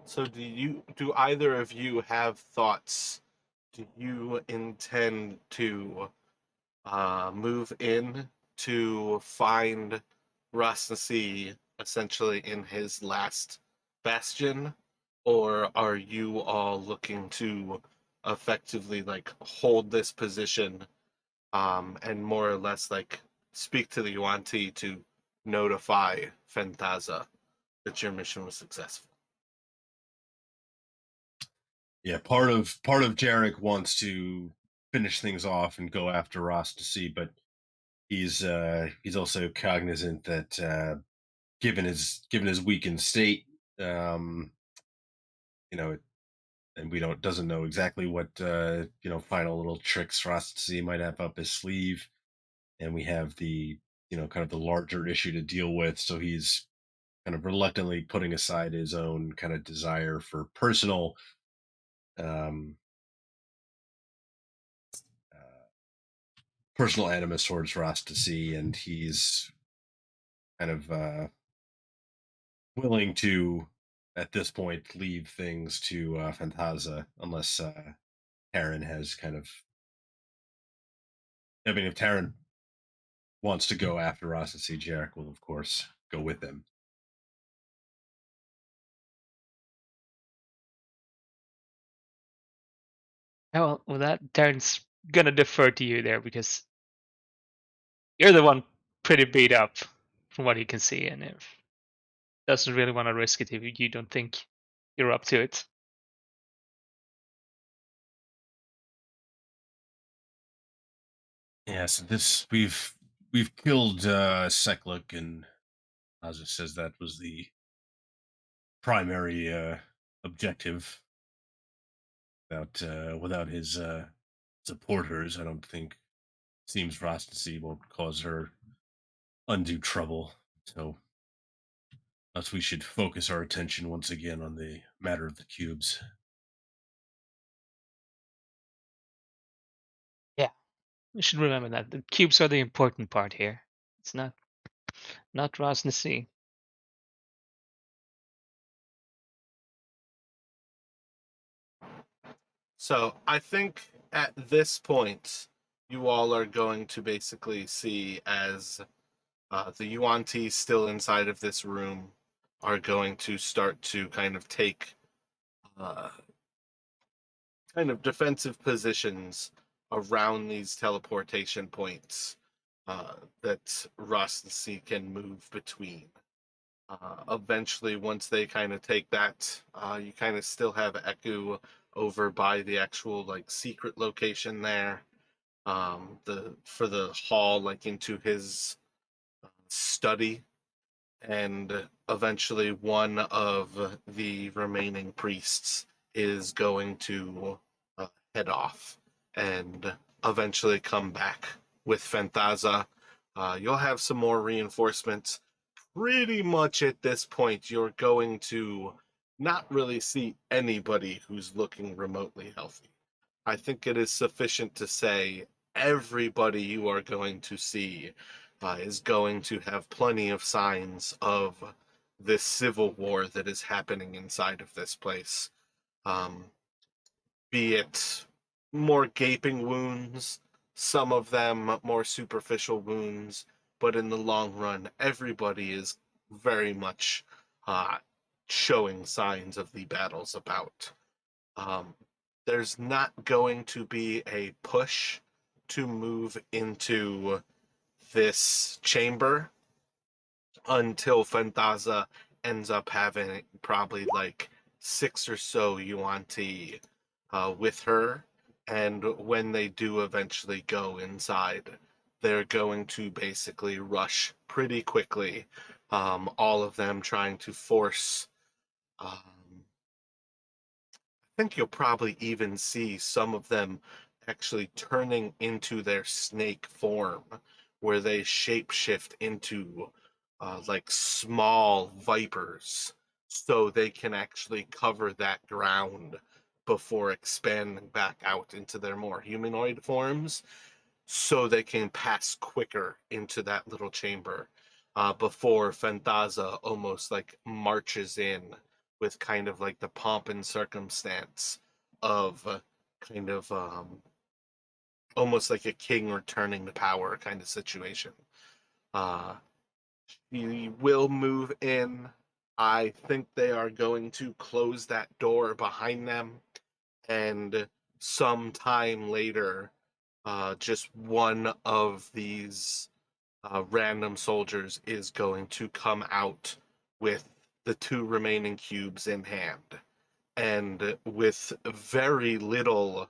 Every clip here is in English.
So do either of you have thoughts? Do you intend to move in to find Rosnacy essentially in his last bastion, or are you all looking to effectively like hold this position and more or less like speak to the Yuan-Ti to notify Fentaza that your mission was successful? Yeah, part of Jarek wants to finish things off and go after Ross to see, but he's also cognizant that given his weakened state, um, you know, and we don't doesn't know exactly what final little tricks Ross to see might have up his sleeve, and we have the kind of the larger issue to deal with, so he's kind of reluctantly putting aside his own kind of desire for um, uh, personal animus towards Rastasi, and he's kind of willing to, at this point, leave things to Fantaza, unless Taryn has kind of. I mean, if Taryn wants to go after Rastasi, Jarek will, of course, go with him. Yeah, well, that Darren's gonna defer to you there because you're the one pretty beat up from what he can see, and if doesn't really want to risk it if you don't think you're up to it. Yeah, so this we've killed Seklik, and Ozzy says that was the primary objective. Without his supporters, I don't think seems Rastasi won't cause her undue trouble. So thus we should focus our attention once again on the matter of the cubes. Yeah, you should remember that the cubes are the important part here. It's not Rosnesi. So I think at this point, you all are going to basically see as the Yuan-Ti still inside of this room are going to start to kind of take uh, kind of defensive positions around these teleportation points that Rust and C can move between. Eventually, once they kind of take that, you kind of still have Eku over by the actual like secret location there. The for the hall, like into his study, and eventually one of the remaining priests is going to head off and eventually come back with Fanthaza. You'll have some more reinforcements. Pretty much at this point, you're going to not really see anybody who's looking remotely healthy. I think it is sufficient to say everybody you are going to see is going to have plenty of signs of this civil war that is happening inside of this place. Um, be it more gaping wounds, some of them more superficial wounds, but in the long run, everybody is very much uh, showing signs of the battles about. Um, there's not going to be a push to move into this chamber until Fantaza ends up having probably like six or so Yuan-Ti with her. And when they do eventually go inside, they're going to basically rush pretty quickly. All of them trying to force. I think you'll probably even see some of them actually turning into their snake form, where they shapeshift into like small vipers, so they can actually cover that ground before expanding back out into their more humanoid forms, so they can pass quicker into that little chamber before Fantaza almost like marches in with kind of like the pomp and circumstance of kind of almost like a king returning to power kind of situation. He will move in. I think they are going to close that door behind them, and sometime later, just one of these random soldiers is going to come out with the two remaining cubes in hand. And with very little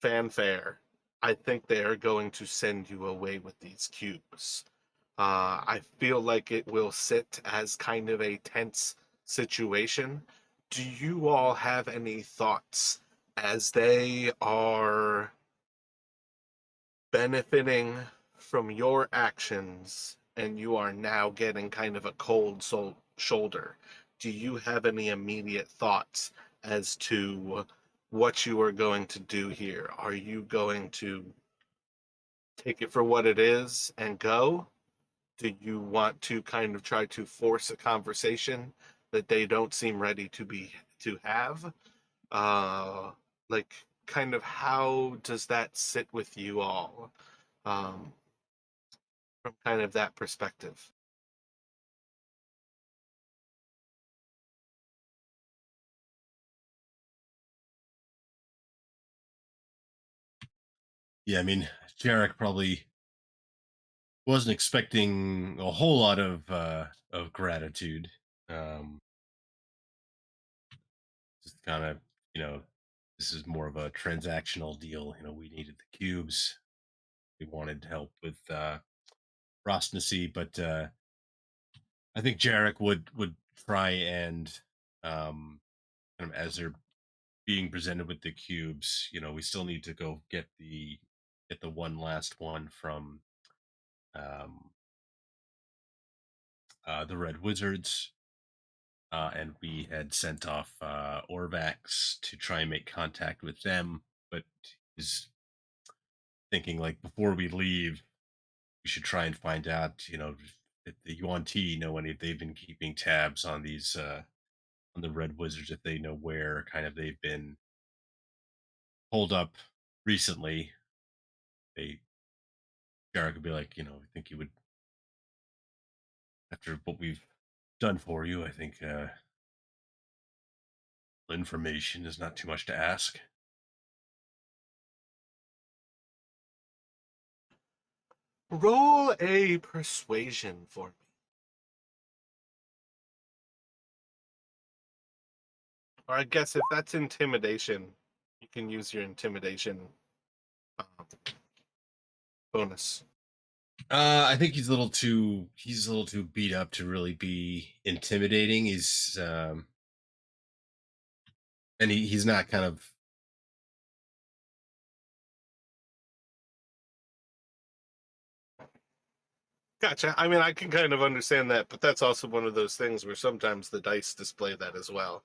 fanfare, I think they are going to send you away with these cubes. I feel like it will sit as kind of a tense situation. Do you all have any thoughts as they are benefiting from your actions and you are now getting kind of a cold shoulder? Do you have any immediate thoughts as to what you are going to do here? Are you going to take it for what it is and go? Do you want to kind of try to force a conversation that they don't seem ready to have? Uh, like, kind of how does that sit with you all, um, from kind of that perspective? Yeah, I mean, Jarek probably wasn't expecting a whole lot of gratitude. Um, just kind of, you know, this is more of a transactional deal. You know, we needed the cubes. We wanted help with Rostnacy, but I think Jarek would try and kind of as they're being presented with the cubes, you know, we still need to go get the one last one from um the Red Wizards. And we had sent off Orvax to try and make contact with them, but he's thinking like before we leave, we should try and find out, you know, if the Yuan Ti know any if they've been keeping tabs on these on the Red Wizards, if they know where kind of they've been pulled up recently. They Jarek would be like, you know, I think you would after what we've done for you, I think information is not too much to ask. Roll a persuasion for me. Or I guess if that's intimidation, you can use your intimidation um, bonus. I think he's a little too beat up to really be intimidating. He's and he's not kind of Gotcha. I mean, I can kind of understand that, but that's also one of those things where sometimes the dice display that as well.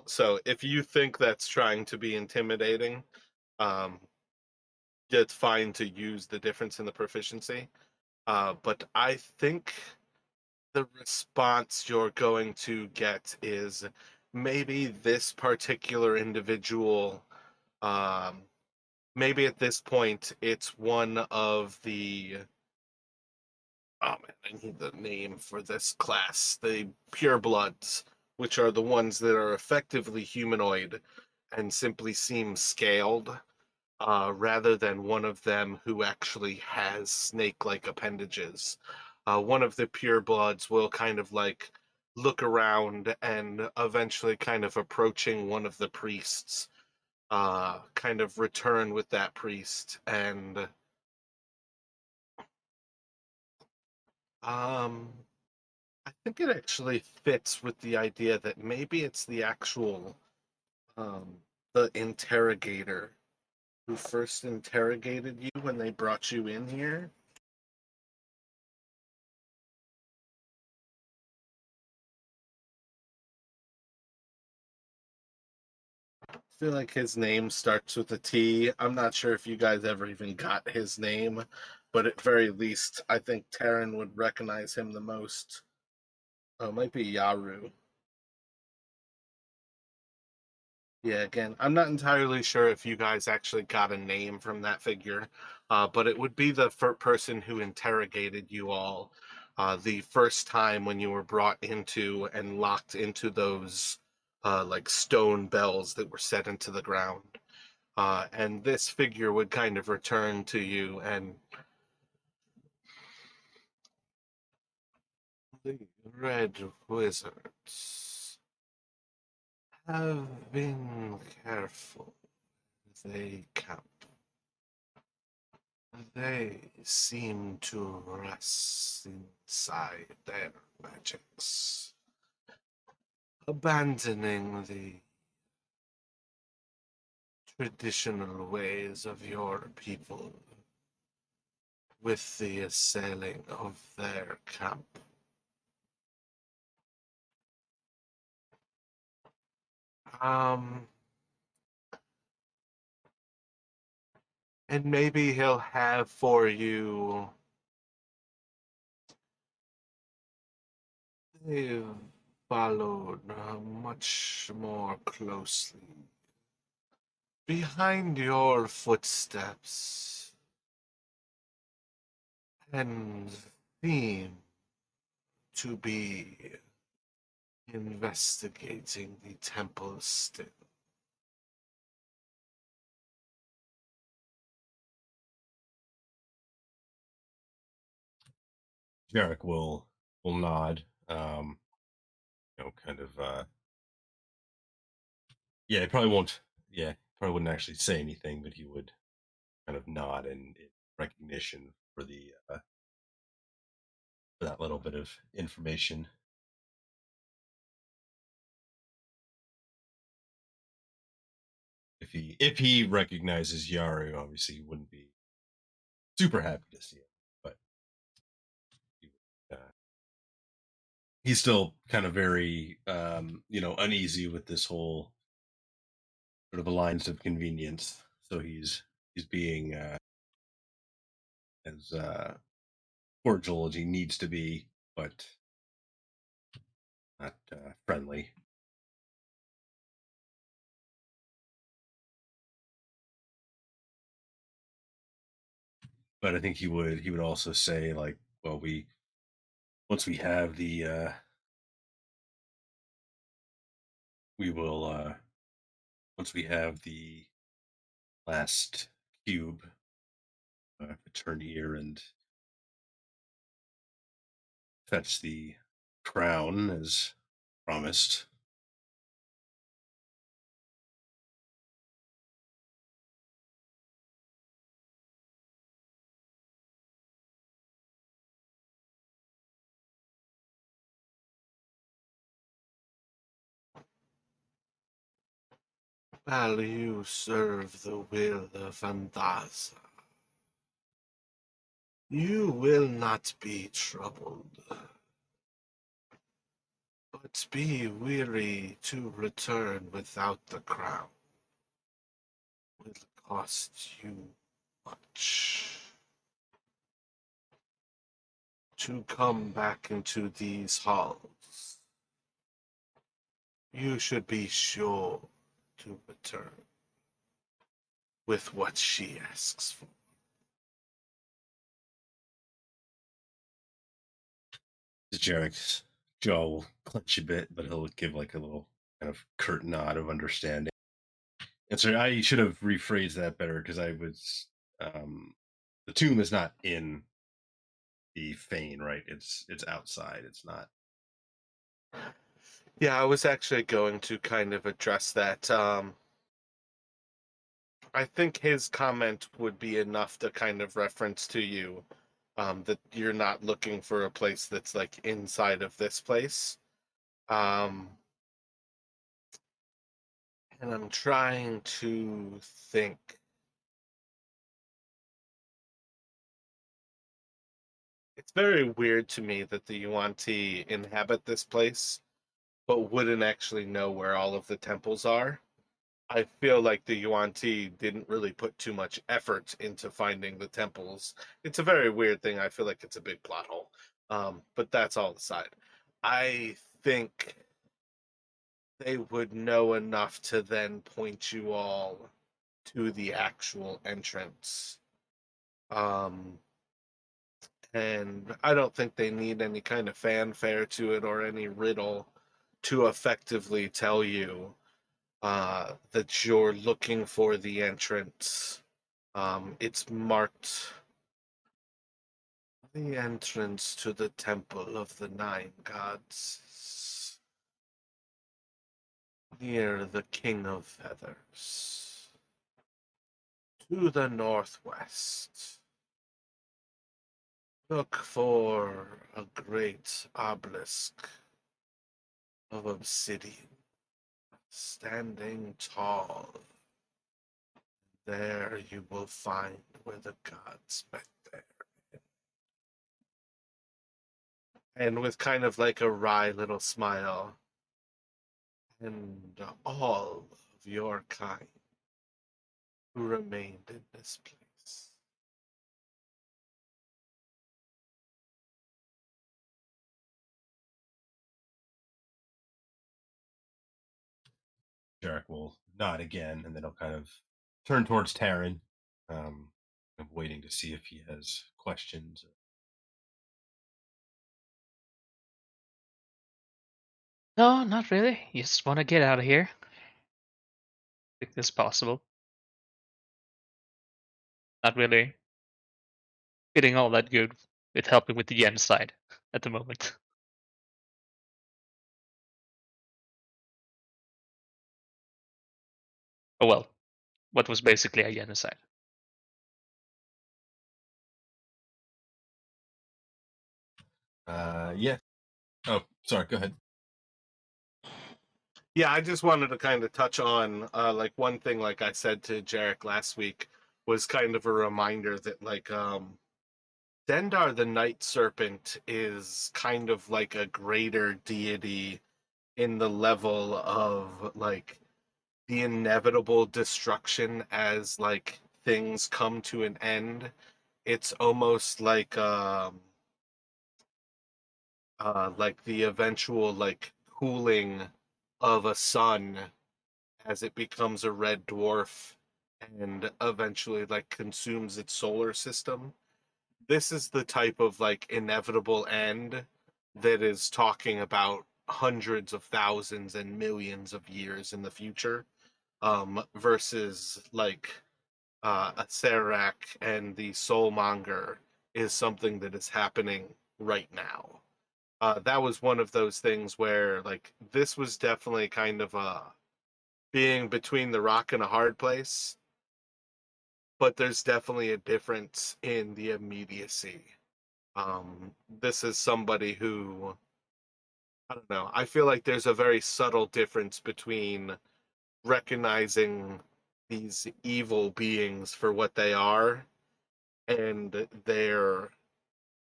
So if you think that's trying to be intimidating, um, it's fine to use the difference in the proficiency. But I think the response you're going to get is maybe this particular individual, um, maybe at this point, it's one of the oh man, I need the name for this class. The purebloods, which are the ones that are effectively humanoid and simply seem scaled, rather than one of them who actually has snake-like appendages. One of the purebloods will kind of like look around and eventually kind of approaching one of the priests, kind of return with that priest and um I think it actually fits with the idea that maybe it's the actual the interrogator who first interrogated you when they brought you in here. I feel like his name starts with a T. I'm not sure if you guys ever even got his name, but at very least, I think Taryn would recognize him the most. Oh, it might be Yaru. Yeah, again, I'm not entirely sure if you guys actually got a name from that figure, but it would be the person who interrogated you all the first time when you were brought into and locked into those like stone bells that were set into the ground. And this figure would kind of return to you, and the Red Wizards have been careful. They camp. They seem to rest inside their magics, abandoning the traditional ways of your people with the assailing of their camp. Um, and maybe he'll have for you. They've followed much more closely behind your footsteps and theme to be investigating the temple still. Jarek will nod. Kind of. Yeah, he probably won't. Yeah, probably wouldn't actually say anything, but he would kind of nod in recognition for that little bit of information. If he recognizes Yaru, obviously he wouldn't be super happy to see it, but he he's still kind of very uneasy with this whole sort of alliance of convenience. So he's being as cordial as he needs to be, but not friendly. But I think he would also say like, well, we once we have the we will once we have the last cube, return here and fetch the crown as promised. While you serve the will of Andaza, you will not be troubled, but be weary to return without the crown. Will cost you much. To come back into these halls, you should be sure to return with what she asks for. Jarek's jaw will clench a bit, but he'll give like a little kind of curt nod of understanding. And so I should have rephrased that better because I was the tomb is not in the fane, right? It's outside. It's not. Yeah, I was actually going to kind of address that. I think his comment would be enough to kind of reference to you that you're not looking for a place that's like inside of this place. Um, and I'm trying to think. It's very weird to me that the Yuan-Ti inhabit this place, but wouldn't actually know where all of the temples are. I feel like the Yuan-Ti didn't really put too much effort into finding the temples. It's a very weird thing. I feel like it's a big plot hole. But that's all aside. I think they would know enough to then point you all to the actual entrance. And I don't think they need any kind of fanfare to it or any riddle to effectively tell you that you're looking for the entrance. It's marked the entrance to the Temple of the Nine Gods, near the King of Feathers, to the northwest. Look for a great obelisk of obsidian, standing tall. There you will find where the gods met there. And with kind of like a wry little smile, and all of your kind who remained in this place. Jarek will nod again, and then he'll kind of turn towards Taryn, um, I'm waiting to see if he has questions. No, not really. You just want to get out of here. Quick as possible. Not really feeling all that good with helping with the yen side at the moment. Oh well, what was basically a genocide. Yeah. Oh, sorry. Go ahead. Yeah, I just wanted to kind of touch on like one thing, like I said to Jarek last week, was kind of a reminder that like Dendar the Night Serpent is kind of like a greater deity in the level of like the inevitable destruction as like things come to an end. It's almost like the eventual like cooling of a sun as it becomes a red dwarf and eventually like consumes its solar system. This is the type of like inevitable end that is talking about hundreds of thousands and millions of years in the future, versus like a Serac and the Soulmonger is something that is happening right now. That was one of those things where like this was definitely kind of being between the rock and a hard place, but there's definitely a difference in the immediacy. This is somebody who, I don't know, I feel like there's a very subtle difference between recognizing these evil beings for what they are and their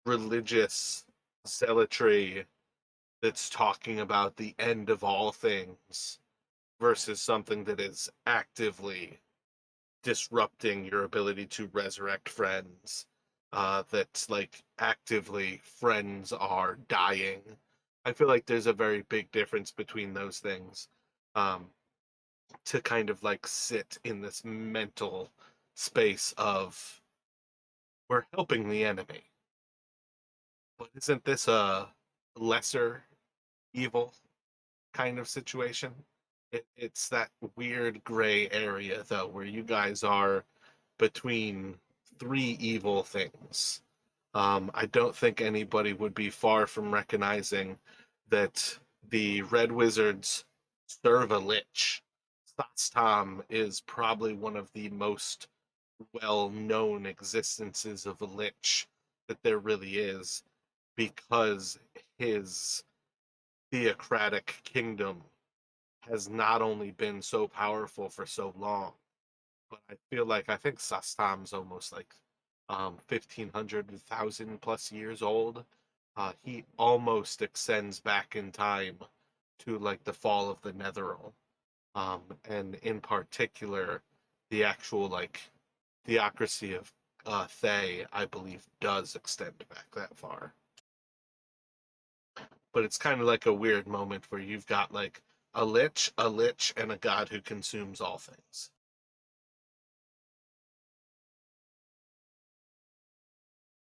religious zealotry that's talking about the end of all things versus something that is actively disrupting your ability to resurrect friends. That's like actively friends are dying. I feel like there's a very big difference between those things. Um, to kind of like sit in this mental space of we're helping the enemy, but isn't this a lesser evil kind of situation? It's that weird gray area though, where you guys are between three evil things. I don't think anybody would be far from recognizing that the Red Wizards serve a lich. Satstam is probably one of the most well-known existences of a lich that there really is, because his theocratic kingdom has not only been so powerful for so long, but I think Sastam's almost like 1500 plus years old. He almost extends back in time to like the fall of the Netheril, and in particular the actual like theocracy of Thay, I believe, does extend back that far. But it's kind of like a weird moment where you've got like a lich, and a god who consumes all things.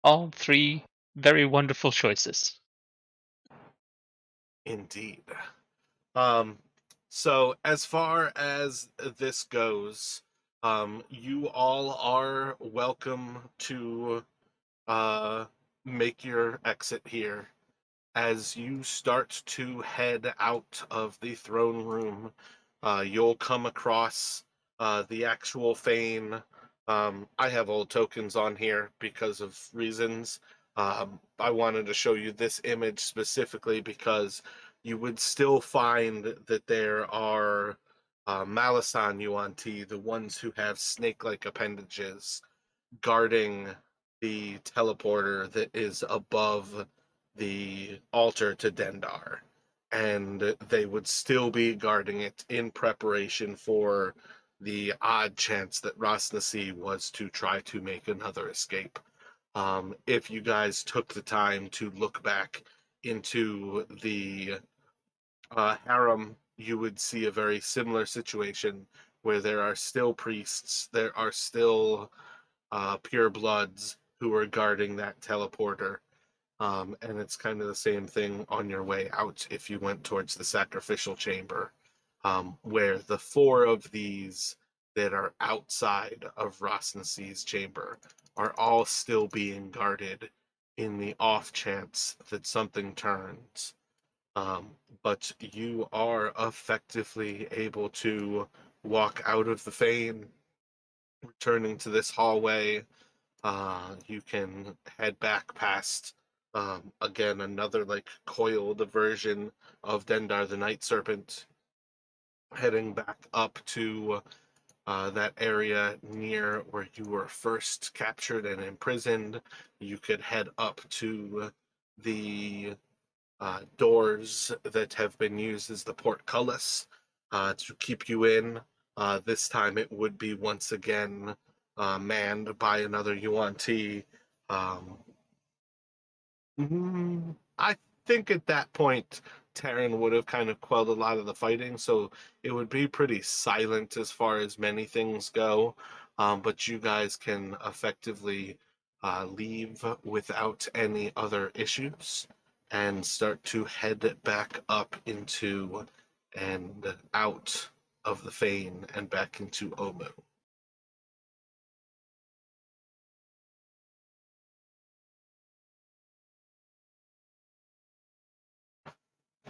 All three very wonderful choices. Indeed. Um, so as far as this goes, you all are welcome to make your exit here. As you start to head out of the throne room, you'll come across the actual Fane. I have old tokens on here because of reasons. I wanted to show you this image specifically because you would still find that there are Malisan Yuan-Ti, the ones who have snake-like appendages, guarding the teleporter that is above the altar to Dendar. And they would still be guarding it in preparation for the odd chance that Rosnasi was to try to make another escape. If you guys took the time to look back into the harem, you would see a very similar situation where there are still priests, there are still pure bloods who are guarding that teleporter. And it's kind of the same thing on your way out if you went towards the sacrificial chamber, where the four of these that are outside of Rosnasi's chamber are all still being guarded in the off chance that something turns. But you are effectively able to walk out of the Fane, returning to this hallway. You can head back past again another like coiled version of Dendar the Night Serpent, heading back up to that area near where you were first captured and imprisoned. You could head up to the doors that have been used as the portcullis to keep you in. This time it would be once again manned by another Yuan-Ti. I think at that point, Terran would have kind of quelled a lot of the fighting, so it would be pretty silent as far as many things go. But you guys can effectively leave without any other issues and start to head back up into and out of the Fane and back into Omu.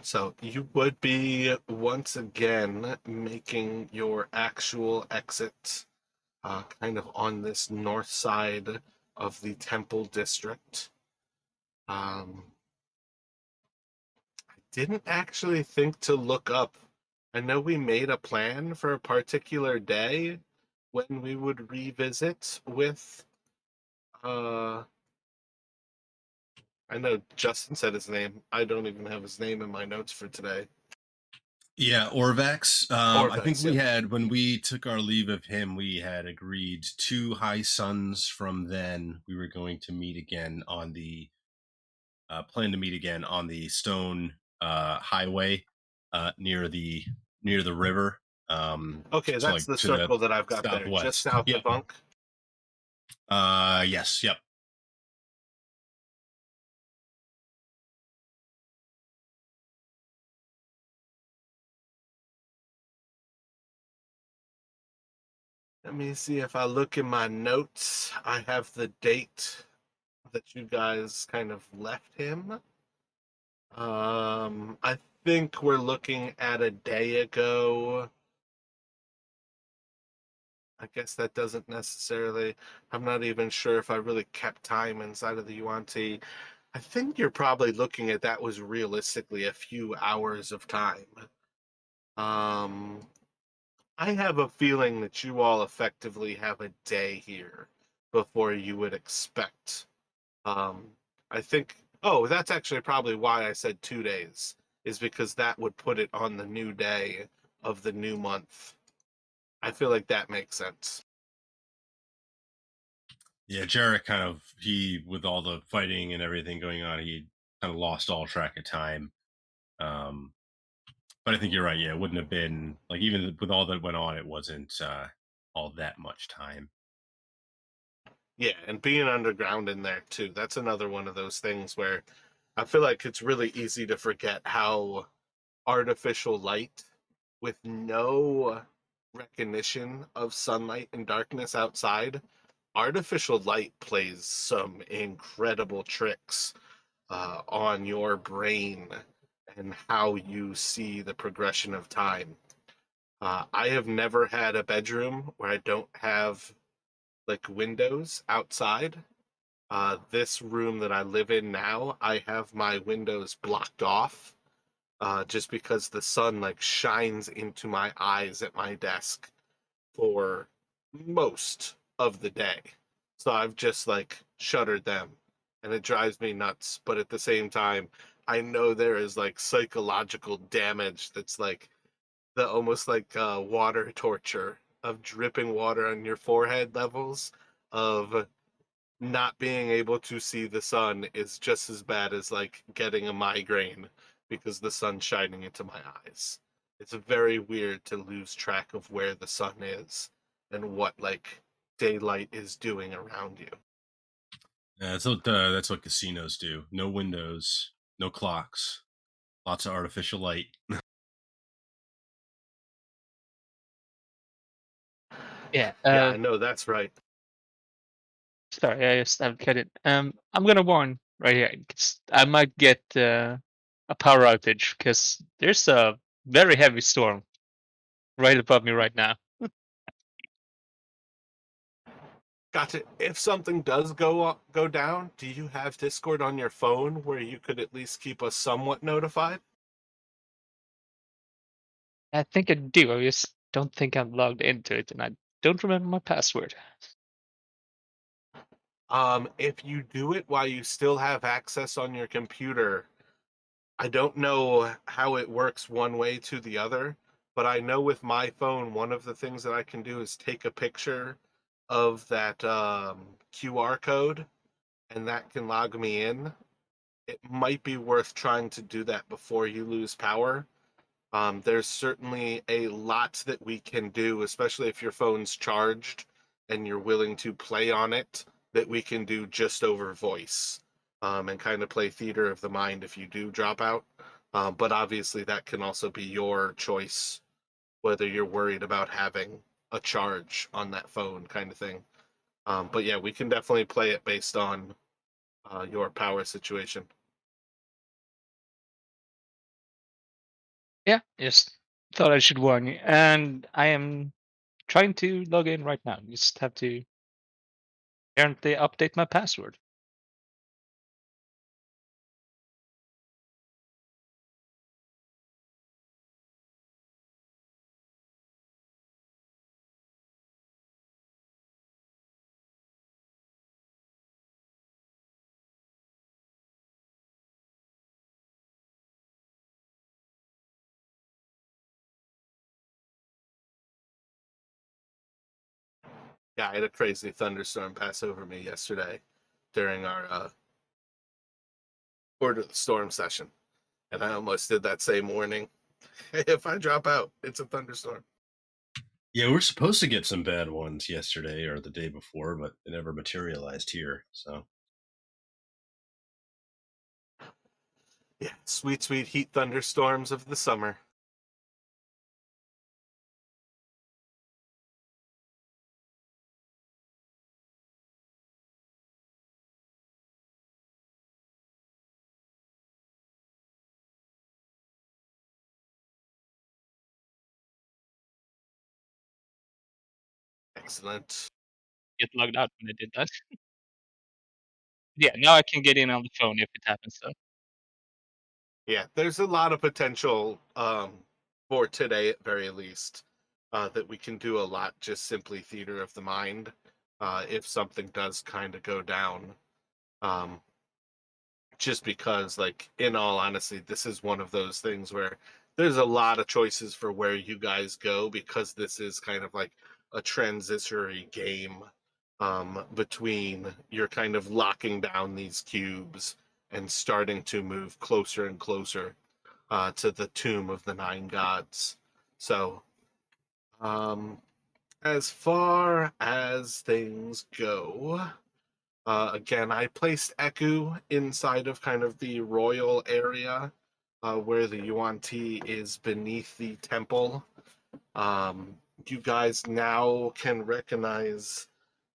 So you would be once again making your actual exit kind of on this north side of the Temple District. I didn't actually think to look up. I know we made a plan for a particular day when we would revisit with I know Justin said his name. I don't even have his name in my notes for today. Yeah, Orvax. I think Orvax, we yeah. had, when we took our leave of him, we had agreed 2 high suns from then we were going to meet again on the plan to meet again on the stone highway near the river. Okay, So that's like the to the circle that I've got there, just southwest. south Yep. of Bunk. Yes. Yep. Let me see if I look in my notes. I have the date that you guys kind of left him. I think we're looking at a day ago. I guess that doesn't necessarily. I'm not even sure if I really kept time inside of the Yuan-Ti. I think you're probably looking at that was realistically a few hours of time. Um, I have a feeling that you all effectively have a day here before you would expect. Um, I think, oh, that's actually probably why I said 2 days, is because that would put it on the new day of the new month. I feel like that makes sense. Yeah, Jarek kind of, he, with all the fighting and everything going on, he kind of lost all track of time. Um, But I think you're right. Yeah, it wouldn't have been like even with all that went on, it wasn't all that much time. Yeah, and being underground in there too. That's another one of those things where I feel like it's really easy to forget how artificial light with no recognition of sunlight and darkness outside, artificial light plays some incredible tricks on your brain and how you see the progression of time. I have never had a bedroom where I don't have like windows outside. This room that I live in now, I have my windows blocked off just because the sun like shines into my eyes at my desk for most of the day. So I've just like shuttered them and it drives me nuts. But at the same time, I know there is like psychological damage that's like the almost like water torture of dripping water on your forehead levels of not being able to see the sun is just as bad as like getting a migraine because the sun's shining into my eyes. It's very weird to lose track of where the sun is and what like daylight is doing around you. Yeah, that's what casinos do. No windows, no clocks, lots of artificial light. Yeah. Yeah, I know that's right. Sorry, I just have cut it. I'm gonna warn right here, 'cause I might get a power outage because there's a very heavy storm right above me right now. Gotcha. If something does go down, do you have Discord on your phone where you could at least keep us somewhat notified? I think I do. I just don't think I'm logged into it, and I don't remember my password. If you do it while you still have access on your computer, I don't know how it works one way to the other, but I know with my phone, one of the things that I can do is take a picture of that QR code, and that can log me in. It might be worth trying to do that before you lose power. There's certainly a lot that we can do, especially if your phone's charged and you're willing to play on it, that we can do just over voice and kind of play theater of the mind if you do drop out. But obviously, that can also be your choice, whether you're worried about having a charge on that phone kind of thing. But yeah, we can definitely play it based on your power situation. Yeah, just thought I should warn you. And I am trying to log in right now. Just have to apparently update my password. Yeah, I had a crazy thunderstorm pass over me yesterday during our Order the Storm session, and I almost did that same warning. If I drop out, it's a thunderstorm. Yeah, we're supposed to get some bad ones yesterday or the day before, but it never materialized here. So Yeah, sweet, sweet heat thunderstorms of the summer. Excellent. Get logged out when I did that. Yeah, now I can get in on the phone if it happens though. Yeah, there's a lot of potential for today at very least that we can do a lot just simply theater of the mind if something does kind of go down. Um, just because, like, in all honesty, this is one of those things where there's a lot of choices for where you guys go because this is kind of like a transitory game between you're kind of locking down these cubes and starting to move closer and closer. to the Tomb of the Nine Gods. So, as far as things go, again, I placed Eku inside of kind of the royal area where the Yuan Ti is beneath the temple. You guys now can recognize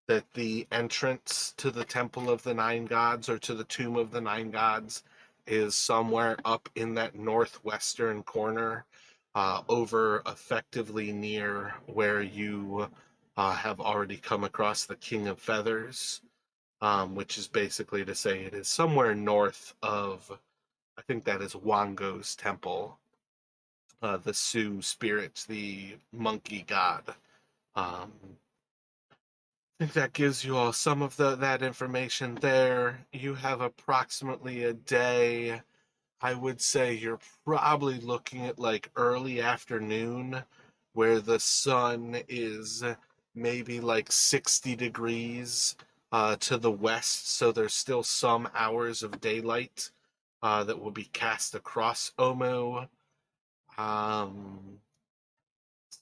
that the entrance to the Temple of the Nine Gods or to the Tomb of the Nine Gods is somewhere up in that northwestern corner, over effectively near where you have already come across the King of Feathers, which is basically to say it is somewhere north of, I think that is Wango's temple, the Sioux spirit, the monkey god. Um, I think that gives you all some of that information there. You have approximately a day. I would say you're probably looking at like early afternoon where the sun is maybe like 60 degrees to the west, so there's still some hours of daylight that will be cast across Omo.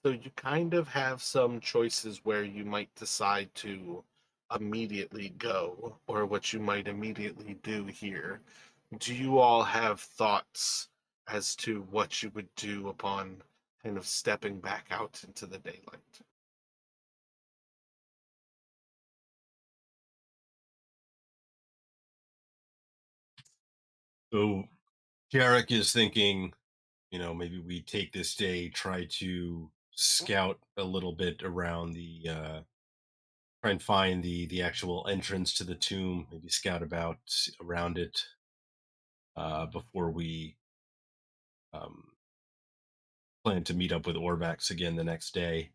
So you kind of have some choices where you might decide to immediately go, or what you might immediately do here. Do you all have thoughts as to what you would do upon kind of stepping back out into the daylight? So Jarek is thinking, maybe we take this day, try to scout a little bit around try and find the actual entrance to the tomb, maybe scout about around it before we um, plan to meet up with Orvax again the next day.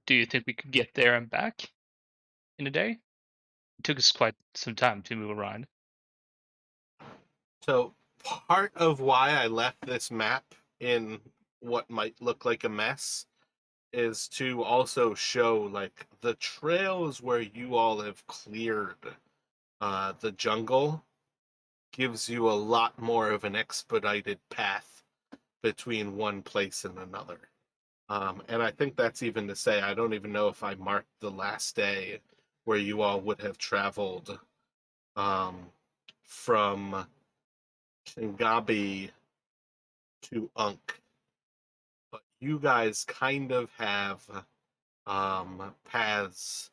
Do you think we could get there and back in a day? It took us quite some time to move around. So part of why I left this map in what might look like a mess is to also show like the trails where you all have cleared the jungle gives you a lot more of an expedited path between one place and another. And I think that's even to say, I don't even know if I marked the last day where you all would have traveled um, from Shingabi to Unk. But you guys kind of have paths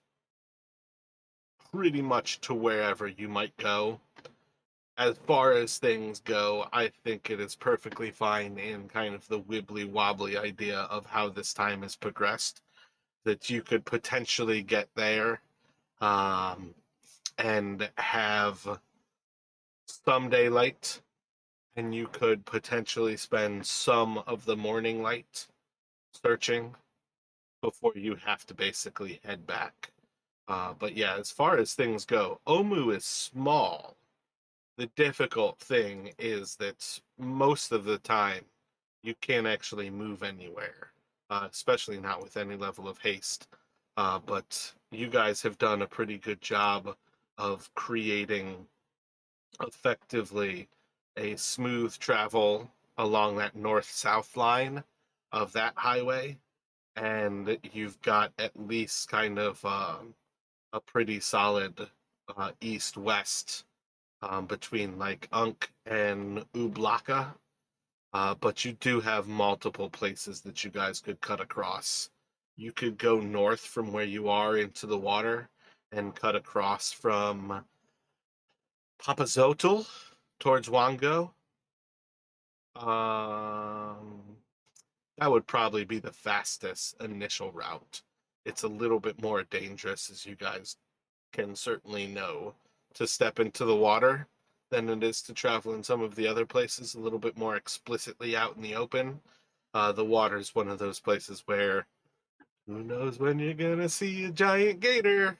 pretty much to wherever you might go. As far as things go, I think it is perfectly fine in kind of the wibbly wobbly idea of how this time has progressed, that you could potentially get there um, and have some daylight, and you could potentially spend some of the morning light searching before you have to basically head back. But yeah, as far as things go, Omu is small. The difficult thing is that most of the time you can't actually move anywhere, especially not with any level of haste. But you guys have done a pretty good job of creating effectively a smooth travel along that north-south line of that highway, and you've got at least kind of a pretty solid east-west between like Unk and Ublaka. But you do have multiple places that you guys could cut across. You could go north from where you are into the water and cut across from Papazotel towards Wango. Um, that would probably be the fastest initial route. It's a little bit more dangerous, as you guys can certainly know, to step into the water than it is to travel in some of the other places a little bit more explicitly out in the open. The water is one of those places where who knows when you're gonna see a giant gator.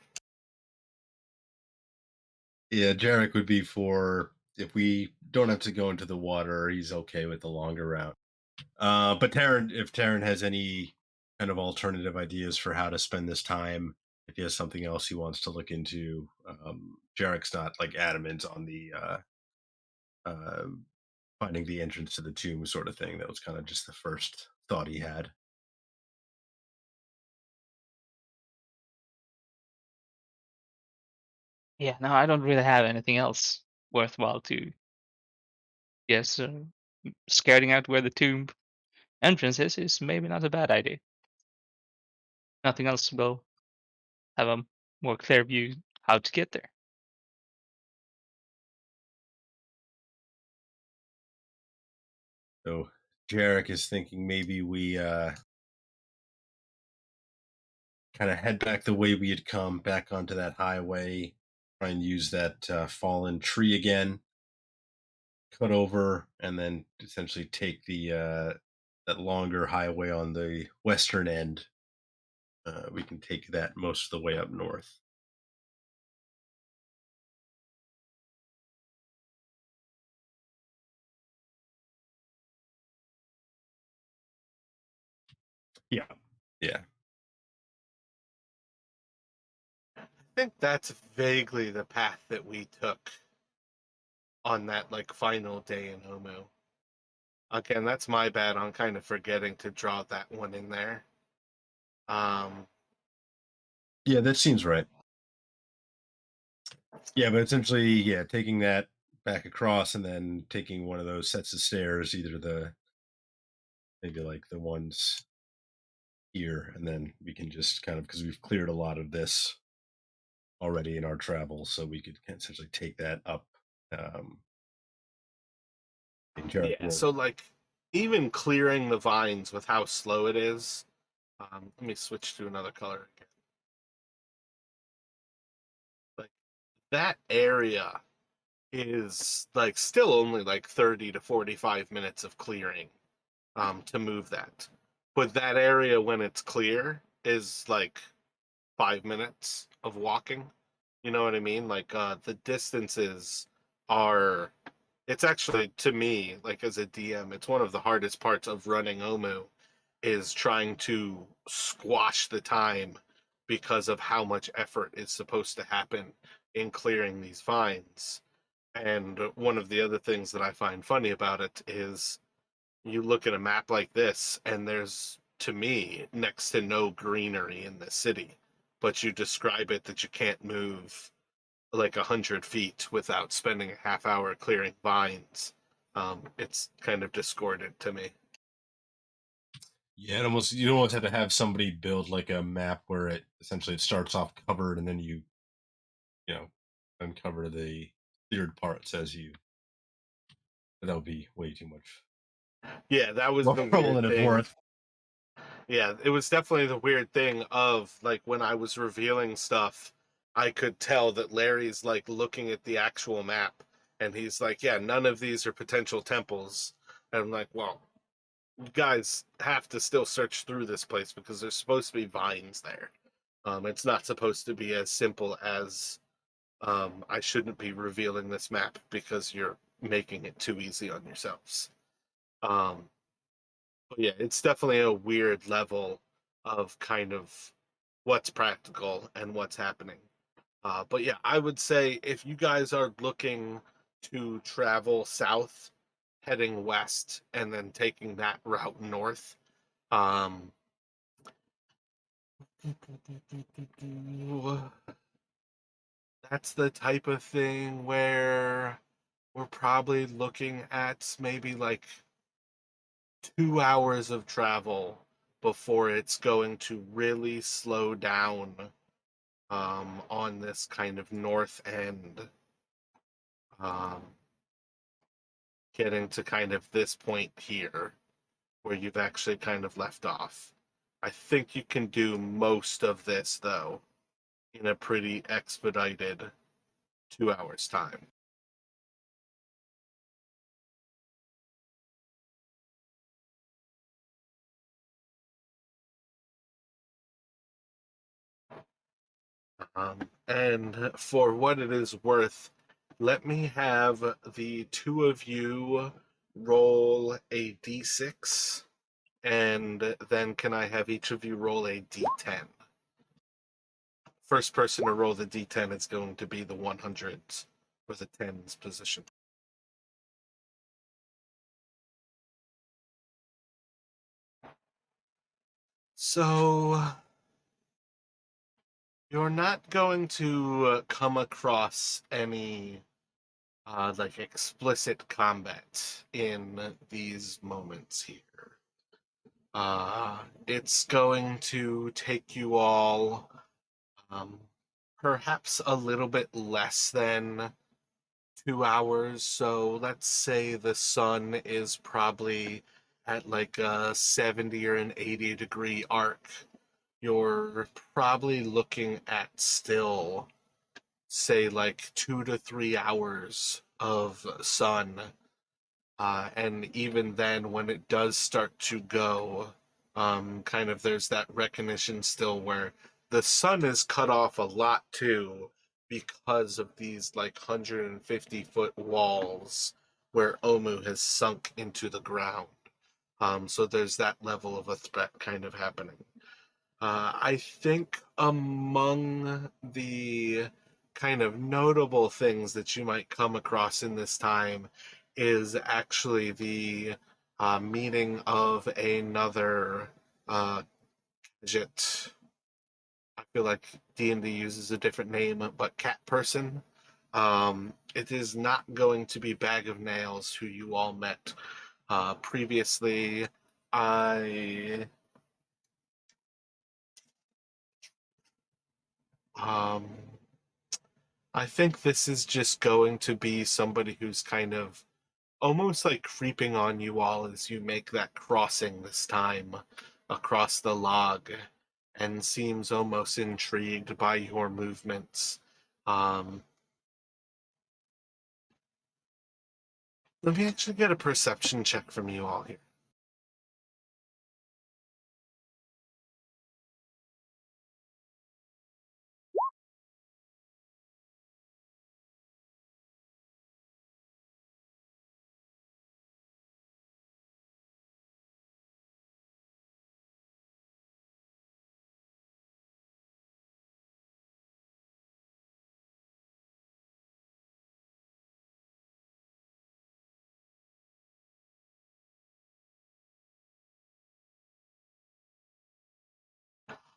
Yeah, Jarek would be for if we don't have to go into the water, he's okay with the longer route. But if Taryn has any kind of alternative ideas for how to spend this time, if he has something else he wants to look into. Jarek's not like adamant on the uh, finding the entrance to the tomb sort of thing. That was kind of just the first thought he had. Yeah, no, I don't really have anything else worthwhile to. Yes, scouting out where the tomb entrance is maybe not a bad idea. Nothing else will have a more clear view how to get there. So Jarek is thinking maybe we kind of head back the way we had come, back onto that highway, try and use that fallen tree again, cut over, and then essentially take the that longer highway on the western end. We can take that most of the way up north. Yeah, yeah, I think that's vaguely the path that we took on that like final day in Omu. Again, that's my bad on kind of forgetting to draw that one in there. Um, yeah. That seems right. Yeah, but essentially, yeah, taking that back across and then taking one of those sets of stairs, either the maybe like the ones here, and then we can just kind of because we've cleared a lot of this already in our travels, so we could essentially take that up. Um, in Jericho. yeah, so like even clearing the vines with how slow it is. Let me switch to another color again. Like that area is like still only like 30 to 45 minutes of clearing to move that. But that area when it's clear is like 5 minutes of walking. You know what I mean? Like the distances are it's actually to me, like as a DM, it's one of the hardest parts of running Omu is trying to squash the time because of how much effort is supposed to happen in clearing these vines. And one of the other things that I find funny about it is you look at a map like this, and there's, to me, next to no greenery in the city, but you describe it that you can't move like 100 feet without spending a half hour clearing vines. It's kind of discordant to me. Yeah, it almost you almost have to have somebody build like a map where it essentially it starts off covered and then you know uncover the cleared parts as you. That would be way too much Yeah, that was more the trouble weird than it's thing. worth. Yeah, it was definitely the weird thing of like when I was revealing stuff, I could tell that Larry's like looking at the actual map and he's like, yeah, none of these are potential temples. And I'm like, well, you guys have to still search through this place because there's supposed to be vines there. It's not supposed to be as simple as I shouldn't be revealing this map because you're making it too easy on yourselves. Um, but yeah, it's definitely a weird level of kind of what's practical and what's happening. But yeah, I would say if you guys are looking to travel south, heading west, and then taking that route north, um, that's the type of thing where we're probably looking at maybe like 2 hours of travel before it's going to really slow down on this kind of north end, um, getting to kind of this point here where you've actually kind of left off. I think you can do most of this though in a pretty expedited 2 hours time. And for what it is worth, let me have the two of you roll a d6, and then can I have each of you roll a d10? first person to roll the d10 is going to be the 100s or the 10s position. So you're not going to come across any like explicit combat in these moments here. It's going to take you all um, perhaps a little bit less than 2 hours. So let's say the sun is probably at like a 70 or an 80-degree arc. You're probably looking at still, say, like 2 to 3 hours of sun. And even then, when it does start to go, kind of there's that recognition still where the sun is cut off a lot too because of these like 150-foot walls where Omu has sunk into the ground. So there's that level of a threat kind of happening. I think among the kind of notable things that you might come across in this time is actually the meeting of another Jit. I feel like D&D uses a different name, but cat person. It is not going to be Bag of Nails, who you all met previously. Um, I think this is just going to be somebody who's kind of almost like creeping on you all as you make that crossing this time across the log and seems almost intrigued by your movements. Let me actually get a perception check from you all here.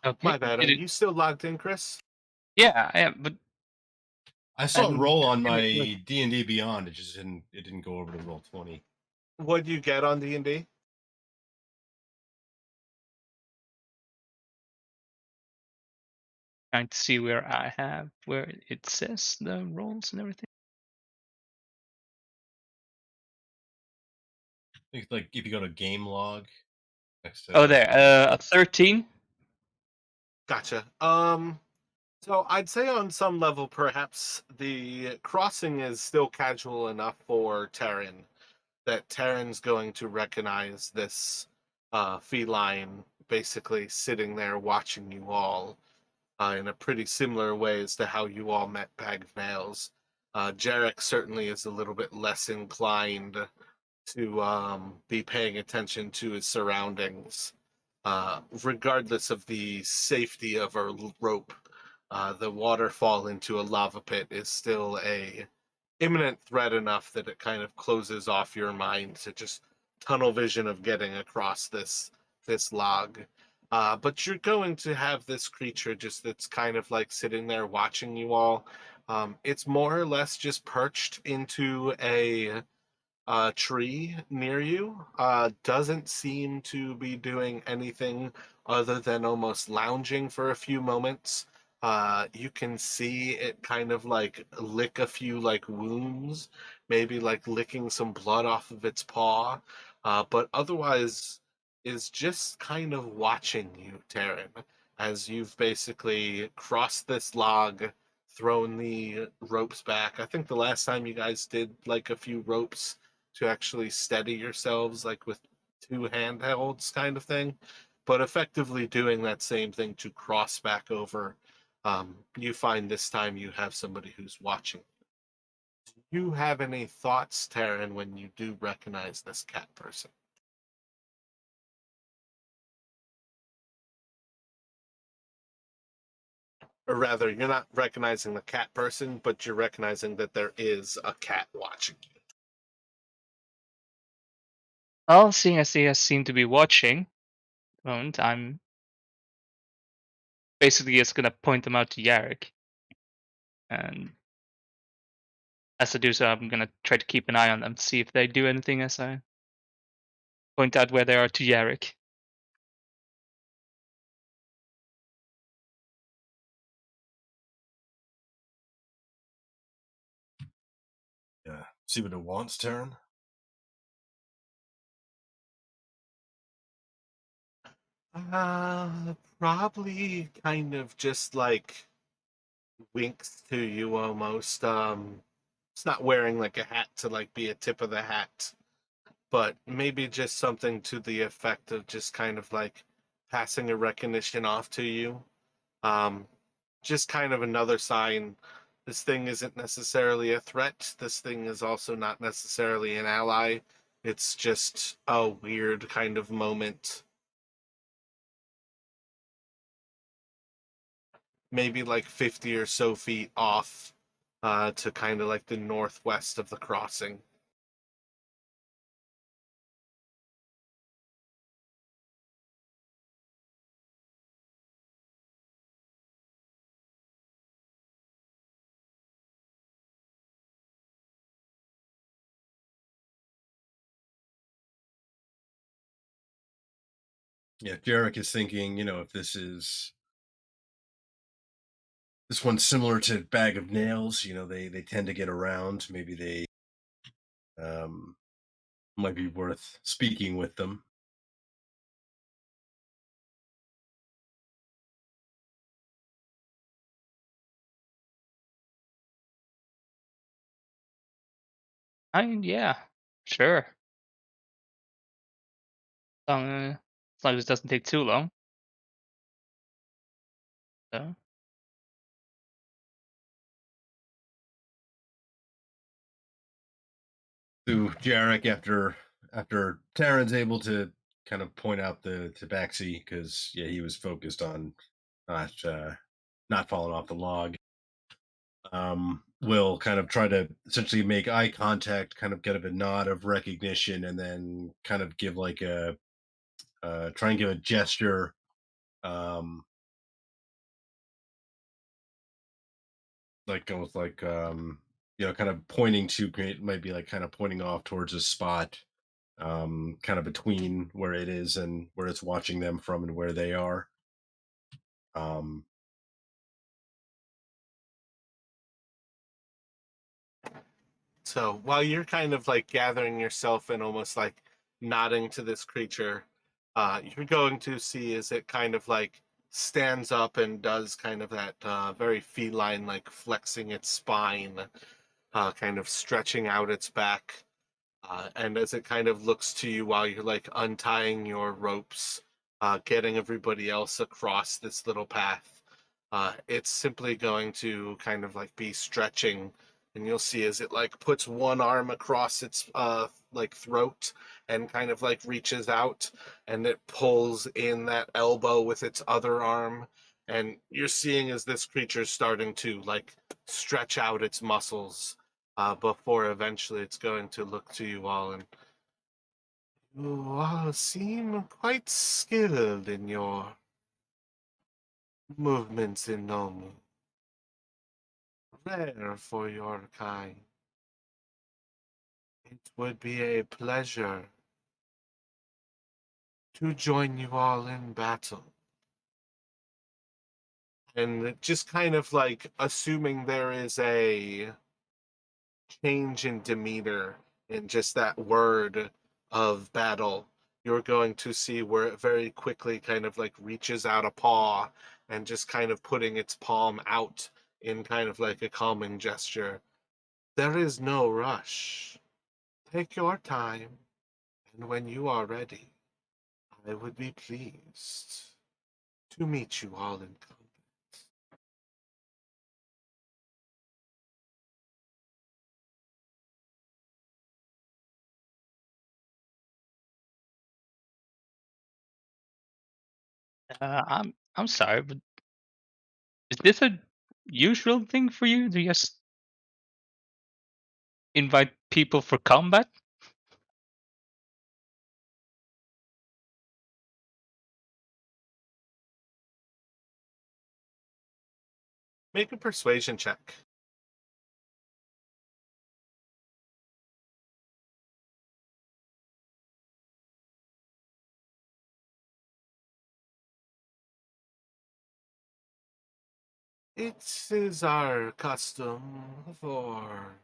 Okay. My bad. Are you still logged in, Chris? Yeah, I am, but I saw a roll on my like- D&D Beyond. It just didn't go over to roll 20. What do you get on D&D? trying to see where it says the rolls and everything. I think like if you go to game log next to Oh, there, a 13. Gotcha. So I'd say on some level, perhaps the crossing is still casual enough for Terran that Terran's going to recognize this feline basically sitting there watching you all in a pretty similar way as to how you all met Bag of Nails. Jarek certainly is a little bit less inclined to be paying attention to his surroundings, regardless of the safety of a rope. The waterfall into a lava pit is still a imminent threat enough that it kind of closes off your mind to just tunnel vision of getting across this log. But you're going to have this creature just that's kind of like sitting there watching you all. It's more or less just perched into a tree near you. Doesn't seem to be doing anything other than almost lounging for a few moments. You can see it kind of like lick a few like wounds, maybe like licking some blood off of its paw, but otherwise is just kind of watching you, Taryn, as you've basically crossed this log, thrown the ropes back. I think the last time you guys did like a few ropes to actually steady yourselves, like with two handhelds kind of thing, but effectively doing that same thing to cross back over. You find this time you have somebody who's watching. Do you have any thoughts, Taryn, when you do recognize this cat person? or rather, you're not recognizing the cat person, but you're recognizing that there is a cat watching you. Well, seeing as they seem to be watching at the moment, I'm basically just gonna point them out to Yarrick. And as I do so, I'm gonna try to keep an eye on them to see if they do anything as I point out where they are to Yarrick. Yeah. See what it wants, Taryn. Probably kind of just like winks to you almost. It's not wearing like a hat to like be a tip of the hat, but maybe just something to the effect of just kind of like passing a recognition off to you. Um, just kind of another sign this thing isn't necessarily a threat. This thing is also not necessarily an ally. It's just a weird kind of moment. Maybe like 50 or so feet off to kind of like the northwest of the crossing. Yeah, Jarek is thinking, if this one's similar to Bag of Nails, they tend to get around. Maybe they um might be worth speaking with them. I mean, yeah, sure. As long as it doesn't take too long. So, To Jarek after Taryn's able to kind of point out the tabaxi because yeah, he was focused on not falling off the log. Will kind of try to essentially make eye contact, kind of get a nod of recognition, and then kind of give like a try and give a gesture, um, like almost like kind of pointing to might be like kind of pointing off towards a spot, kind of between where it is and where it's watching them from and where they are. Um, So while you're kind of like gathering yourself and almost like nodding to this creature, you're going to see as it kind of like stands up and does kind of that very feline like flexing its spine, kind of stretching out its back. And as it kind of looks to you while you're like untying your ropes, getting everybody else across this little path, it's simply going to kind of like be stretching. And you'll see as it like puts one arm across its like throat and kind of like reaches out and it pulls in that elbow with its other arm. And you're seeing as this creature's starting to like stretch out its muscles before eventually it's going to look to you all and you all seem quite skilled in your movements in Nomu. Rare for your kind. It would be a pleasure to join you all in battle. And just kind of like assuming there is a change in demeanor in just that word of battle, you're going to see where it very quickly kind of like reaches out a paw and just kind of putting its palm out in kind of like a calming gesture. There is no rush. Take your time, and when you are ready, I would be pleased to meet you all in combat. I'm sorry, but Is this a usual thing for you to just invite people for combat? Make a persuasion check. It is our custom for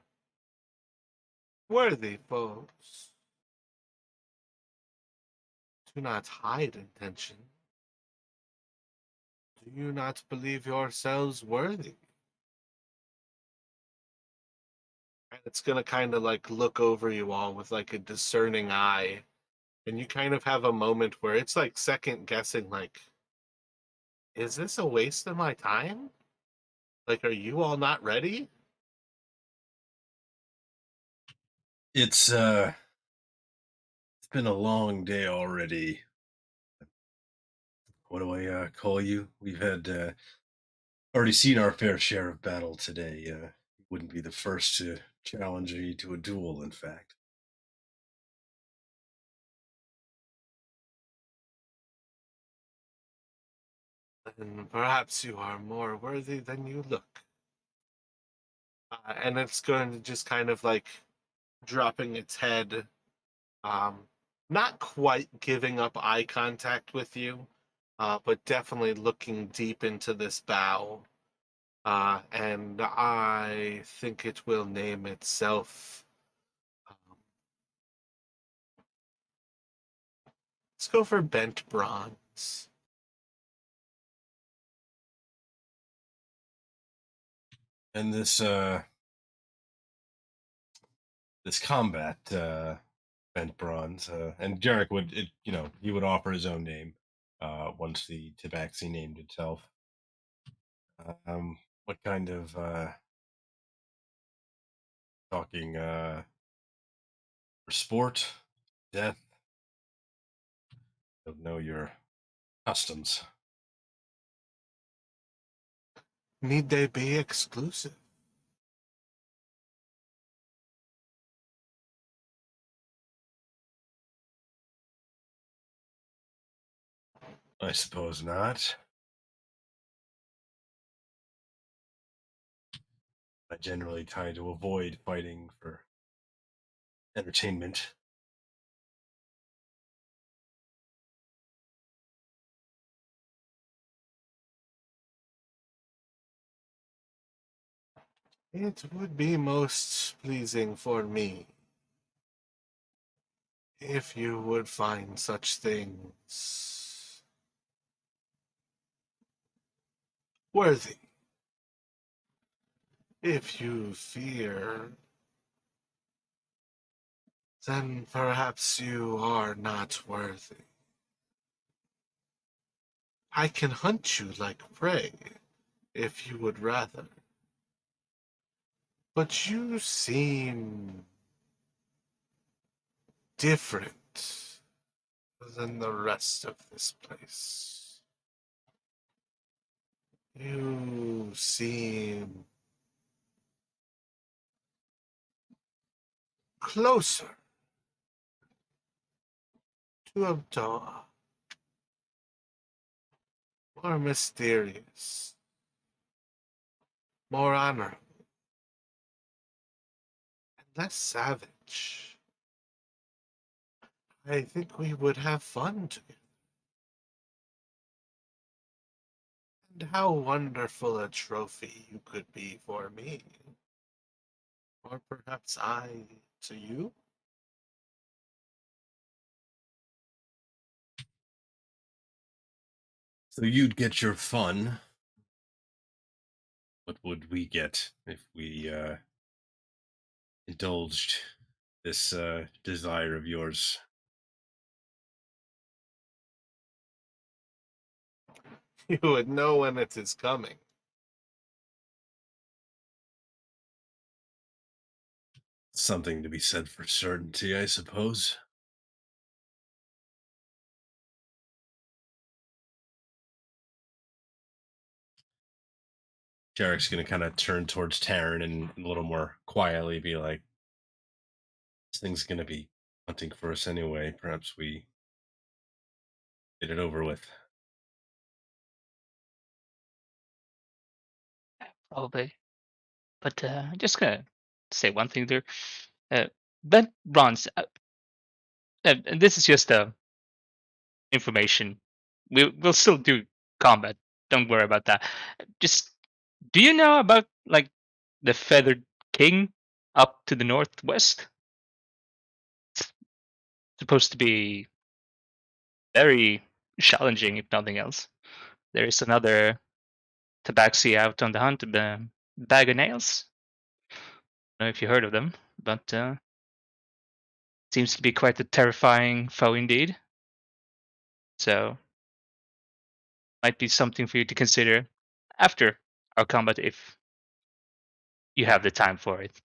worthy foes to not hide intention. Do you not believe yourselves worthy? And it's gonna kind of like look over you all with like a discerning eye, and you kind of have a moment where it's like second guessing, like, is this a waste of my time? Like, are you all not ready? It's been a long day already. What do I call you? We've had already seen our fair share of battle today. You wouldn't be the first to challenge me to a duel, in fact. Then perhaps you are more worthy than you look. And it's going to just kind of like dropping its head, um, not quite giving up eye contact with you, but definitely looking deep into this bow. And I think it will name itself. Um, let's go for bent bronze. And this combat bent bronze, and Jarek would he would offer his own name once the tabaxi named itself. What kind of talking for sport, death? Don't know your customs. Need they be exclusive? I suppose not. I generally try to avoid fighting for entertainment. It would be most pleasing for me if you would find such things worthy. If you fear, then perhaps you are not worthy. I can hunt you like prey, if you would rather. But you seem different than the rest of this place. You seem closer to Abdallah, more mysterious, more honorable, and less savage. I think we would have fun together. And how wonderful a trophy you could be for me. Or perhaps I to you? So you'd get your fun. What would we get if we indulged this desire of yours? You would know when it is coming. Something to be said for certainty, I suppose. Jarek's going to kind of turn towards Taryn and a little more quietly be like, this thing's going to be hunting for us anyway. Perhaps we get it over with. Probably. But I'm just gonna say one thing there. Ben Bronze, and this is just information. We'll still do combat. Don't worry about that. Just do you know about like the Feathered King up to the northwest? It's supposed to be very challenging, if nothing else. There is another tabaxi out on the hunt, Bag of Nails. I don't know if you heard of them, but seems to be quite a terrifying foe indeed. So might be something for you to consider after our combat if you have the time for it.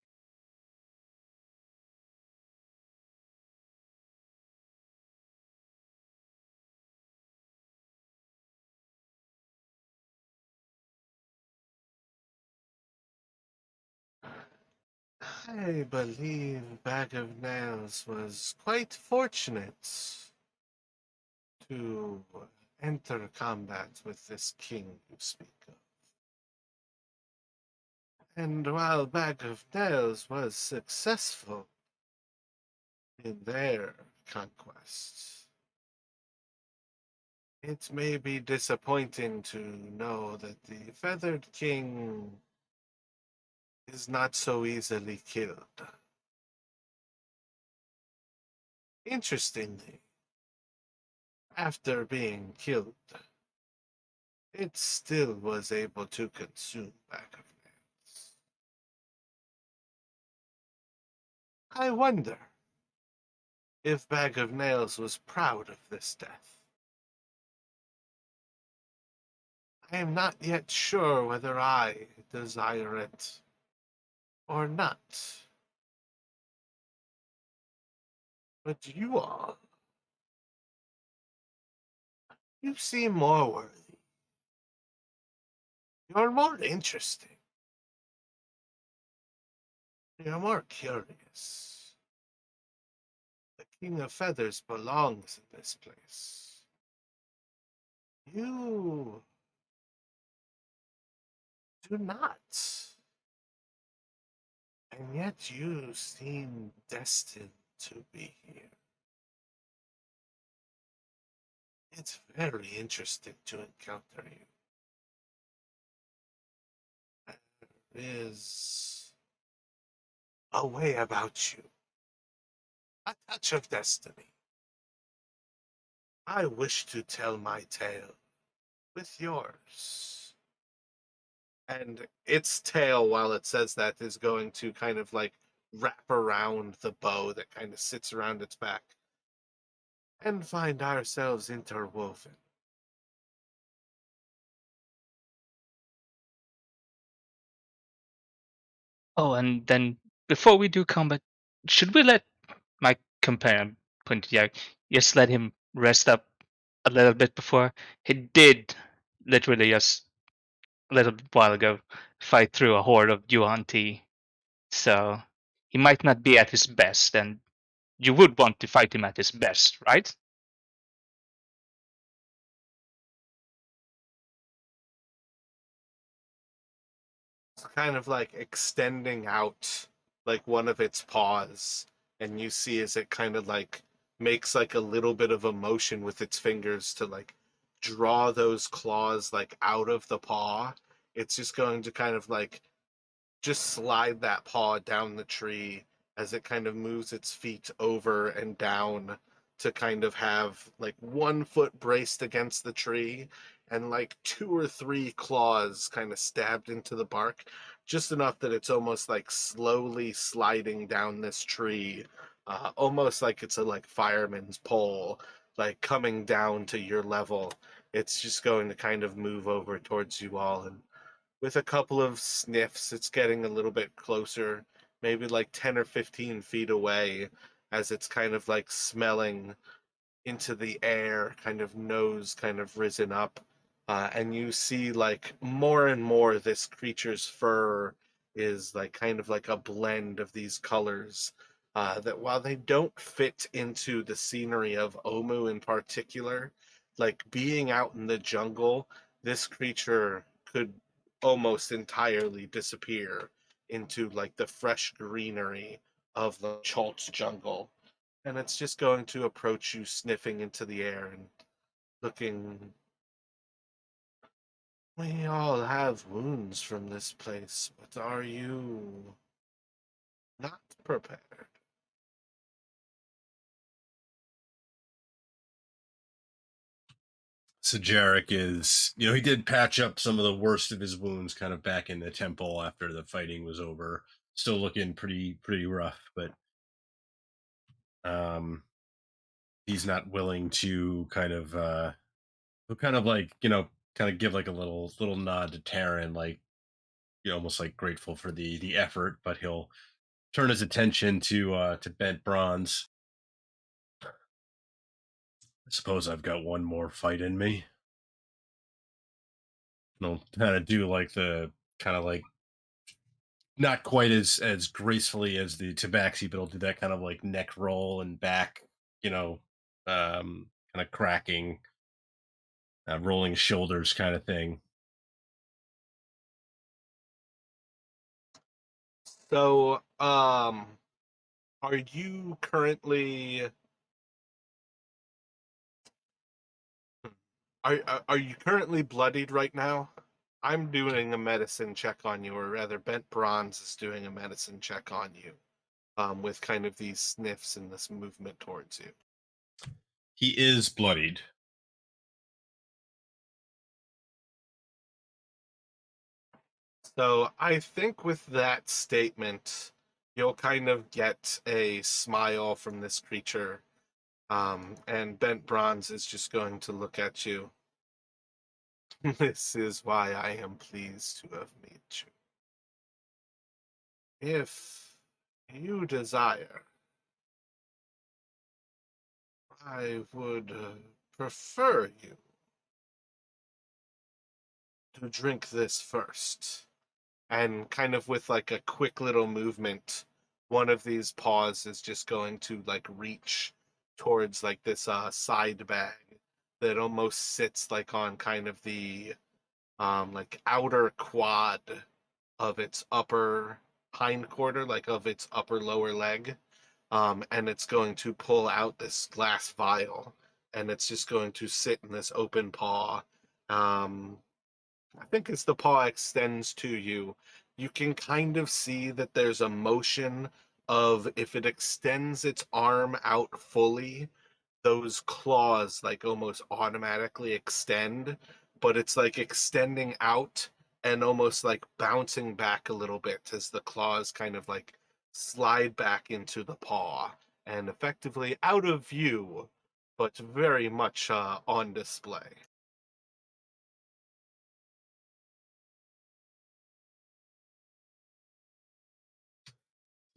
I believe Bag of Nails was quite fortunate to enter combat with this king you speak of. And while Bag of Nails was successful in their conquest, it may be disappointing to know that the Feathered King is not so easily killed. Interestingly, after being killed, it still was able to consume Bag of Nails. I wonder if Bag of Nails was proud of this death. I am not yet sure whether I desire it or not. But you all, you seem more worthy. You're more interesting. You're more curious. The King of Feathers belongs in this place. You do not. And yet you seem destined to be here. It's very interesting to encounter you. There is a way about you, a touch of destiny. I wish to tell my tale with yours. And its tail, while it says that, is going to kind of like wrap around the bow that kind of sits around its back and find ourselves interwoven. Oh, and then before we do combat, should we let my companion point to Jack just let him rest up a little bit before he did literally just a little while ago fight through a horde of Yuan Ti. So he might not be at his best, and you would want to fight him at his best, right? It's kind of like extending out like one of its paws, and you see as it kind of like makes like a little bit of a motion with its fingers to like draw those claws like out of the paw. It's just going to kind of like just slide that paw down the tree as it kind of moves its feet over and down to kind of have like 1 foot braced against the tree and like 2 or 3 claws kind of stabbed into the bark, just enough that it's almost like slowly sliding down this tree, almost like it's a like fireman's pole, like coming down to your level. It's just going to kind of move over towards you all, and with a couple of sniffs, it's getting a little bit closer, maybe like 10 or 15 feet away, as it's kind of like smelling into the air, kind of nose kind of risen up. and you see like more and more this creature's fur is like kind of like a blend of these colors. That while they don't fit into the scenery of Omu in particular, like being out in the jungle, this creature could almost entirely disappear into like the fresh greenery of the Chalt's jungle. And it's just going to approach you, sniffing into the air and looking. We all have wounds from this place, but are you not prepared? So Jarek is, he did patch up some of the worst of his wounds kind of back in the temple after the fighting was over. Still looking pretty rough, but um he's not willing to he'll kind of like, kind of give like a little nod to Taryn, like, almost like grateful for the effort, but he'll turn his attention to Bent Bronze. I suppose I've got one more fight in me. And I'll kind of do like the kind of like not quite as gracefully as the tabaxi, but I'll do that kind of like neck roll and back, you know, kind of cracking, rolling shoulders kind of thing. So, are you currently are you currently bloodied right now? I'm doing a medicine check on you, or rather, Bent Bronze is doing a medicine check on you, with kind of these sniffs and this movement towards you. He is bloodied. So I think with that statement, you'll kind of get a smile from this creature, and Bent Bronze is just going to look at you. This is why I am pleased to have met you. If you desire, I would prefer you to drink this first. And kind of with like a quick little movement, one of these paws is just going to like reach towards like this side bag that almost sits like on kind of the like outer quad of its upper hind quarter, like of its upper lower leg. And it's going to pull out this glass vial, and it's just going to sit in this open paw. Um, I think as the paw extends to you, you can kind of see that there's a motion of if it extends its arm out fully, those claws like almost automatically extend, but it's like extending out and almost like bouncing back a little bit as the claws kind of like slide back into the paw and effectively out of view, but very much on display.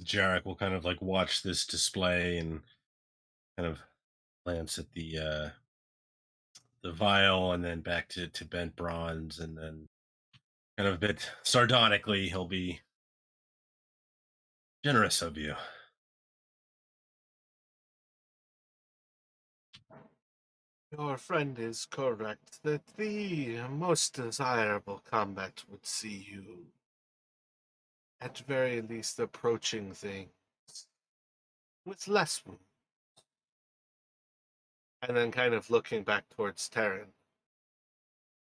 Jarek will kind of like watch this display and kind of glance at the vial and then back to Bent Bronze, and then kind of a bit sardonically he'll be generous of you. Your friend is correct that the most desirable combat would see you, at very least, approaching things with less wound. And then kind of looking back towards Terran.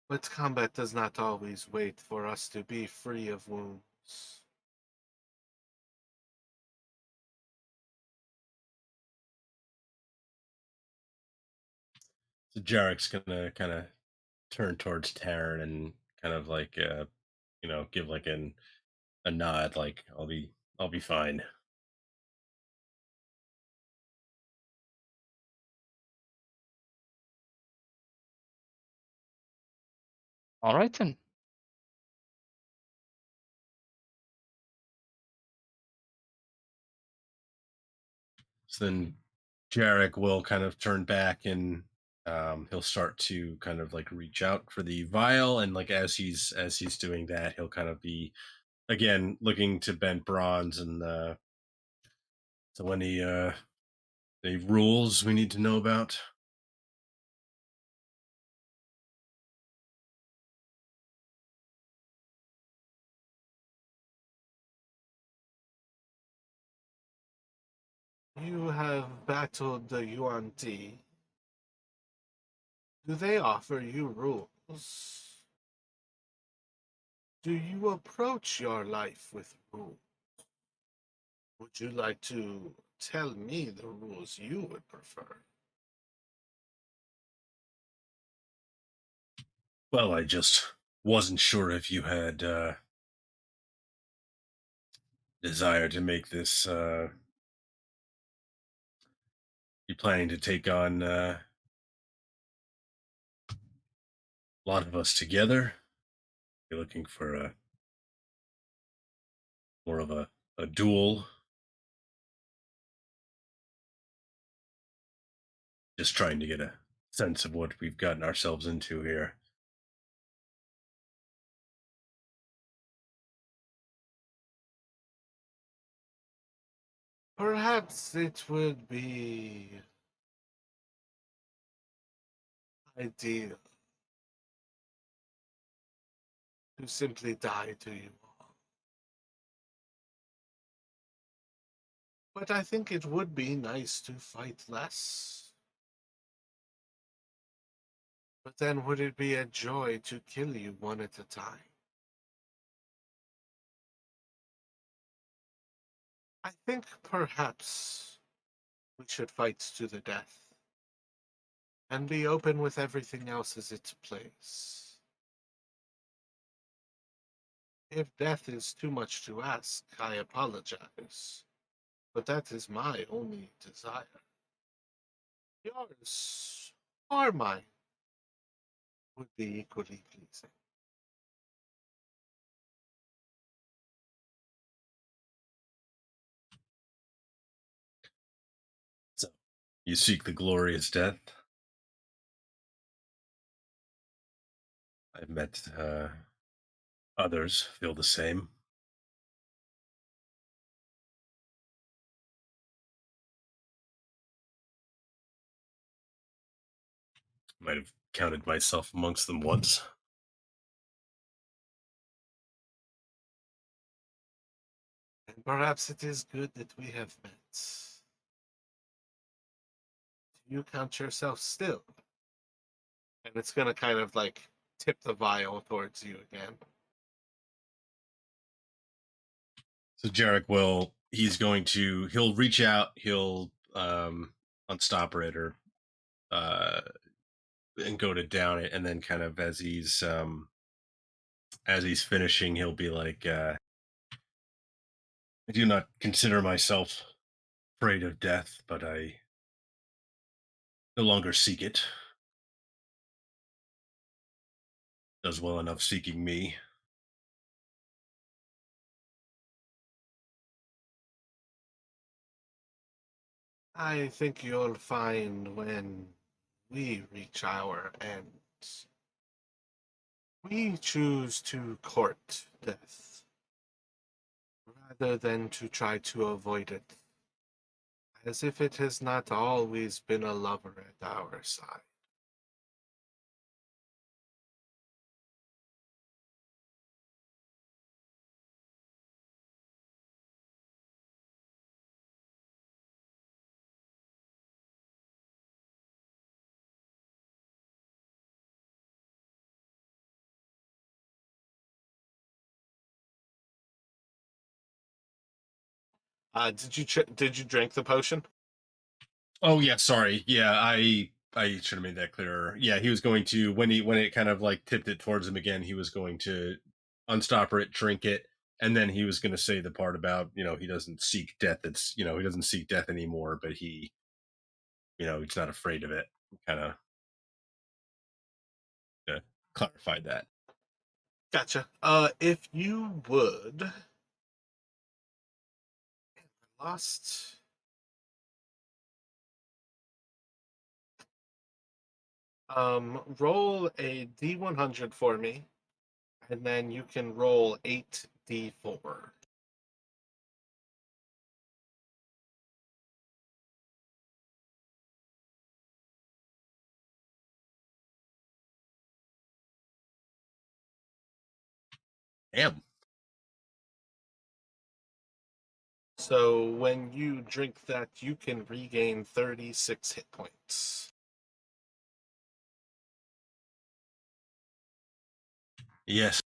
But combat does not always wait for us to be free of wounds. So Jarek's gonna kind of turn towards Taryn and kind of like give like a nod, like I'll be fine. All right then. So then Jarek will kind of turn back and He'll start to kind of like reach out for the vial, and like as he's doing that, he'll kind of be again looking to bend bronze. And so any rules we need to know about? You have battled the Yuan Ti. Do they offer you rules? Do you approach your life with rules? Would you like to tell me the rules you would prefer? Well, I just wasn't sure if you had desire to make this. You planning to take on a lot of us together? You're looking for a more of a duel. Just trying to get a sense of what we've gotten ourselves into here. Perhaps it would be ideal to simply die to you all. But I think it would be nice to fight less. But then would it be a joy to kill you one at a time? I think perhaps we should fight to the death and be open with everything else as its place. If death is too much to ask, I apologize, but that is my only desire. Yours or mine would be equally pleasing. So you seek the glorious death. I've met others feel the same. Might have counted myself amongst them once. And perhaps it is good that we have met. Do you count yourself still? And it's gonna kind of like tip the vial towards you again. So Jarek will he'll reach out, he'll unstop it or uh and go to down it, and then kind of as he's finishing, he'll be like, I do not consider myself afraid of death, but I no longer seek it. Does well enough seeking me. I think you'll find when we reach our end, we choose to court death rather than to try to avoid it, as if it has not always been a lover at our side. Did you drink the potion? Oh yeah, sorry. Yeah, I should have made that clearer. Yeah, he was going to when it kind of like tipped it towards him again, he was going to unstopper it, drink it, and then he was going to say the part about, he doesn't seek death. It's, he doesn't seek death anymore, but he's not afraid of it. Kind of clarified that. Gotcha. If you would, I lost. Roll a D100 for me, and then you can roll 8d4. Damn. So when you drink that, you can regain 36 hit points. Yes.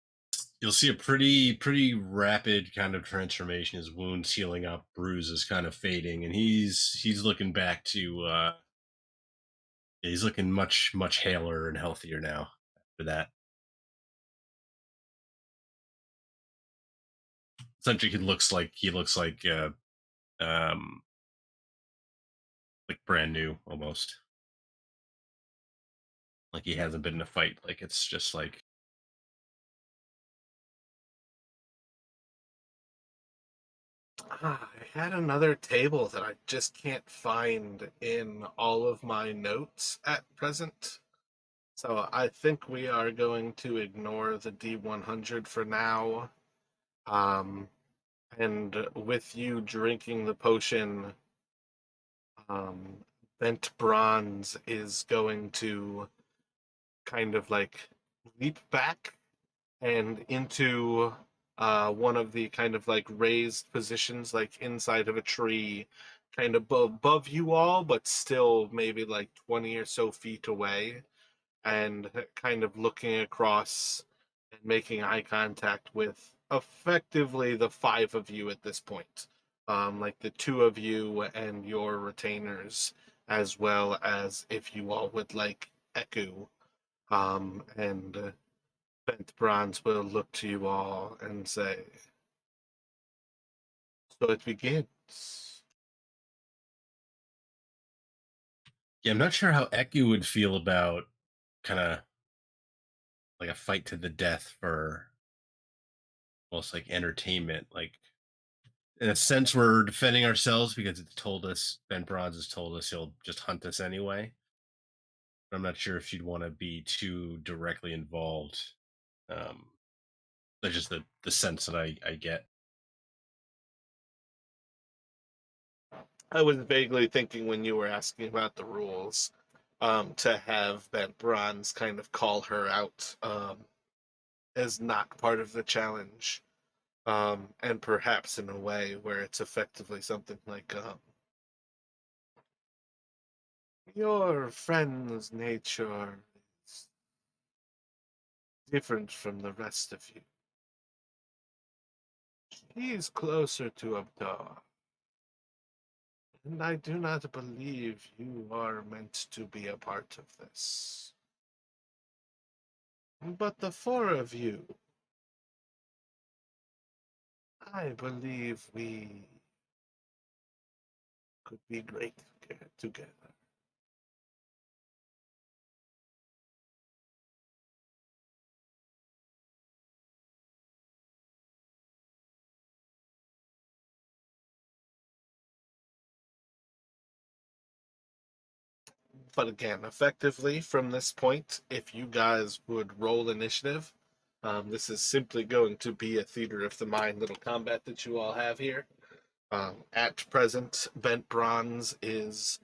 You'll see a pretty rapid kind of transformation. His wounds healing up, bruises kind of fading, and he's looking back to he's looking much haler and healthier now after that. Essentially he looks um like brand new almost. Like he hasn't been in a fight. Like it's just like I had another table that I just can't find in all of my notes at present. So I think we are going to ignore the D100 for now. And with you drinking the potion, Bent Bronze is going to kind of like leap back and into one of the kind of like raised positions, like inside of a tree, kind of above you all, but still maybe like 20 or so feet away, and kind of looking across and making eye contact with effectively the five of you at this point. Like the two of you and your retainers, as well as if you all would like Eku. And Bent Bronze will look to you all and say, "So it begins." yeah, I'm not sure how Eku would feel about kind of like a fight to the death for almost like entertainment. Like in a sense, we're defending ourselves because it's told us Ben Bronze has told us he'll just hunt us anyway. But I'm not sure if you'd want to be too directly involved. Um, that's just the sense that I get. I was vaguely thinking when you were asking about the rules, to have Bent Bronze kind of call her out as not part of the challenge, and perhaps in a way where it's effectively something like, your friend's nature is different from the rest of you. He's closer to Abdar, and I do not believe you are meant to be a part of this. But the four of you, I believe we could be great together. But again, effectively from this point, if you guys would roll initiative, this is simply going to be a theater of the mind little combat that you all have here. At present, Bent Bronze is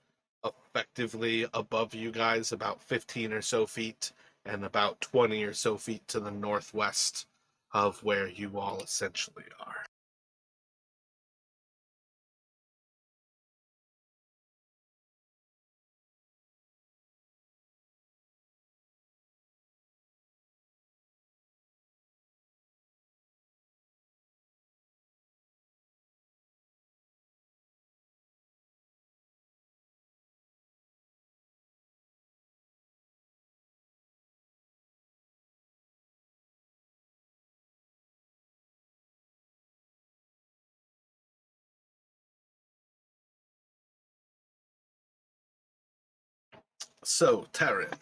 effectively above you guys about 15 or so feet, and about 20 or so feet to the northwest of where you all essentially are. So, Taryn,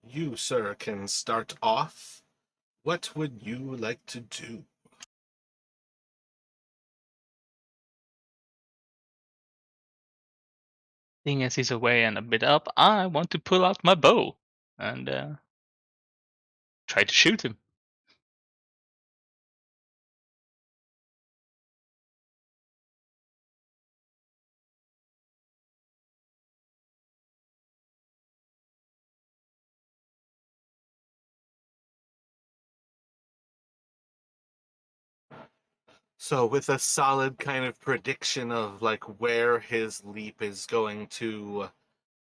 you, sir, can start off. What would you like to do? Seeing as he's away and a bit up, I want to pull out my bow. and try to shoot him. So with a solid kind of prediction of like where his leap is going to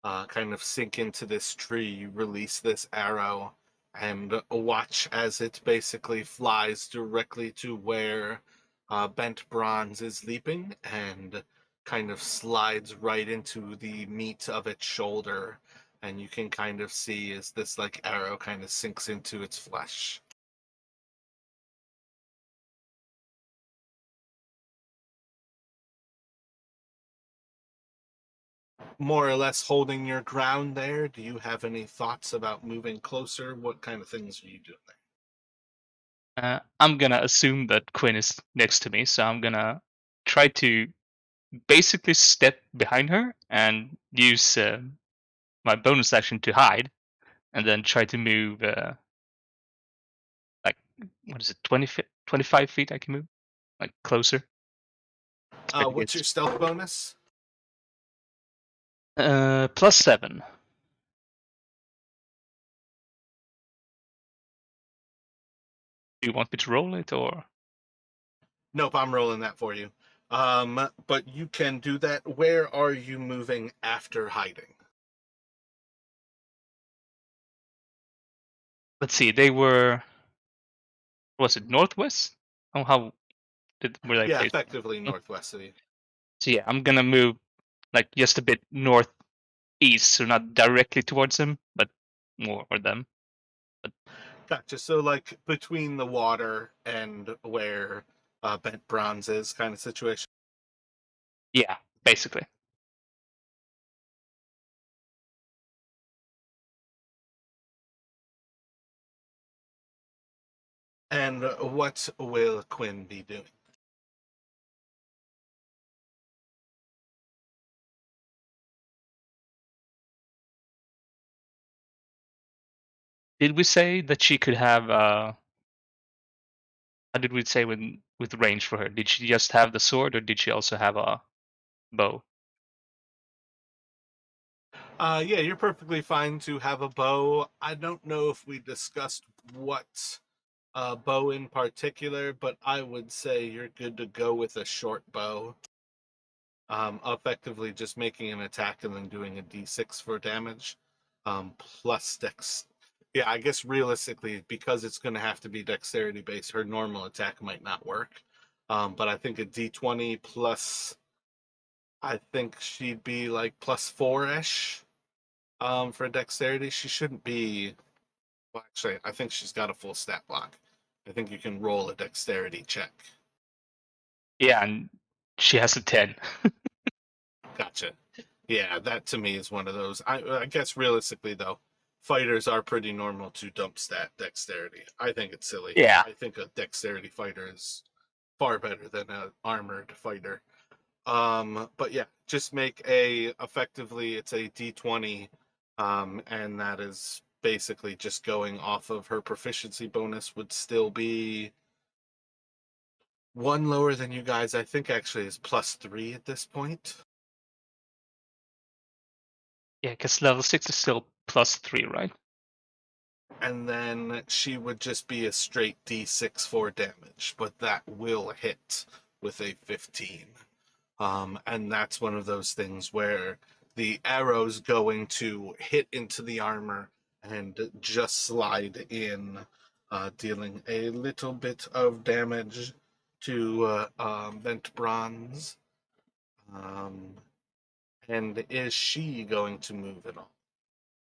kind of sink into this tree, you release this arrow and watch as it basically flies directly to where Bent Bronze is leaping and kind of slides right into the meat of its shoulder. And you can kind of see as this like arrow kind of sinks into its flesh. More or less holding your ground there. Do you have any thoughts about moving closer? What kind of things are you doing there? I'm gonna assume that Quinn is next to me, so I'm gonna try to basically step behind her and use my bonus action to hide, and then try to move like what is it, 25 feet I can move, like closer. Try to What's get your stealth bonus? +7. Do you want me to roll it or? Nope, I'm rolling that for you. But you can do that. Where are you moving after hiding? Let's see. They were. Was it northwest? Oh, how were they Yeah, placed? effectively Mm. northwest of you. So yeah, I'm gonna move like just a bit northeast, so not directly towards them, but more or them. Gotcha. So like between the water and where Bent Bronze is, kind of situation. Yeah, basically. And what will Quinn be doing? Did we say that she could have? How did we say with range for her? Did she just have the sword, or did she also have a bow? Yeah, you're perfectly fine to have a bow. I don't know if we discussed what bow in particular, but I would say you're good to go with a short bow. Effectively just making an attack and then doing a d6 for damage, plus dex. Yeah, I guess realistically, because it's going to have to be dexterity based, her normal attack might not work. But I think a d20 plus, I think she'd be like +4-ish for dexterity. She shouldn't be. Well, actually, I think she's got a full stat block. I think you can roll a dexterity check. Yeah, and she has a 10. Gotcha. Yeah, that to me is one of those. I guess realistically though, fighters are pretty normal to dump stat dexterity. I think it's silly. Yeah. I think a dexterity fighter is far better than an armored fighter. But yeah, just make a effectively it's a d20, and that is basically just going off of her proficiency bonus would still be one lower than you guys. I think actually is +3 at this point. Yeah, because level 6 is still +3, right? And then she would just be a straight d6 for damage, but that will hit with a 15. And that's one of those things where the arrow's going to hit into the armor and just slide in, dealing a little bit of damage to Bent Bronze. And is she going to move at all?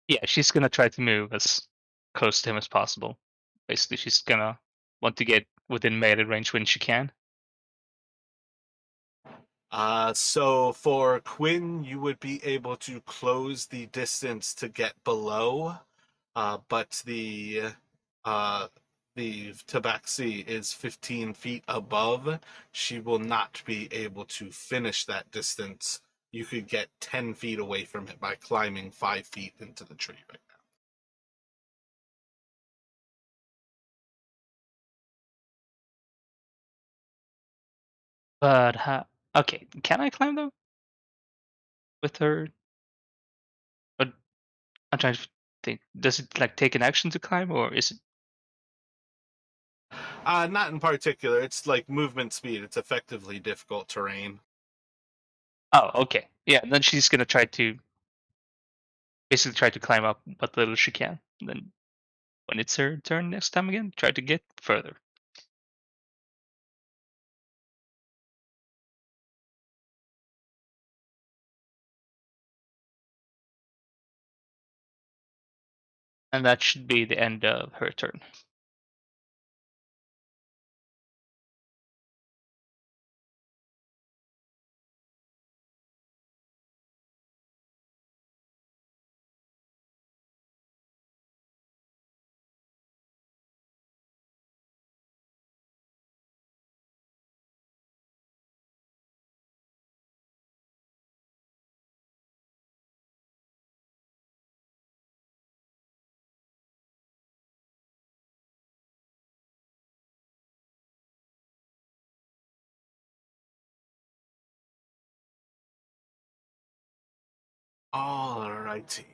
Yeah, she's gonna try to move as close to him as possible. Basically, she's gonna want to get within melee range when she can. So for Quinn, you would be able to close the distance to get below, but the Tabaxi is 15 feet above. She will not be able to finish that distance. You could get 10 feet away from it by climbing 5 feet into the tree right now. But okay, can I climb though with her? But I'm trying to think. Does it like take an action to climb, or is it? Not in particular. It's like movement speed. It's effectively difficult terrain. Oh, okay. Yeah, then she's gonna try to basically try to climb up what little she can. And then when it's her turn next time again, try to get further. And that should be the end of her turn. Alrighty.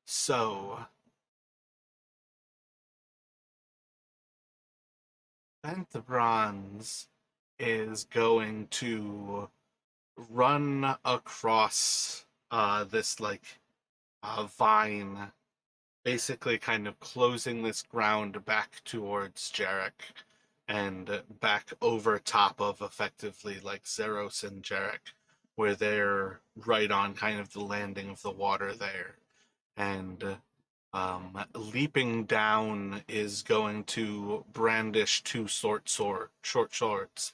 So, Bent Bronze is going to run across this like vine, basically kind of closing this ground back towards Jarek and back over top of effectively like Zeros and Jarek, where they're right on kind of the landing of the water there. And leaping down is going to brandish two short swords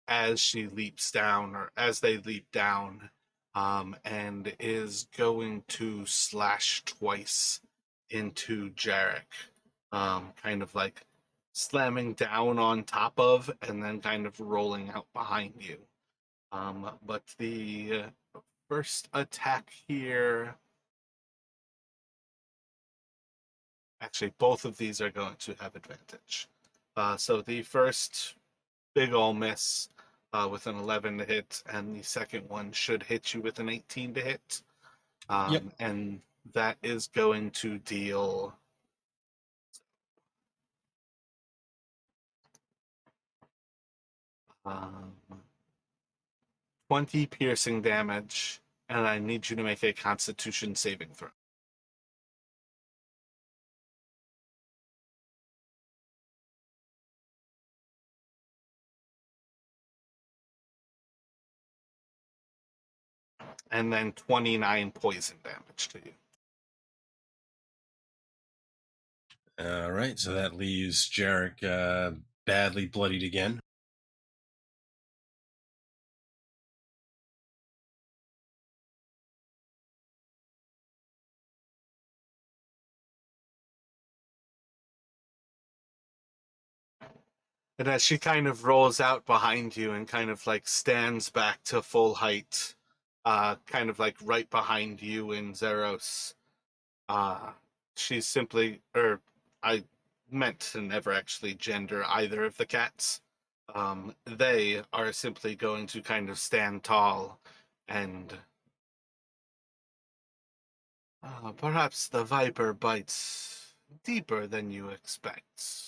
as she leaps down, or as they leap down, and is going to slash twice into Jarek, kind of like slamming down on top of and then kind of rolling out behind you. But the first attack here, actually, both of these are going to have advantage. So the first big ol' miss with an 11 to hit, and the second one should hit you with an 18 to hit. Yep. And that is going to deal 20 piercing damage, and I need you to make a Constitution saving throw. And then 29 poison damage to you. All right, so that leaves Jarek badly bloodied again. And as she kind of rolls out behind you and kind of like stands back to full height, kind of like right behind you in Zeros, she's simply, or I meant to never actually gender either of the cats. They are simply going to kind of stand tall and perhaps the viper bites deeper than you expect.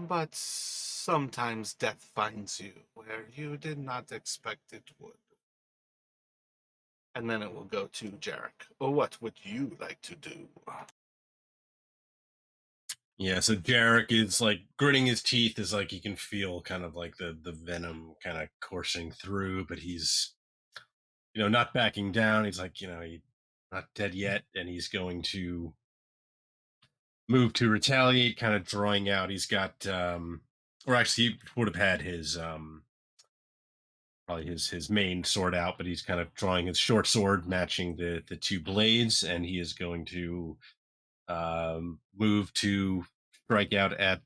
But sometimes death finds you where you did not expect it would. And then it will go to Jarek. What would you like to do? Yeah, so Jarek is like gritting his teeth as like he can feel kind of like the venom kind of coursing through, but he's not backing down. He's like, he's not dead yet, and he's going to move to retaliate, kind of drawing out. He's got or actually he would have had his probably his main sword out, but he's kind of drawing his short sword matching the two blades, and he is going to move to strike out at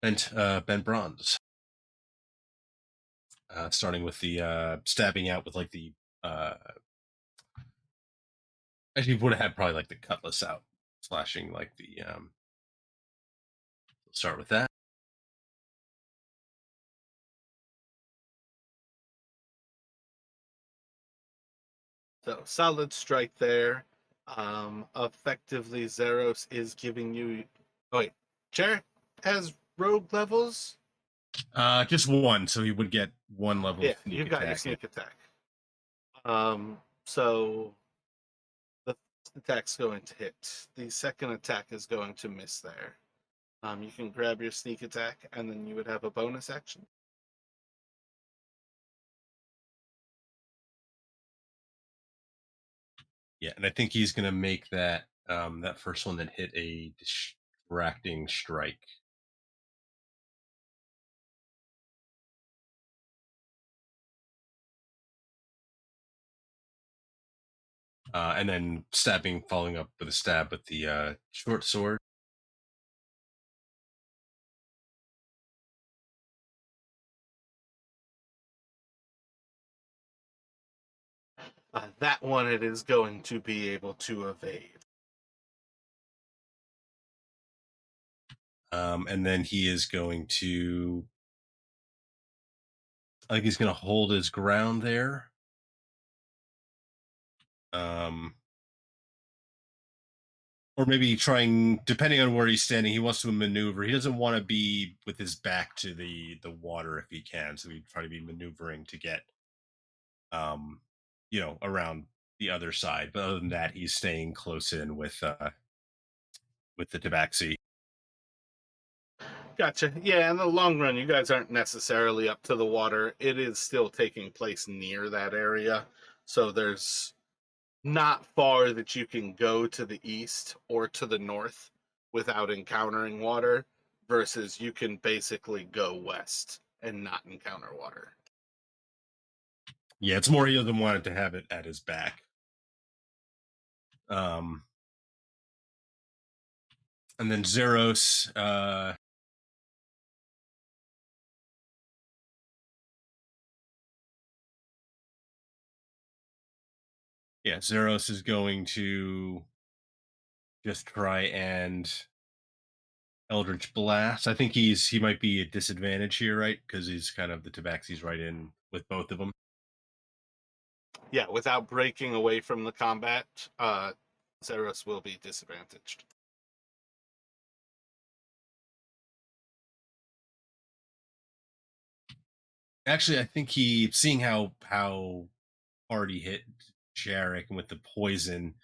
Ben Bronze. Starting with the stabbing out with like the actually would have had probably like the cutlass out, slashing like the start with that. So solid strike there. Effectively, Zeros is giving you. Oh wait, Jarek has rogue levels. Just one, so he would get one level Yeah, of sneak you've got your attack. sneak attack. So the first attack's going to hit. The second attack is going to miss there. You can grab your sneak attack, and then you would have a bonus action. Yeah, and I think he's gonna make that that first one that hit a distracting strike. And then stabbing, following up with a stab with the short sword. That one it is going to be able to evade. And then he is going to, I think he's going to hold his ground there. Or maybe trying, depending on where he's standing, he wants to maneuver. He doesn't want to be with his back to the water if he can, so he'd try to be maneuvering to get, around the other side. But other than that, he's staying close in with the Tabaxi. Gotcha. Yeah, in the long run, you guys aren't necessarily up to the water. It is still taking place near that area. So there's not far that you can go to the east or to the north without encountering water, versus you can basically go west and not encounter water. Yeah, it's more he doesn't want it to have it at his back. And then Zeros, Zeros is going to just try and Eldritch Blast. I think he might be at disadvantage here, right? Because he's kind of the Tabaxi's right in with both of them. Yeah, without breaking away from the combat, Zeros will be disadvantaged. Actually, I think he, seeing how hard he hit Jarek and with the poison,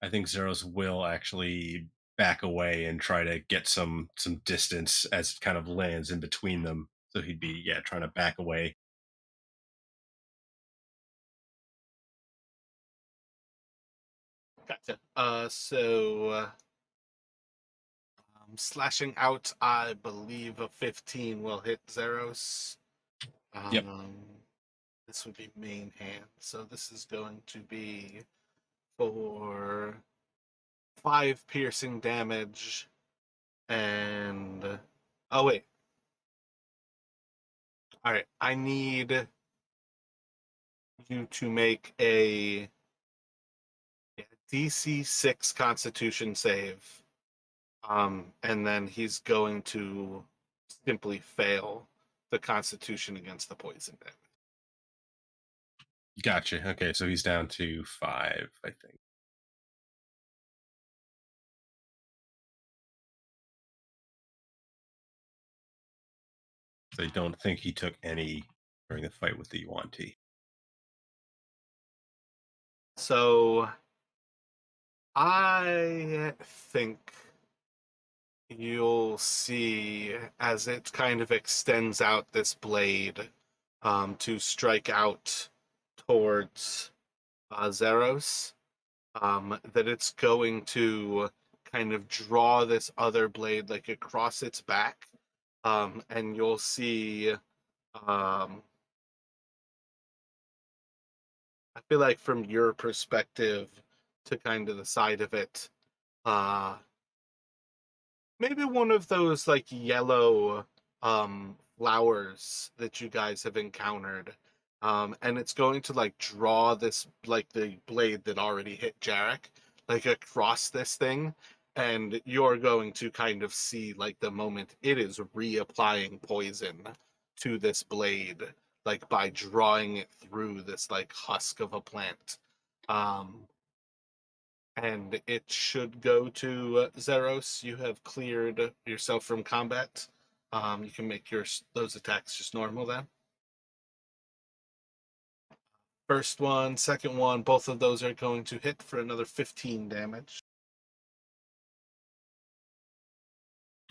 I think Zeros will actually back away and try to get some distance as it kind of lands in between them. So he'd be trying to back away. Gotcha. Slashing out, I believe a 15 will hit Zeros. Yep. This would be main hand, so this is going to be for 5 piercing damage, and oh wait. All right, I need you to make a DC 6 Constitution save, and then he's going to simply fail the Constitution against the poison damage. Gotcha. Okay, so he's down to 5, I think. So I don't think he took any during the fight with the Yuan-Ti. So I think you'll see as it kind of extends out this blade to strike out towards Zeros, that it's going to kind of draw this other blade like across its back, and you'll see. I feel like from your perspective to kind of the side of it, maybe one of those like yellow flowers that you guys have encountered, and it's going to like draw this like the blade that already hit Jarek like across this thing, and you're going to kind of see like the moment it is reapplying poison to this blade, like by drawing it through this like husk of a plant. And it should go to Zeros. You have cleared yourself from combat. You can make those attacks just normal then. First one, second one, both of those are going to hit for another 15 damage.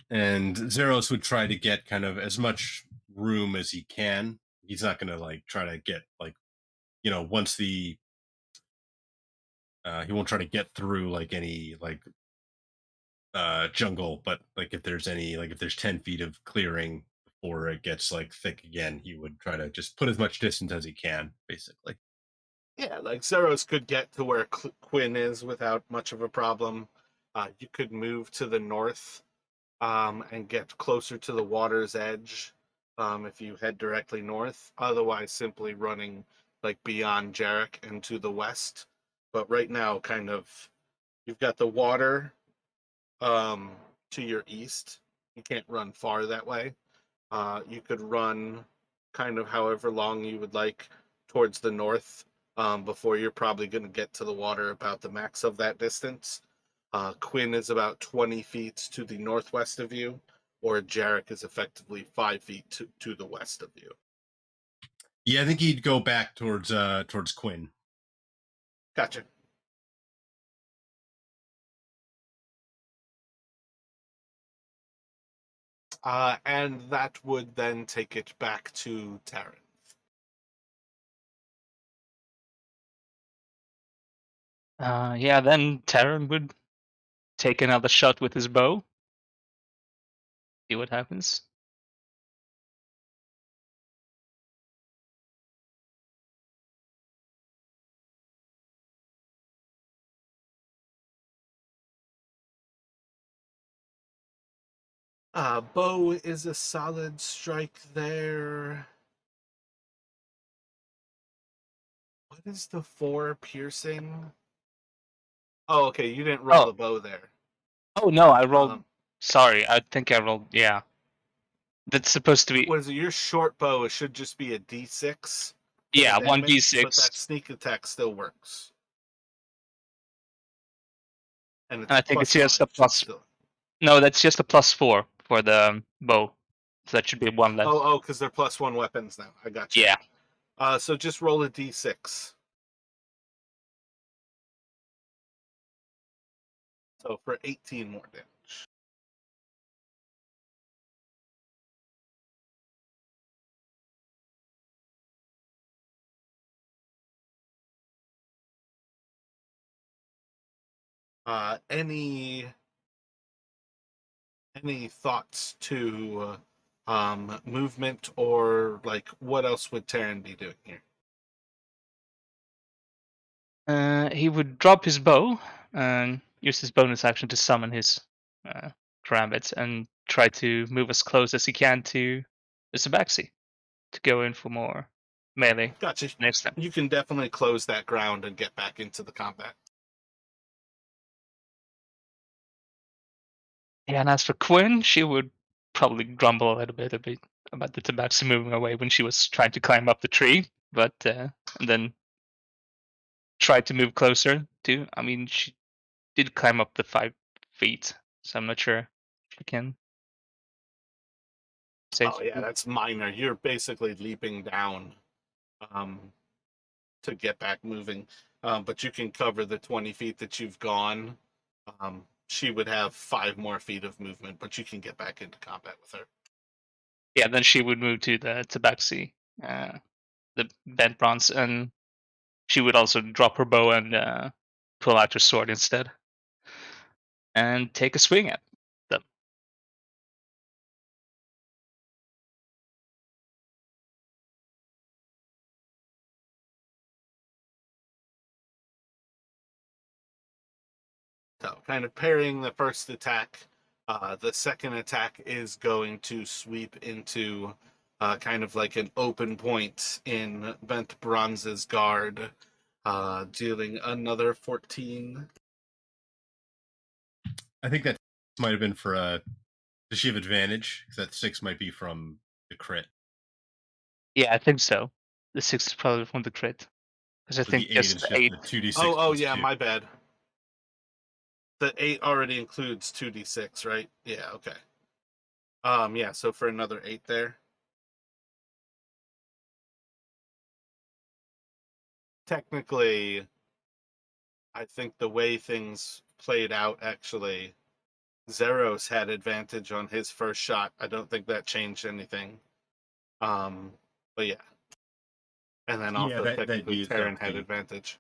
And Zeros would try to get kind of as much room as he can. He's not going to like try to get like, once the he won't try to get through like any like jungle, but like if there's 10 feet of clearing before it gets like thick again, he would try to just put as much distance as he can, basically. Yeah, like Zeros could get to where Quinn is without much of a problem. You could move to the north and get closer to the water's edge if you head directly north. Otherwise, simply running like beyond Jarek and to the west. But right now, kind of, you've got the water to your east. You can't run far that way. You could run kind of however long you would like towards the north before you're probably going to get to the water about the max of that distance. Quinn is about 20 feet to the northwest of you, or Jarek is effectively 5 feet to the west of you. Yeah, I think he'd go back towards Quinn. Gotcha. And that would then take it back to Taryn. Yeah, then Terran would take another shot with his bow. See what happens. Bow is a solid strike there. What is the 4 piercing? Oh, okay, you didn't roll the bow there. Oh no, I rolled. Sorry, I think I rolled. Yeah, that's supposed to be. What is it? Your short bow, it should just be a d6. Yeah, damage, 1d6. But that sneak attack still works. And I think it's just a 5 plus. still. No, that's just a +4 for the bow. So that should be 1 less. Oh, because they're +1 weapons now. I got you. Yeah. So just roll a d6. So for 18 more damage. Any thoughts to movement, or like what else would Terran be doing here? He would drop his bow and use his bonus action to summon his Karambit and try to move as close as he can to the Tabaxi to go in for more melee Gotcha. next time. You can definitely close that ground and get back into the combat. Yeah, and as for Quinn, she would probably grumble a little bit about the Tabaxi moving away when she was trying to climb up the tree, but and then tried to move closer too. I mean, she did climb up the 5 feet, so I'm not sure she can. Oh yeah, that's minor. You're basically leaping down to get back moving, but you can cover the 20 feet that you've gone. She would have 5 more feet of movement, but you can get back into combat with her. Yeah, then she would move to the Tabaxi, the bent bronze, and she would also drop her bow and pull out her sword instead, and take a swing at them. So, kind of parrying the first attack. The second attack is going to sweep into kind of like an open point in Bent Bronze's guard, dealing another 14. I think that might have been for does she have advantage? Because that 6 might be from the crit. Yeah, I think so. The 6 is probably from the crit. Because I So think the 8 just is the just 8. the 2d6 Oh, plus yeah, 2. my bad. The 8 already includes 2d6, right? Yeah, okay. Yeah, so for another 8 there. Technically, I think the way things played out, actually, Zeros had advantage on his first shot. I don't think that changed anything. But yeah. And then Yeah, also that technically used Terran up had the advantage.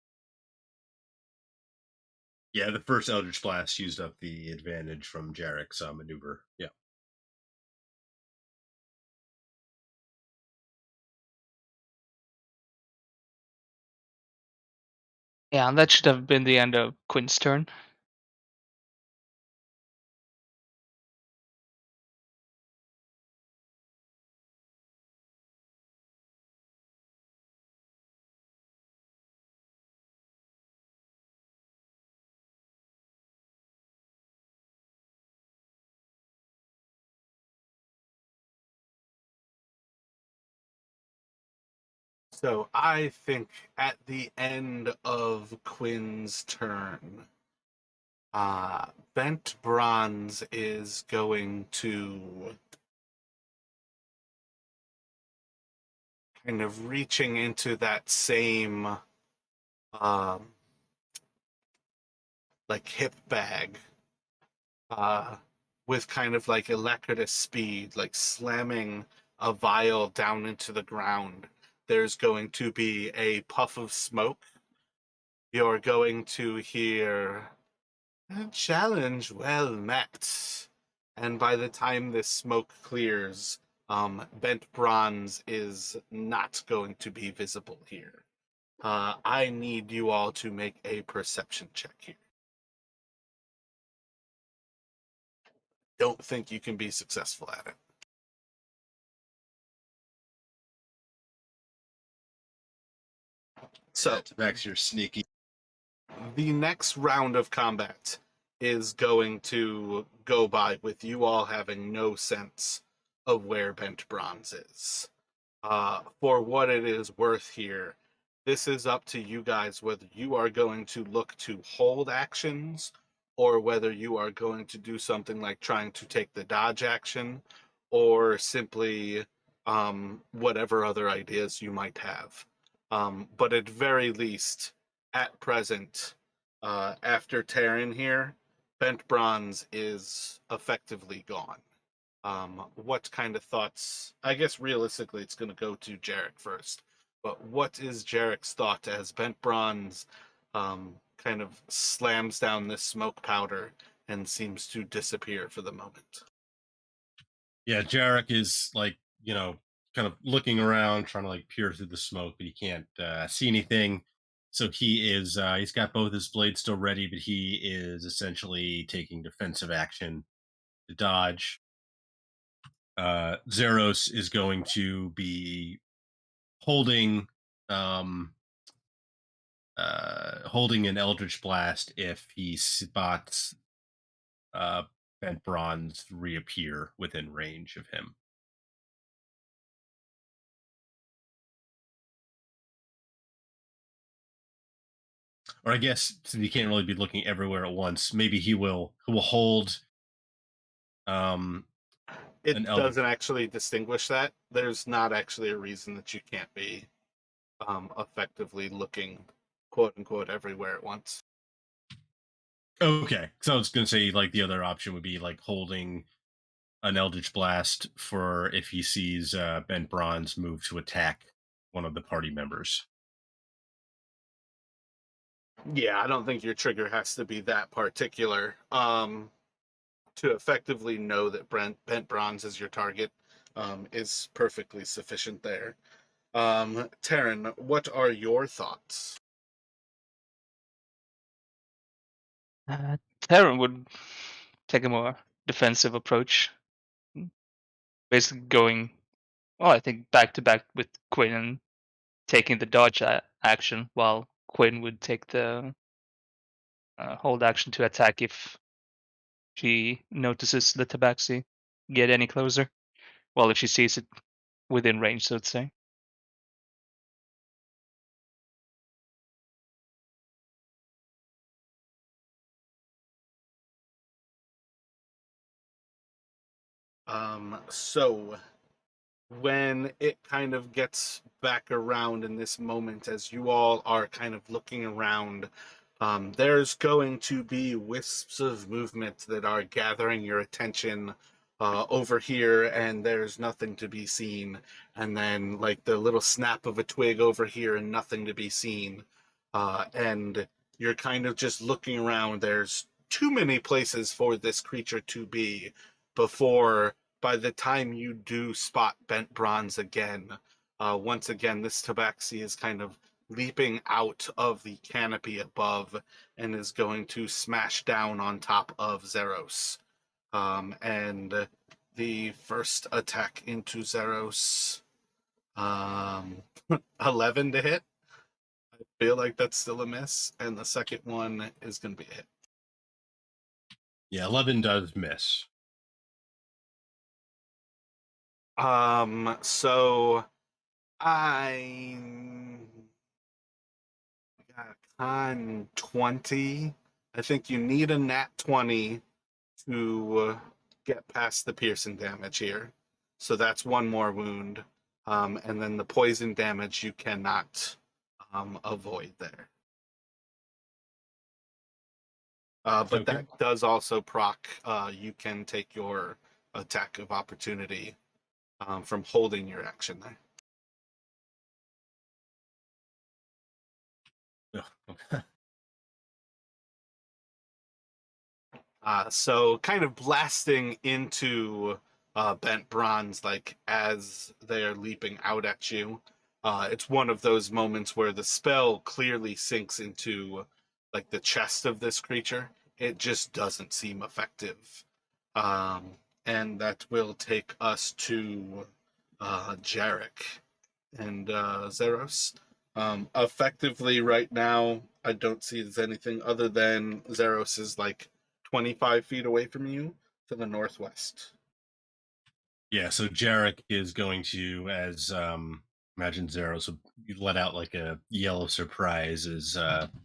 yeah the first Eldritch Blast used up the advantage from Jarek's maneuver. Yeah. Yeah, and that should have been the end of Quinn's turn. So I think at the end of Quinn's turn, Bent Bronze is going to kind of reaching into that same um, like hip bag with kind of like Electritus speed, like slamming a vial down into the ground. There's going to be a puff of smoke. You're going to hear a challenge well met. And by the time this smoke clears, Bent Bronze is not going to be visible here. I need you all to make a perception check here. Don't think you can be successful at it. So, Max, you're sneaky. the next round of combat is going to go by with you all having no sense of where Bent Bronze is. For what it is worth here, this is up to you guys whether you are going to look to hold actions or whether you are going to do something like trying to take the dodge action or simply whatever other ideas you might have. But at very least, at present, after Terran here, Bent Bronze is effectively gone. What kind of thoughts? I guess realistically, it's going to go to Jarek first. But what is Jarek's thought as Bent Bronze kind of slams down this smoke powder and seems to disappear for the moment? Yeah, Jarek is like, kind of looking around, trying to like peer through the smoke, but he can't see anything. So he's got both his blades still ready, but he is essentially taking defensive action to dodge. Zeros is going to be holding um holding an Eldritch Blast if he spots uh Bent Bronze reappear within range of him. Or I guess since he can't really be looking everywhere at once, maybe he will hold um an It Eldritch. doesn't actually distinguish that. There's not actually a reason that you can't be effectively looking, quote unquote, everywhere at once. Okay, so I was gonna say like the other option would be like holding an Eldritch Blast for if he sees Bent Bronze move to attack one of the party members. Yeah, I don't think your trigger has to be that particular. To effectively know that Bent Bronze is your target is perfectly sufficient there. Taryn, what are your thoughts? Terran would take a more defensive approach, basically going, well, I think back to back with Quinn and taking the dodge action, while Quinn would take the hold action to attack if she notices the tabaxi get any closer. Well, if she sees it within range, so to say. So when it kind of gets back around in this moment, as you all are kind of looking around, there's going to be wisps of movement that are gathering your attention over here, and there's nothing to be seen. And then, like, the little snap of a twig over here, and nothing to be seen. And you're kind of just looking around. There's too many places for this creature to be before, by the time you do spot bent bronze again, once again, this tabaxi is kind of leaping out of the canopy above and is going to smash down on top of Zeros. And the first attack into Zeros, 11 to hit. I feel like that's still a miss. And the second one is going to be a hit. Yeah, 11 does miss. So I got a con 20. I think you need a nat 20 to get past the piercing damage here. So that's one more wound. And then the poison damage you cannot avoid there. But Okay. that does also proc. You can take your attack of opportunity from holding your action there. Ugh. So kind of blasting into bent bronze, like as they are leaping out at you. It's one of those moments where the spell clearly sinks into like the chest of this creature. It just doesn't seem effective. And that will take us to Jarek and Zeros. Effectively, right now, I don't see there's anything other than Zeros is like 25 feet away from you to the northwest. Yeah, so Jarek is going to, as imagine Zero, so you let out like a yell of surprise as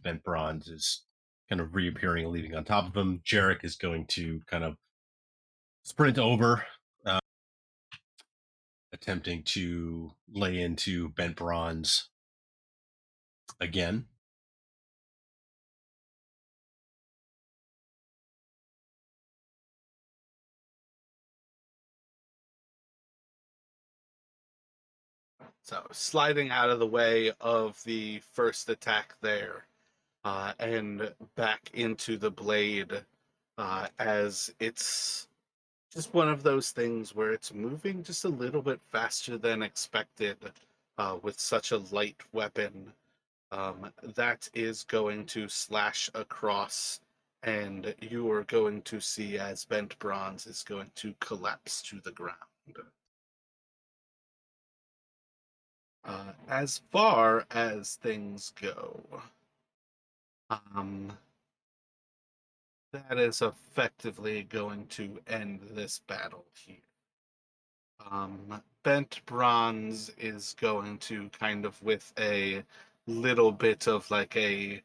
Bent Bronze is kind of reappearing and leaving on top of him. Jarek is going to kind of sprint over, attempting to lay into Bent Bronze again. So sliding out of the way of the first attack there, and back into the blade, as it's just one of those things where it's moving just a little bit faster than expected with such a light weapon. That is going to slash across, and you are going to see as Bent Bronze is going to collapse to the ground. As far as things go, um, that is effectively going to end this battle here. Bent Bronze is going to kind of, with a little bit of like a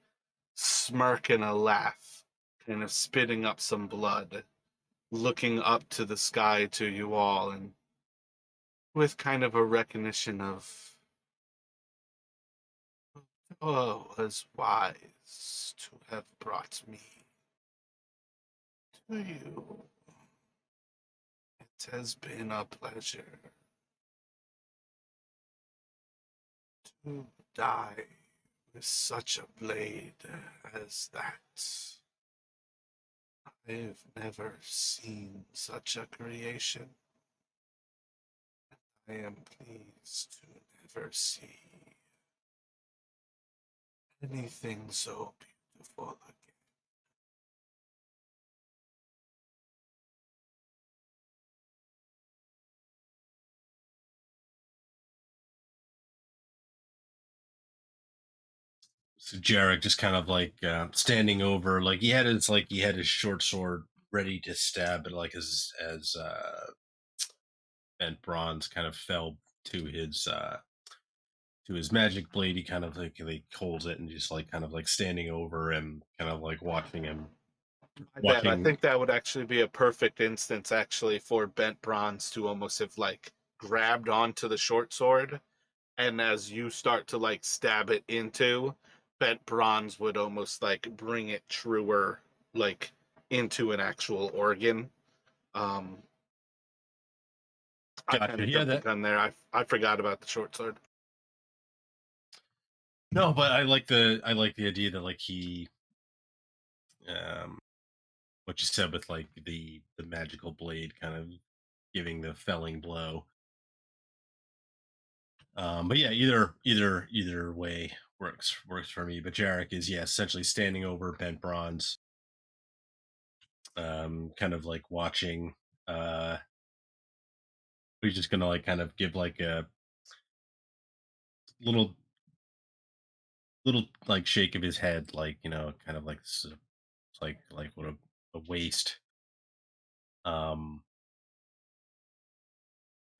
smirk and a laugh, kind of spitting up some blood, looking up to the sky to you all, and with kind of a recognition of, oh, it was wise to have brought me to you. It has been a pleasure to die with such a blade as that. I've never seen such a creation. I am pleased to never see anything so beautiful again. So Jarek just kind of like standing over, like he had his short sword ready to stab, but like as Bent Bronze kind of fell to his magic blade, he kind of like holds it and just like kind of like standing over him, kind of like watching him I bet. I Walking. think that would actually be a perfect instance, actually, for Bent Bronze to almost have like grabbed onto the short sword, and as you start to like stab it into, Bent Bronze would almost like bring it truer, like into an actual organ. Um, I kind Gotcha. of Yeah, jumped the that. gun there. I forgot about the short sword. No, but I like the idea that like he um what you said with like the magical blade kind of giving the felling blow. But yeah, either way works for me. But Jarek is, yeah, essentially standing over Bent Bronze, kind of like watching. He's just gonna like kind of give like a little like shake of his head, like, kind of like like what a waste. Um,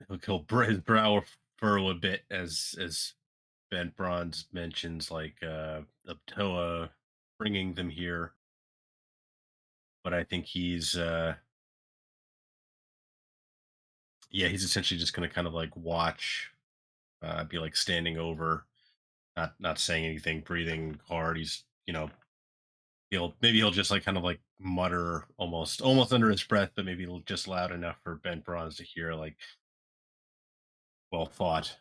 his brow furrow a bit as Ben Bronze mentions like Abtoa bringing them here, but I think he's yeah, he's essentially just going to kind of like watch, be like standing over, not saying anything, breathing hard. He's, he'll just like kind of like mutter almost under his breath, but maybe just loud enough for Ben Bronze to hear, like, well fought.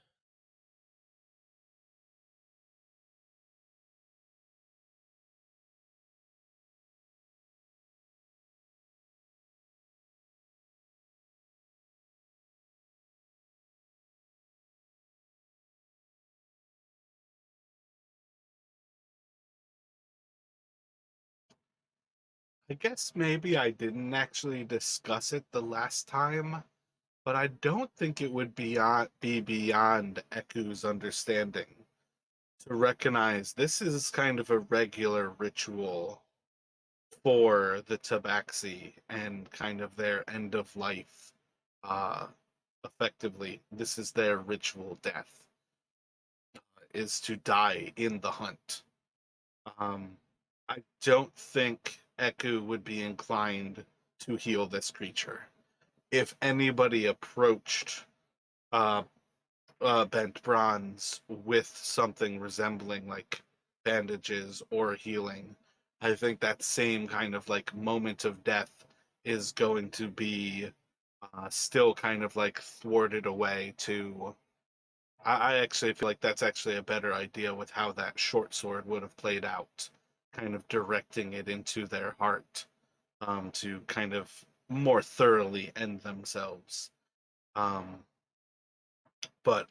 I guess maybe I didn't actually discuss it the last time, but I don't think it would be beyond Eku's understanding to recognize this is kind of a regular ritual for the Tabaxi and kind of their end of life. Uh, Effectively, this is their ritual death, is to die in the hunt. Um, I don't think Eku would be inclined to heal this creature. If anybody approached uh, Bent Bronze with something resembling like bandages or healing, I think that same kind of like moment of death is going to be still kind of like thwarted away to. I actually feel like that's actually a better idea with how that short sword would have played out, kind of directing it into their heart, to kind of more thoroughly end themselves. Um, but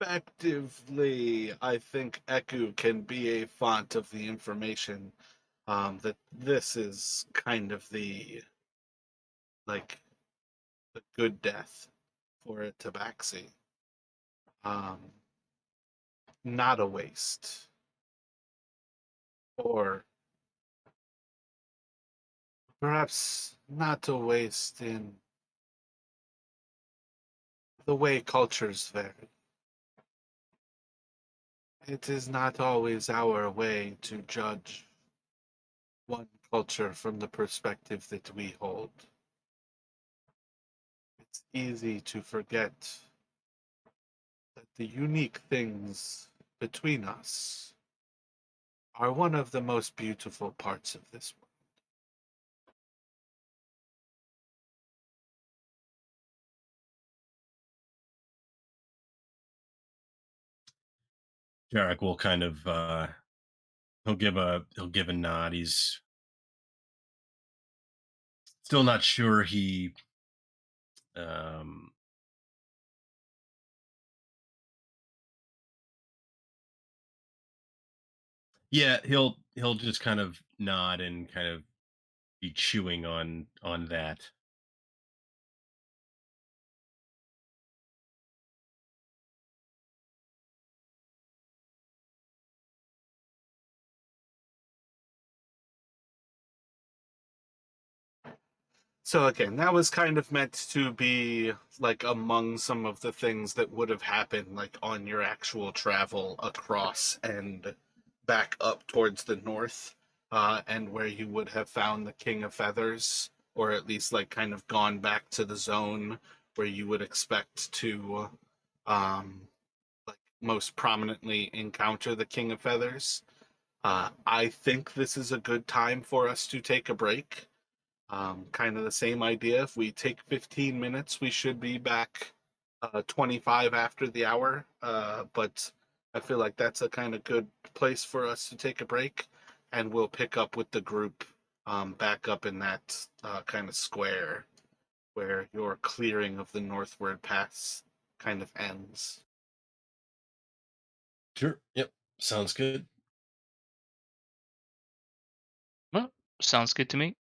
effectively, I think Eku can be a font of the information, that this is kind of the like the good death for a tabaxi. Um, Not a waste. Or perhaps not a waste in the way cultures vary. It is not always our way to judge one culture from the perspective that we hold. It's easy to forget that the unique things between us are one of the most beautiful parts of this world. Jarek will kind of he'll give a nod. He's still not sure he um yeah, he'll just kind of nod and kind of be chewing on that. So again, that was kind of meant to be like among some of the things that would have happened like on your actual travel across and back up towards the north. and where you would have found the King of Feathers, or at least like kind of gone back to the zone where you would expect to like most prominently encounter the King of Feathers. I think this is a good time for us to take a break. Kind of the same idea. If we take 15 minutes, we should be back 25 after the hour. But I feel like that's a kind of good place for us to take a break. And we'll pick up with the group back up in that kind of square where your clearing of the northward pass kind of ends. Sure. Yep. Sounds good. Well, sounds good to me.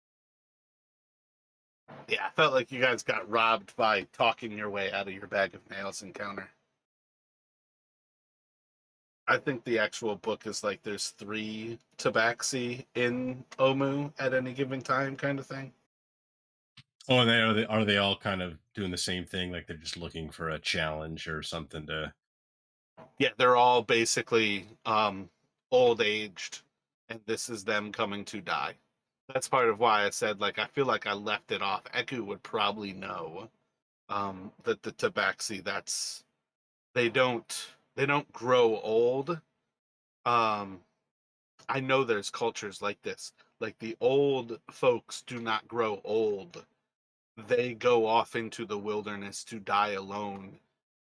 Yeah, I felt like you guys got robbed by talking your way out of your bag of nails encounter. I think the actual book is like there's 3 tabaxi in Omu at any given time, kind of thing. Oh, and are they all kind of doing the same thing? Like they're just looking for a challenge or something to. Yeah, they're all basically old aged, and this is them coming to die. That's part of why I said like I feel like I left it off. Eku would probably know that the tabaxi they don't grow old. Um, I know there's cultures like this. Like the old folks do not grow old. They go off into the wilderness to die alone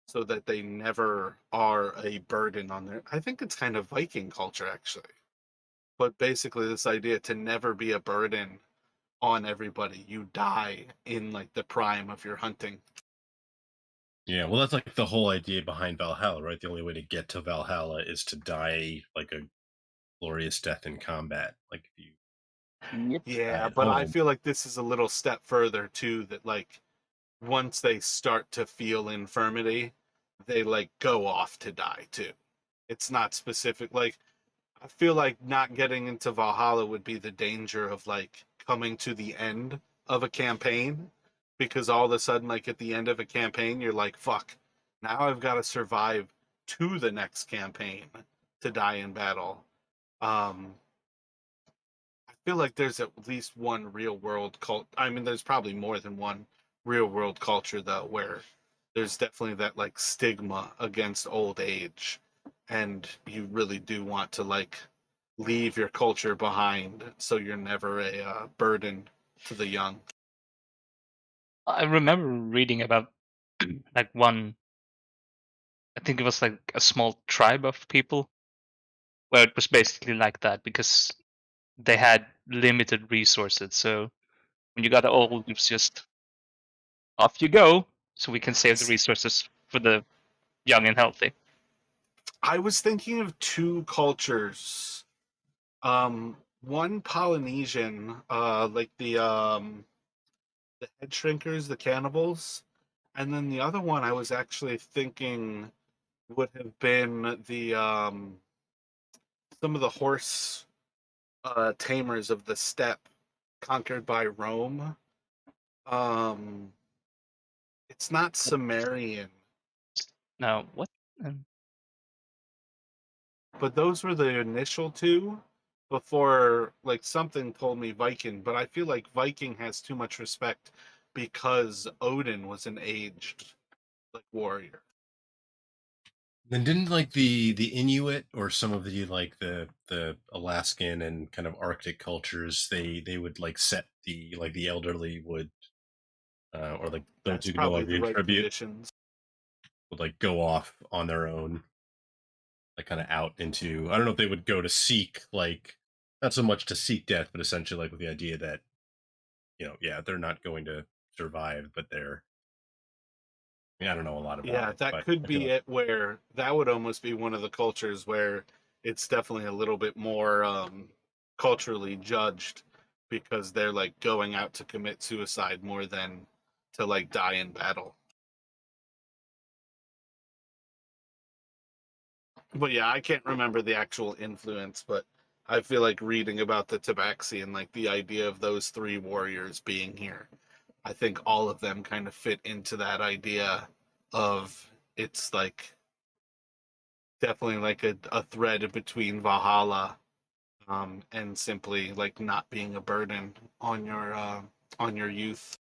so that they never are a burden on their. I think it's kind of Viking culture actually. But basically this idea to never be a burden on everybody. You die in like the prime of your hunting. Yeah, well, that's like the whole idea behind Valhalla, right? The only way to get to Valhalla is to die like a glorious death in combat. Like if you Yep. die Yeah, at but I home. feel like this is a little step further too that like once they start to feel infirmity, they like go off to die too. It's not specific. Like I feel like not getting into Valhalla would be the danger of like coming to the end of a campaign because all of a sudden, like at the end of a campaign, you're like, fuck, now I've got to survive to the next campaign to die in battle. Um, I feel like there's at least one real world cult. I mean, there's probably more than one real world culture though, where there's definitely that like stigma against old age, and you really do want to like leave your culture behind so you're never a burden to the young. I remember reading about like one. I think it was like a small tribe of people where it was basically like that because they had limited resources. So when you got old, it was just off you go, so we can save the resources for the young and healthy. I was thinking of 2 cultures. One Polynesian, like the head shrinkers, the cannibals, and then the other one I was actually thinking would have been the some of the horse tamers of the steppe conquered by Rome. Um, it's not Sumerian, Now, what? Um, but those were the initial 2 before like something told me Viking, but I feel like Viking has too much respect because Odin was an aged like warrior. Then didn't like the Inuit or some of the like the Alaskan and kind of Arctic cultures, they would like set the elderly would or like those That's who could no probably longer the right contribute conditions. would like go off on their own, like kind of out into, I don't know if they would go to seek like, not so much to seek death, but essentially like with the idea that, yeah, they're not going to survive, but they're, I mean, I don't know a lot about Yeah, it, that but could I feel be like, it where that would almost be one of the cultures where it's definitely a little bit more culturally judged because they're like going out to commit suicide more than to like die in battle. But yeah, I can't remember the actual influence, but I feel like reading about the Tabaxi and like the idea of those 3 warriors being here. I think all of them kind of fit into that idea of it's like definitely like a thread between Valhalla and simply like not being a burden on your youth.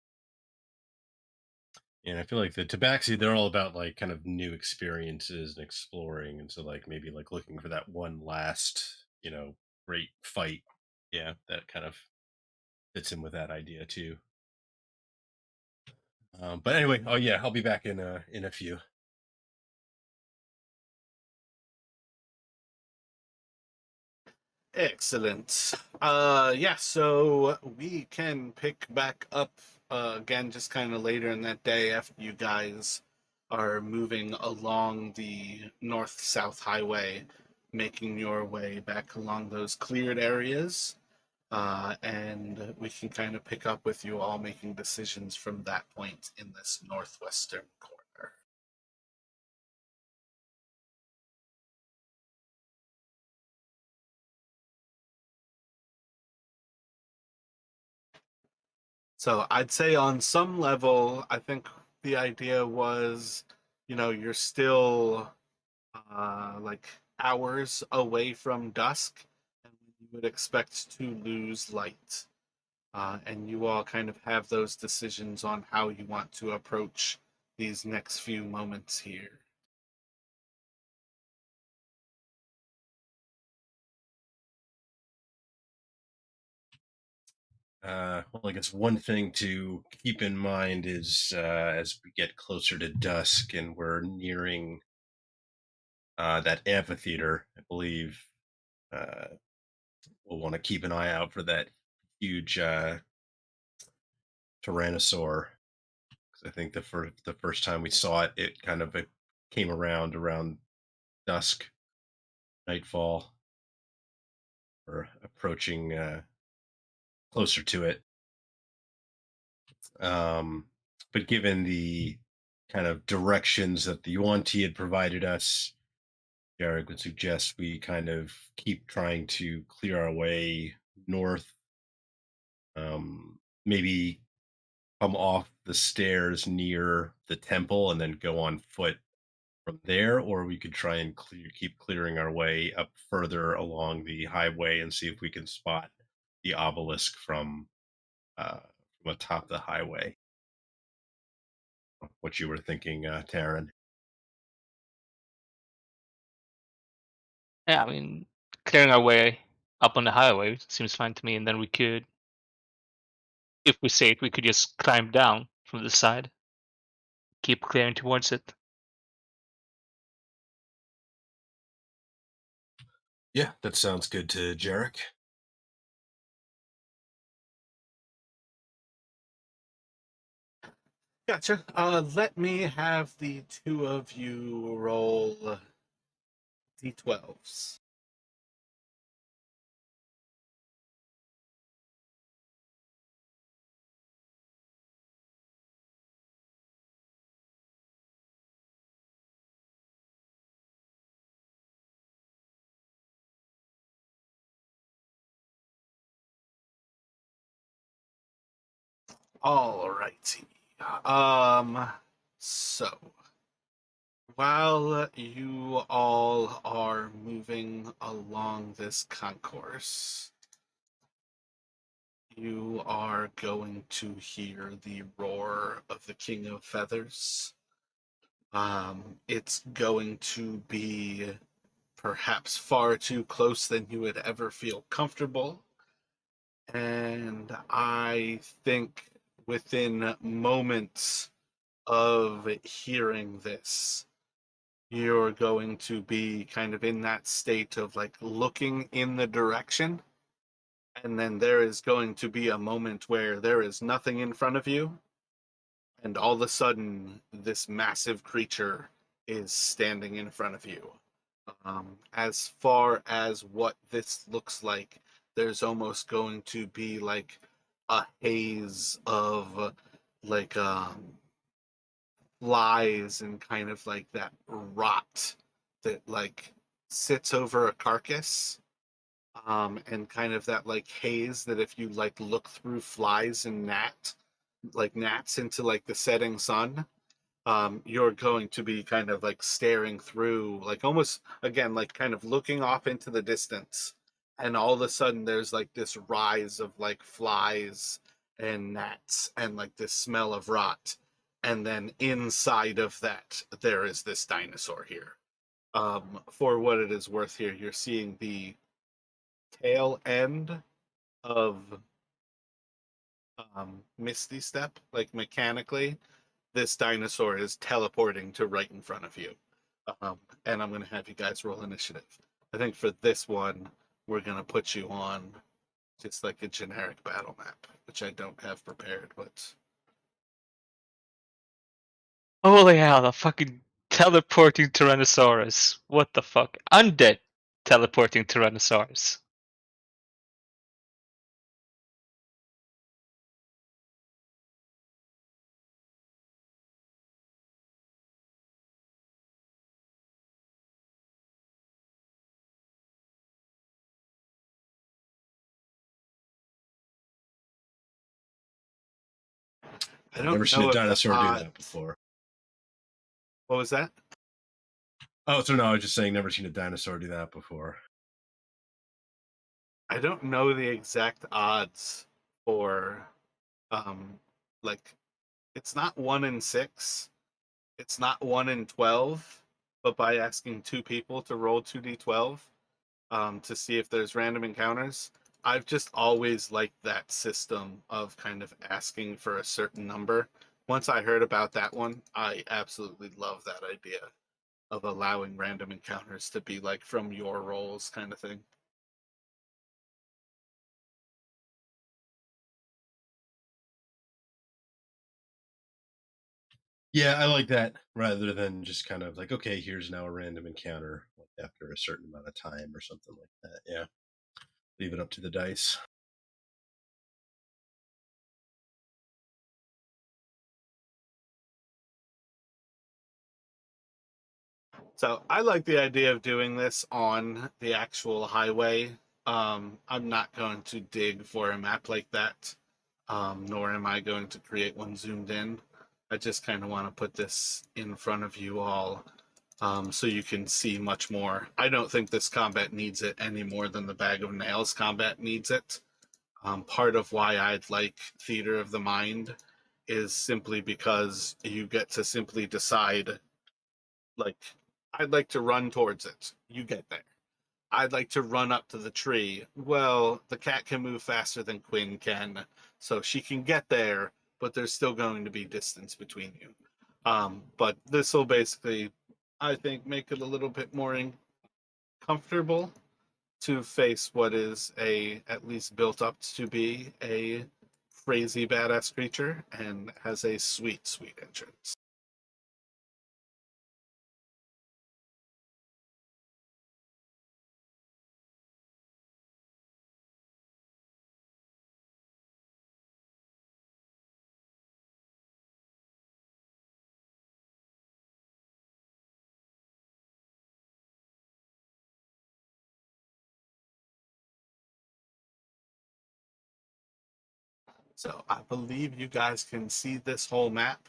And I feel like the Tabaxi, they're all about like kind of new experiences and exploring, and so like maybe like looking for that one last, great fight. Yeah, that kind of fits in with that idea too. But anyway, oh yeah, I'll be back in a few. Excellent. Yeah, so we can pick back up again just kind of later in that day after you guys are moving along the north-south highway, making your way back along those cleared areas. And we can kind of pick up with you all making decisions from that point in this northwestern corner. So I'd say on some level, I think the idea was, you're still like hours away from dusk, and you would expect to lose light. And you all kind of have those decisions on how you want to approach these next few moments here. Well, I guess one thing to keep in mind is as we get closer to dusk and we're nearing that amphitheater, I believe uh, we'll want to keep an eye out for that huge tyrannosaur. 'Cause I think the first time we saw it, it kind of came around dusk, nightfall, or approaching closer to it. Um, but given the kind of directions that the Yuan-Ti had provided us, Jared would suggest we kind of keep trying to clear our way north. Maybe come off the stairs near the temple and then go on foot from there, or we could try and keep clearing our way up further along the highway and see if we can spot the obelisk uh, from atop the highway. What you were thinking, Taryn? Yeah, I mean, clearing our way up on the highway seems fine to me, and then we could, if we say it, we could just climb down from the side, keep clearing towards it. Yeah, that sounds good to Jarek. Gotcha. Let me have the two of you roll d12s. All righty. So while you all are moving along this concourse, you are going to hear the roar of the King of Feathers. It's going to be perhaps far too close than you would ever feel comfortable. And I think within moments of hearing this, you're going to be kind of in that state of like looking in the direction. And then there is going to be a moment where there is nothing in front of you. And all of a sudden, this massive creature is standing in front of you. As far as what this looks like, there's almost going to be like a haze of like flies and kind of like that rot that like sits over a carcass, and kind of that like haze that if you like look through flies and gnats into like the setting sun, you're going to be kind of like staring through, like almost again, like kind of looking off into the distance and all of a sudden there's like this rise of like flies and gnats and like this smell of rot, and then inside of that there is this dinosaur here. For what it is worth, here you're seeing the tail end of Misty Step, like mechanically this dinosaur is teleporting to right in front of you. And I'm going to have you guys roll initiative. I think for this one, we're going to put you on just like a generic battle map, which I don't have prepared, but Holy hell, a fucking teleporting Tyrannosaurus. What the fuck? Undead teleporting Tyrannosaurus. I I've don't never seen know a if the dinosaur do that odds- before. What was that? Oh, so no, I was just saying, never seen a dinosaur do that before. I don't know the exact odds for, like, it's not 1 in 6, it's not 1 in 12, but by asking two people to roll 2d12, to see if there's random encounters. I've just always liked that system of kind of asking for a certain number. Once I heard about that one, I absolutely love that idea of allowing random encounters to be like from your rolls kind of thing. Yeah, I like that rather than just kind of like, okay, here's now a random encounter like after a certain amount of time or something like that. Yeah, leave it up to the dice. So I like the idea of doing this on the actual highway. I'm not going to dig for a map like that, nor am I going to create one zoomed in. I just kind of want to put this in front of you all, so you can see much more. I don't think this combat needs it any more than the Bag of Nails combat needs it. Part of why I'd like Theater of the Mind is simply because you get to simply decide, like, I'd like to run towards it. You get there. I'd like to run up to the tree. Well, the cat can move faster than Quinn can, so she can get there, but there's still going to be distance between you. But this will basically, I think, make it a little bit more comfortable to face what is at least built up to be a crazy badass creature and has a sweet, sweet entrance. So I believe you guys can see this whole map.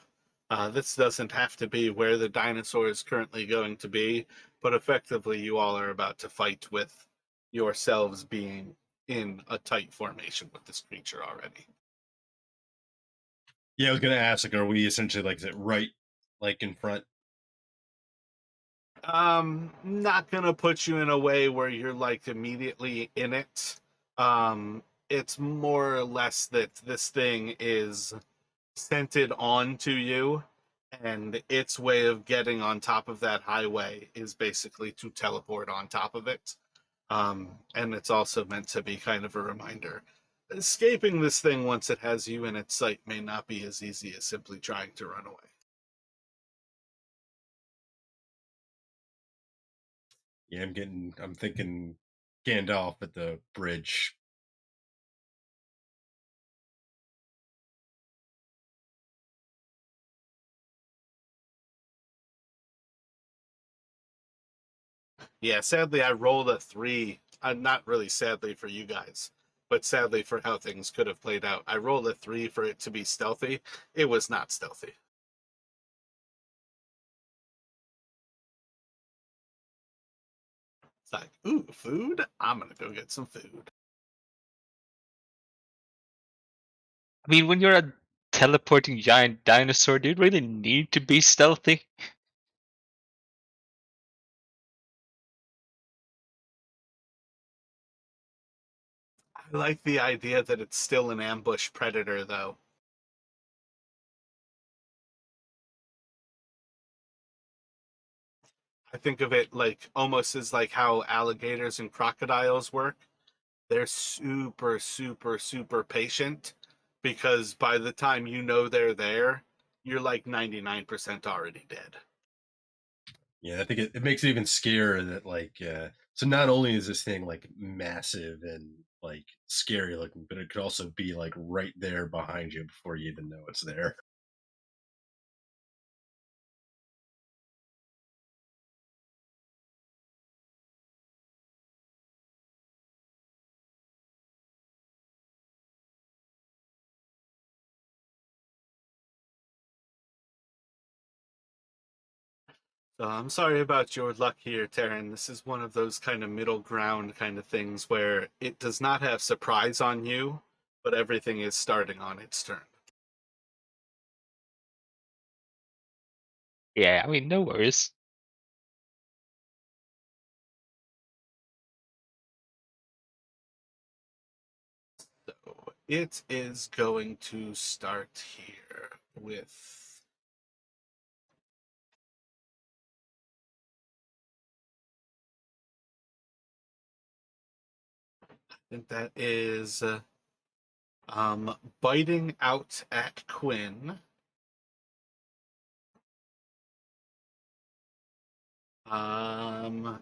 This doesn't have to be where the dinosaur is currently going to be, but effectively you all are about to fight with yourselves being in a tight formation with this creature already. Yeah, I was gonna ask, like, are we essentially like, is it right, like in front? Not gonna put you in a way where you're like immediately in it. It's more or less that this thing is scented onto you, and its way of getting on top of that highway is basically to teleport on top of it. And it's also meant to be kind of a reminder. Escaping this thing once it has you in its sight may not be as easy as simply trying to run away. Yeah, I'm thinking Gandalf at the bridge. Yeah, sadly, I rolled a 3. Not really sadly for you guys, but sadly for how things could have played out. I rolled a 3 for it to be stealthy. It was not stealthy. like, ooh, food? I'm gonna go get some food. I mean, when you're a teleporting giant dinosaur, do you really need to be stealthy? I like the idea that it's still an ambush predator, though. I think of it like almost as like how alligators and crocodiles work. They're super, super, super patient because by the time you know they're there, you're like 99% already dead. Yeah, I think it makes it even scarier that so not only is this thing like massive and like scary looking, but it could also be like right there behind you before you even know it's there. So I'm sorry about your luck here, Taryn. This is one of those kind of middle ground kind of things where it does not have surprise on you, but everything is starting on its turn. Yeah, I mean, no worries. So it is going to start here with I think that is biting out at Quinn.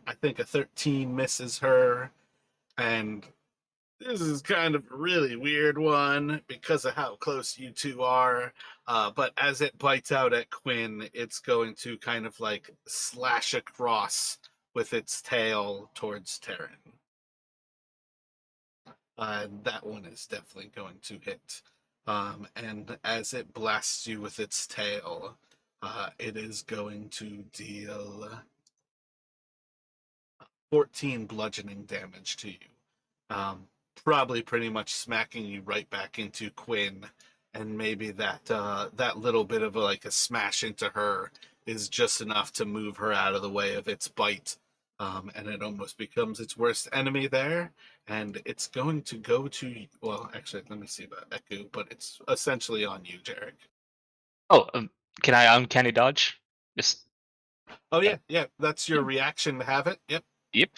I think a 13 misses her, and this is kind of a really weird one because of how close you two are. But as it bites out at Quinn, it's going to kind of like slash across with its tail towards Terran. That one is definitely going to hit. And as it blasts you with its tail, it is going to deal 14 bludgeoning damage to you. Um, Probably pretty much smacking you right back into Quinn, and maybe that little bit of like a smash into her is just enough to move her out of the way of its bite, and it almost becomes its worst enemy there. And it's going to go to actually, let me see about Eku, but it's essentially on you, Jarek. Oh, can I uncanny dodge? Just Oh yeah, yeah, that's your yeah. reaction to have it. Yep, Yep.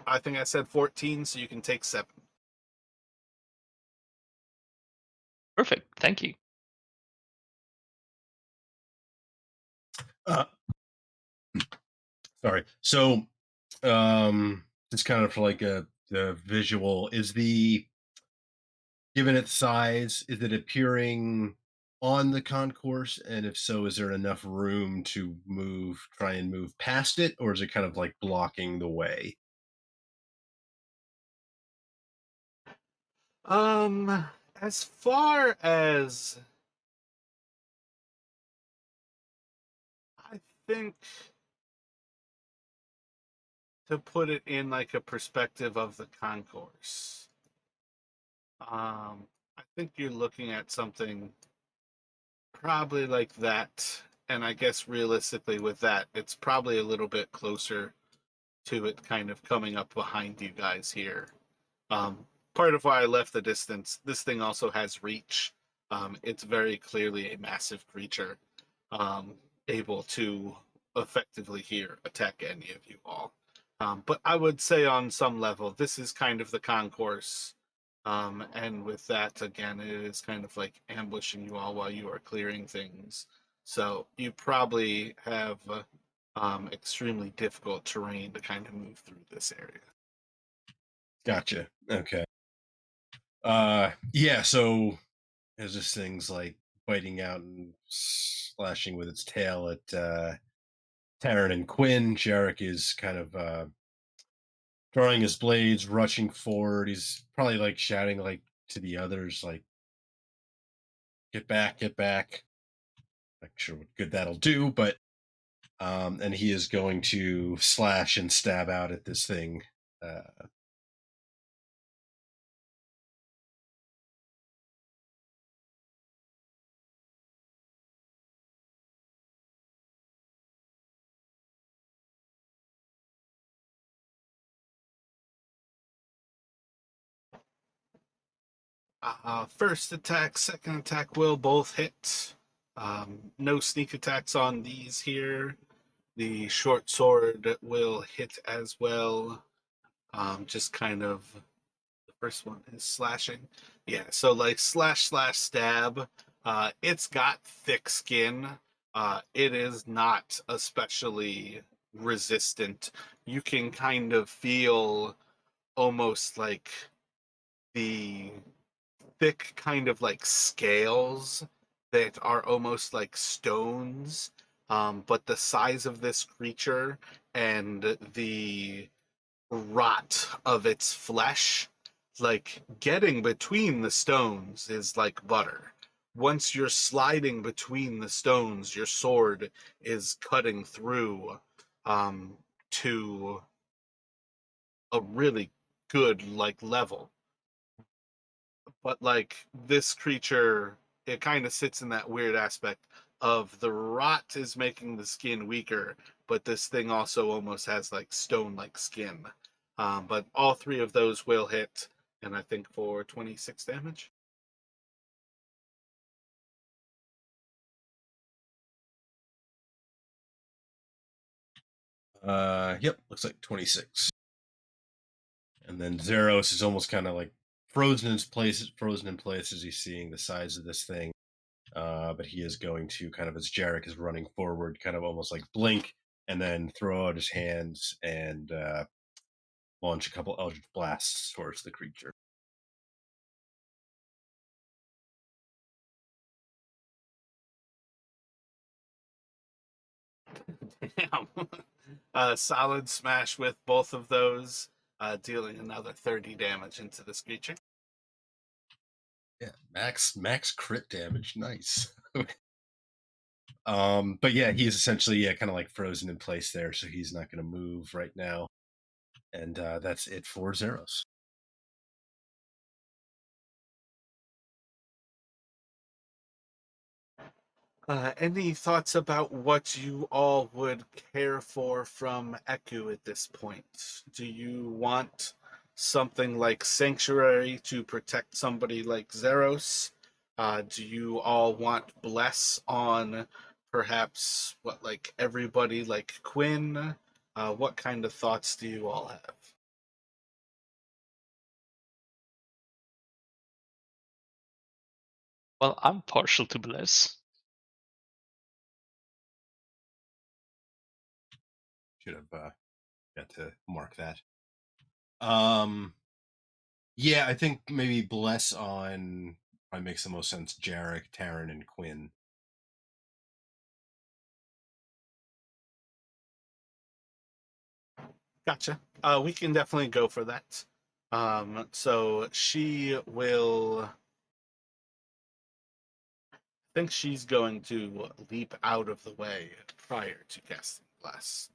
I think I said 14, so you can take 7. Perfect. Thank you. Uh, Sorry. So, it's kind of like the visual is the given its size, is it appearing on the concourse? And if so, is there enough room to try and move past it, or is it kind of like blocking the way? As far as I think to put it in like a perspective of the concourse, I think you're looking at something probably like that. And I guess realistically with that, it's probably a little bit closer to it kind of coming up behind you guys here. Um, Part of why I left the distance, this thing also has reach. It's very clearly a massive creature, um, able to effectively here attack any of you all. But I would say on some level, this is kind of the concourse. And with that, again, it is kind of like ambushing you all while you are clearing things. So you probably have extremely difficult terrain to kind of move through this area. Gotcha. Okay. Yeah. So there's just things like biting out and slashing with its tail at Taryn and Quinn. Jarek is kind of drawing his blades, rushing forward. He's probably like shouting like to the others, like get back, get back. Not sure what good that'll do, but and he is going to slash and stab out at this thing. Uh, First attack, second attack will both hit. No sneak attacks on these here. The short sword will hit as well. Just kind of the first one is slashing. Yeah, so like slash stab. It's got thick skin. It is not especially resistant. You can kind of feel almost like the thick kind of like scales that are almost like stones. But the size of this creature and the rot of its flesh, like getting between the stones is like butter. Once you're sliding between the stones, your sword is cutting through um, to a really good like level. But like this creature, it kind of sits in that weird aspect of the rot is making the skin weaker, but this thing also almost has like stone like skin. But all three of those will hit, and I think for 26 damage. yep, looks like 26. And then Zeros is almost kind of like frozen in place as he's seeing the size of this thing. But he is going to kind of, as Jarek is running forward, kind of almost like blink and then throw out his hands and launch a couple Eldritch blasts towards the creature. Damn. Solid smash with both of those, dealing another 30 damage into this creature. Yeah, max crit damage. Nice. But yeah, he's essentially kind of like frozen in place there, so he's not going to move right now. And that's it for Zeros. Any thoughts about what you all would care for from Eku at this point? Do you want something like Sanctuary to protect somebody like Zeros? Do you all want Bless on perhaps what like everybody like Quinn? What kind of thoughts do you all have? Well, I'm partial to Bliss. Should have got to mark that. Um, yeah, I think maybe Bless on probably makes the most sense. Jarek, Taryn, and Quinn. Gotcha. We can definitely go for that. So she will. I think she's going to leap out of the way prior to casting Bless.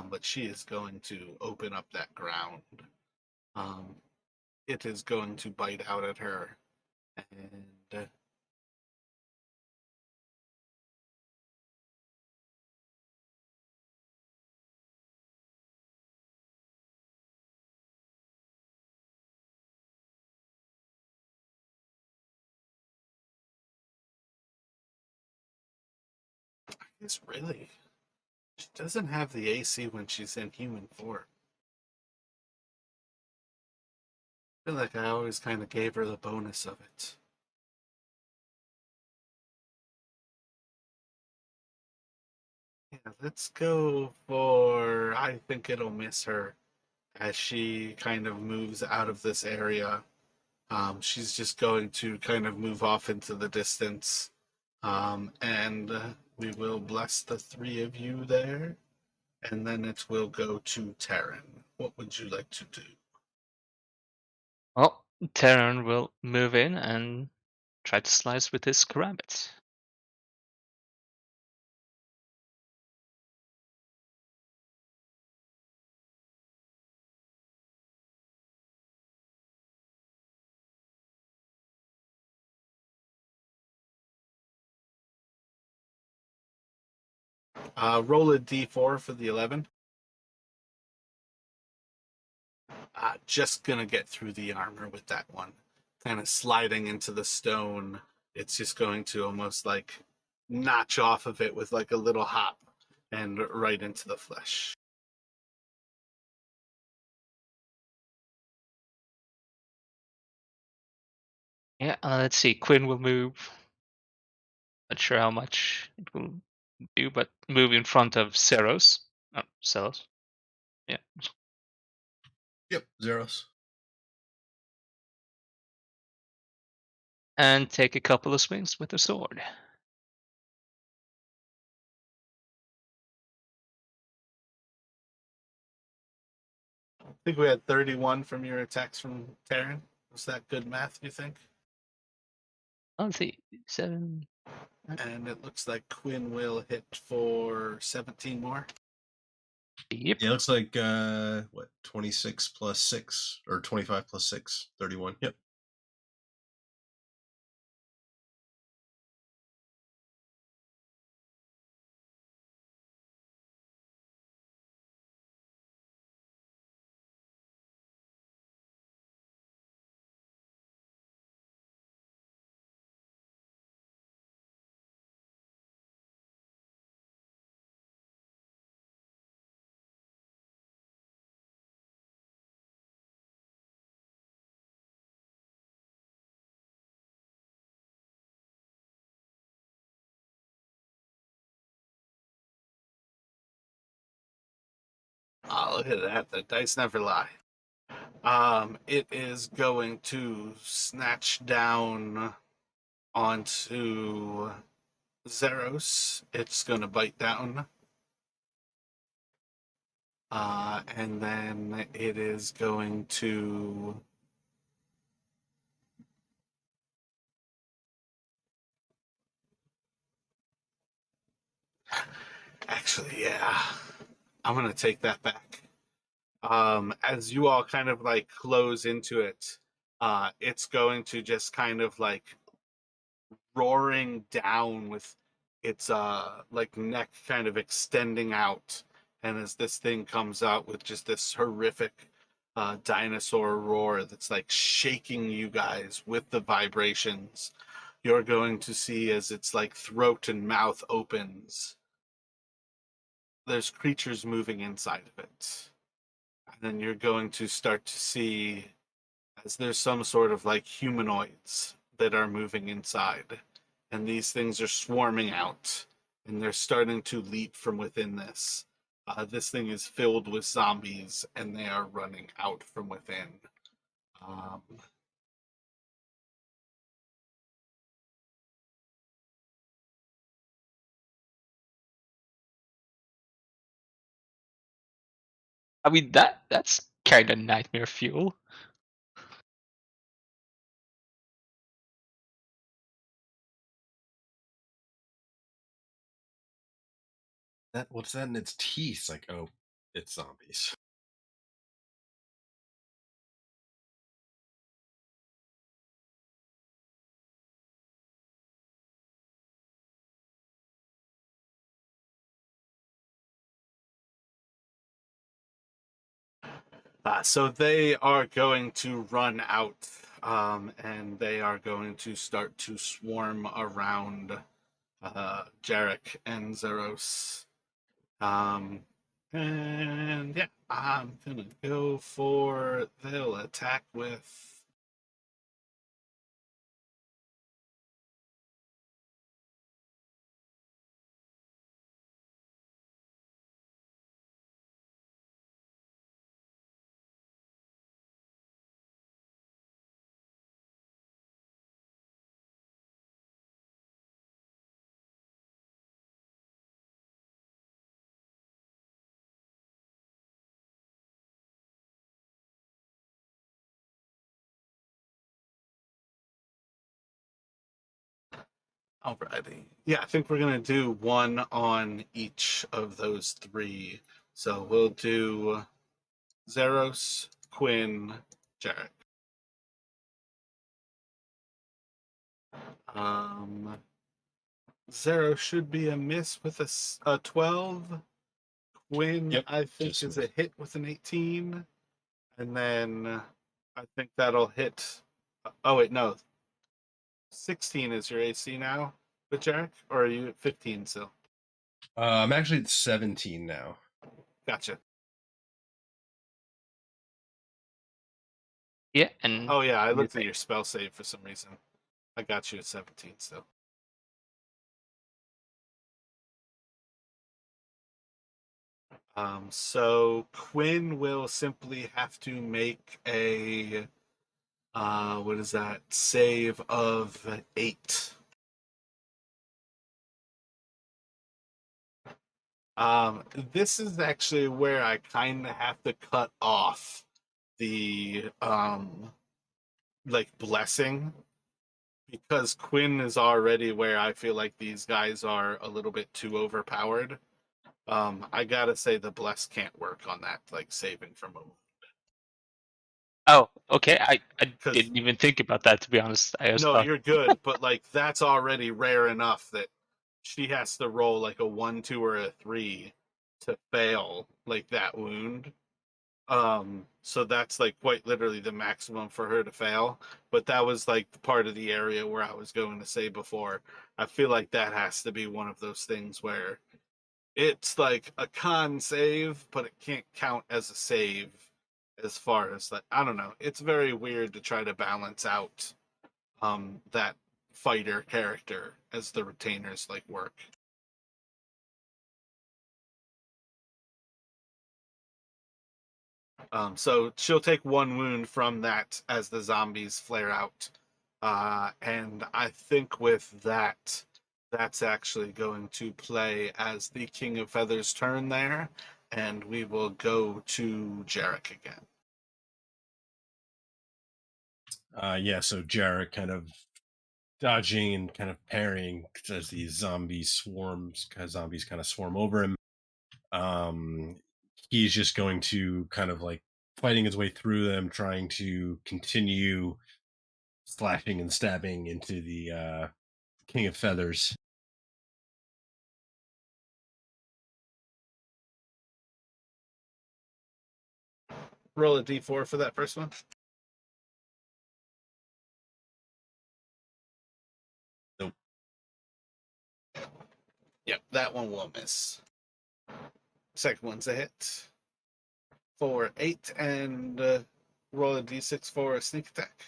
But she is going to open up that ground. Um, it is going to bite out at her. And it's really. She doesn't have the AC when she's in human form. I feel like I always kind of gave her the bonus of it. Yeah, let's go for. I think it'll miss her as she kind of moves out of this area. She's just going to kind of move off into the distance. And we will bless the three of you there. And then it will go to Taryn. What would you like to do? Well, Terran will move in and try to slice with his karambit. Roll a d4 for the 11. Just gonna get through the armor with that one. Kind of sliding into the stone. It's just going to almost like notch off of it with like a little hop and right into the flesh. Yeah, let's see. Quinn will move. Not sure how much it will do, but move in front of Ceros. Oh, Ceros. Yeah. Yep, Zeros. And take a couple of swings with the sword. I think we had 31 from your attacks from Terran. Was that good math, you think? Let's see. 7. And it looks like Quinn will hit for 17 more. Yep. Yeah, it looks like 26 plus 6 or 25 plus 6, 31. Yep. Oh, look at that. The dice never lie. It is going to snatch down onto Zeros. It's going to bite down. And then it is going to actually, yeah. I'm going to take that back. As you all kind of like close into it, it's going to just kind of like roaring down with its like neck kind of extending out, and as this thing comes out with just this horrific dinosaur roar that's like shaking you guys with the vibrations, you're going to see as its like throat and mouth opens, there's creatures moving inside of it. And then you're going to start to see as there's some sort of like humanoids that are moving inside. And these things are swarming out and they're starting to leap from within this. This thing is filled with zombies and they are running out from within. I mean that's kind of nightmare fuel. What's that in its teeth? Like, oh, it's zombies. So they are going to run out, and they are going to start to swarm around Jarek and Zeros. And yeah, I'm gonna go for they'll attack with. Alrighty. Yeah, I think we're gonna do one on each of those three. So we'll do Zeros, Quinn, Jarek. Um, Zero should be a miss with a 12. Quinn, Yep, I think, just is a missed. hit with an 18. And then I think that'll hit. Oh, wait, no. 16 is your AC now with Jarek? Or are you at 15 still? I'm actually at 17 now. Gotcha. Yeah, and Oh, yeah, I you're looked at back. your spell save for some reason. I got you at 17 still. So Quinn will simply have to make a what is that? Save of 8. This is actually where I kind of have to cut off the like blessing, because Quinn is already where I feel like these guys are a little bit too overpowered. I gotta say the bless can't work on that, like saving from a, Oh, okay. I because didn't even think about that, to be honest. I just no, thought, you're good, but like that's already rare enough that she has to roll like a 1, 2, or a 3 to fail like that wound. So that's like quite literally the maximum for her to fail. But that was like part of the area where I was going to say before. I feel like that has to be one of those things where it's like a con save, but it can't count as a save as far as like I don't know. It's very weird to try to balance out that fighter character as the retainers like work. So she'll take 1 wound from that as the zombies flare out. And I think with that, that's actually going to play as the King of Feathers' turn there. And we will go to Jarek again. Yeah, so Jarek kind of dodging and kind of parrying as these zombies kind of swarm over him. He's just going to kind of like fighting his way through them, trying to continue slashing and stabbing into the King of Feathers. Roll a d4 for that first one. Nope. Yep, that one will miss. Second one's a hit for 8, and roll a d6 for a sneak attack.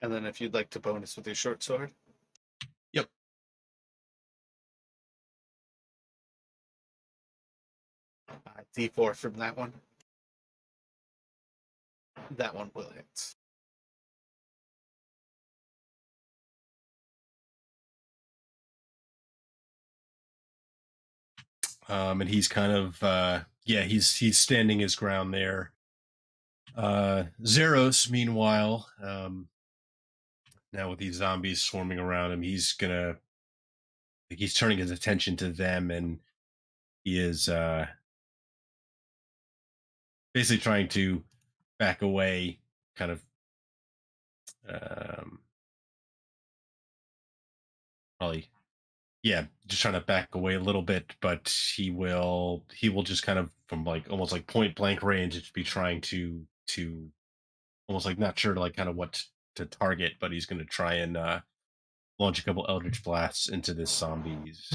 And then if you'd like to bonus with your short sword. Yep. D4 from that one. That one will hit. And he's kind of he's standing his ground there. Zeros, meanwhile, now with these zombies swarming around him, he's turning his attention to them, and he is basically trying to back away, kind of um, probably just trying to back away a little bit, but he will just kind of from like almost like point blank range just be trying to almost like not sure like kind of what to target, but he's going to try and launch a couple eldritch blasts into this zombies.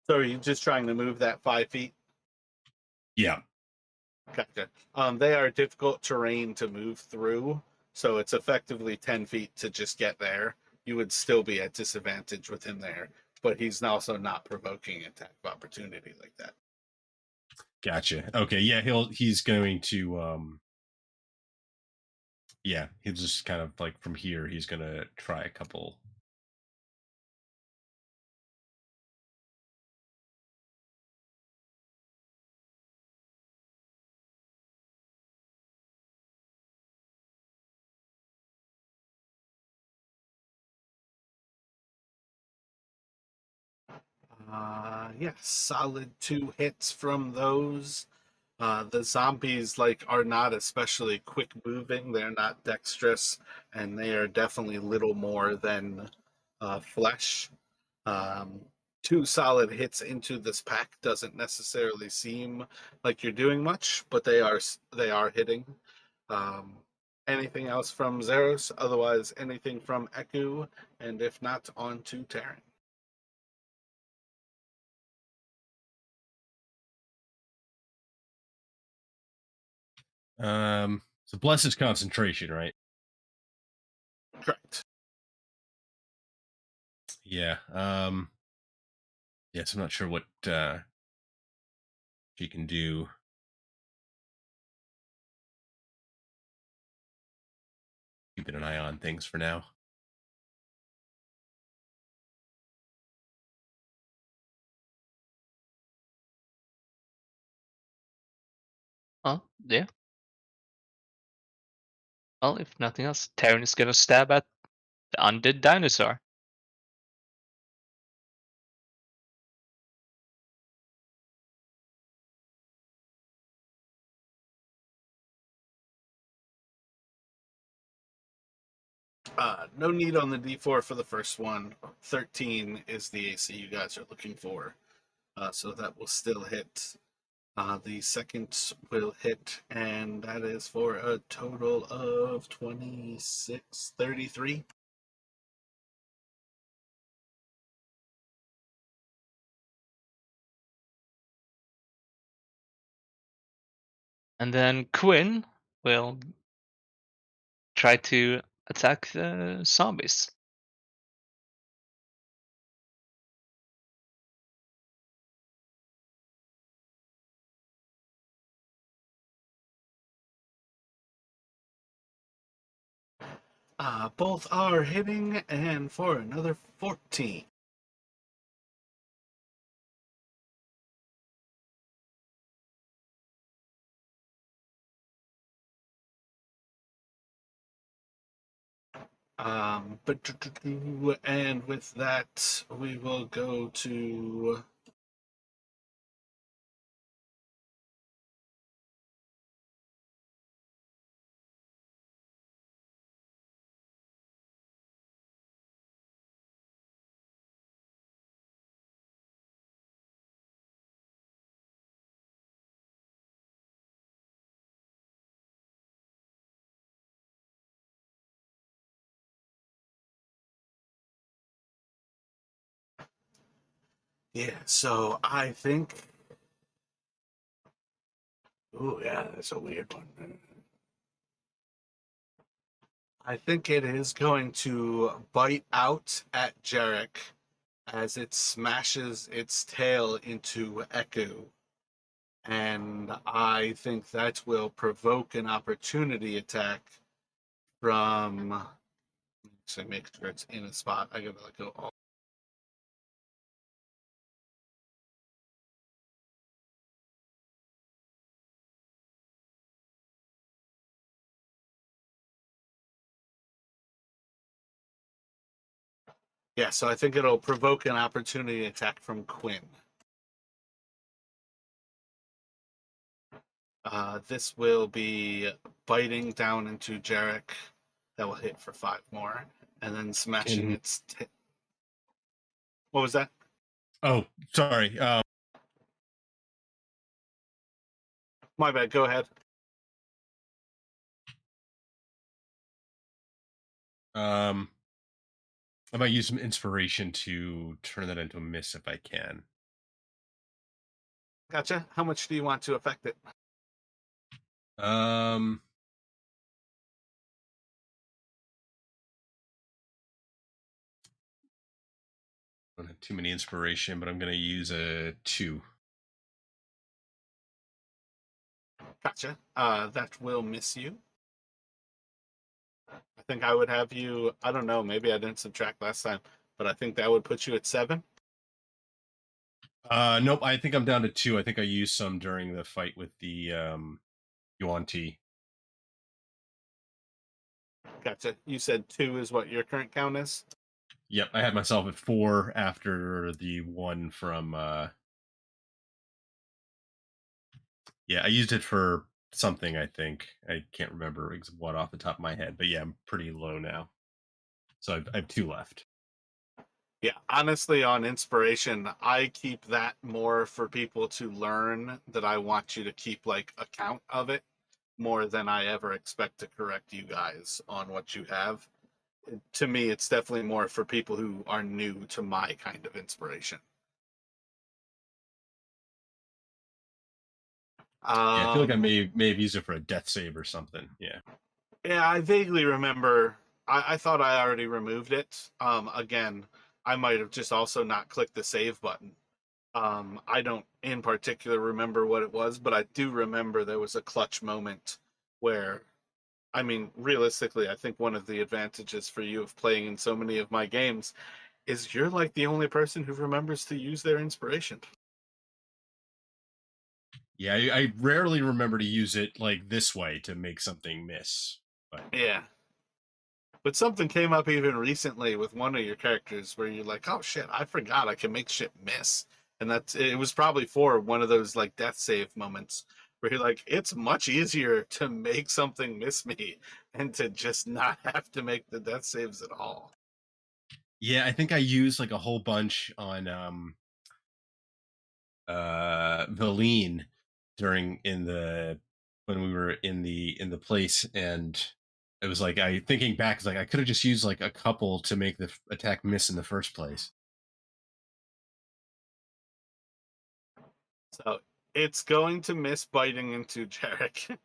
So are you just trying to move that 5 feet? Yeah. Gotcha. They are difficult terrain to move through, so it's effectively 10 feet to just get there. You would still be at disadvantage with him there, but he's also not provoking attack of opportunity like that. Gotcha. Okay, yeah, he's going to he'll just kind of like from here he's gonna try a couple. Yes, solid 2 hits from those. The zombies are not especially quick moving. They're not dexterous, and they are definitely little more than flesh. Um, 2 solid hits into this pack doesn't necessarily seem like you're doing much, but they are hitting. Um, Anything else from Zeros? Otherwise, anything from Eku, and if not, on to Terran. So bless is concentration, right? Correct. Yeah. Yes, I'm not sure what she can do. Keeping an eye on things for now. Oh, yeah. Well, if nothing else, Terran is gonna stab at the undead dinosaur. No need on the D4 for the first one. 13 is the AC you guys are looking for. So that will still hit. The second will hit, and that is for a total of 26, 33. And then Quinn will try to attack the zombies. Both are hitting, and for another 14. And with that, we will go to yeah. So I think. Oh yeah, that's a weird one. I think it is going to bite out at Jarek as it smashes its tail into Echo. And I think that will provoke an opportunity attack from. So make sure it's in a spot. I gotta go all. Yeah, so I think it'll provoke an opportunity attack from Quinn. This will be biting down into Jarek. That will hit for 5 more, and then smashing its. What was that? Oh, sorry. My bad. Go ahead. I might use some inspiration to turn that into a miss if I can. Gotcha. How much do you want to affect it? Um, I don't have too many inspiration, but I'm going to use a 2. Gotcha. That will miss you. I think I would have you. I don't know. Maybe I didn't subtract last time, but I think that would put you at 7. Nope. I think I'm down to 2. I think I used some during the fight with the Yuan T. Gotcha. You said 2 is what your current count is. Yep, I had myself at 4 after the one from Yeah, I used it for something, I think. I can't remember what off the top of my head, but yeah, I'm pretty low now. So I have 2 left. Yeah, honestly, on inspiration, I keep that more for people to learn that I want you to keep like account of it more than I ever expect to correct you guys on what you have. To me, it's definitely more for people who are new to my kind of inspiration. Yeah, I feel like I Um, may have used it for a death save or something. Yeah. yeah, I vaguely remember. I thought I already removed it. Again, I might have just also not clicked the save button. I don't in particular remember what it was, but I do remember there was a clutch moment where, I mean, realistically, I think one of the advantages for you of playing in so many of my games is you're like the only person who remembers to use their inspiration. Yeah, I rarely remember to use it like this way to make something miss. But Yeah. But something came up even recently with one of your characters where you're like, oh shit, I forgot I can make shit miss. And it was probably for one of those like death save moments where you're like, it's much easier to make something miss me and to just not have to make the death saves at all. yeah, I think I used like a whole bunch on Valine during in the when we were in the place, and it was like I thinking back, it's like I could have just used like a couple to make the attack miss in the first place. So it's going to miss biting into Jarek.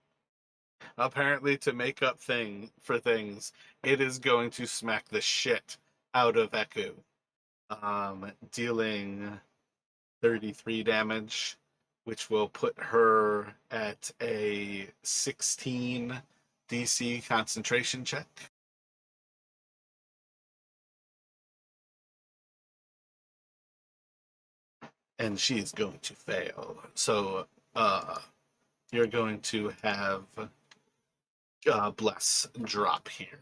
Apparently, to make up for things, it is going to smack the shit out of Eku, dealing 33 damage, which will put her at a 16 DC concentration check. And she is going to fail. So you're going to have Bless drop here.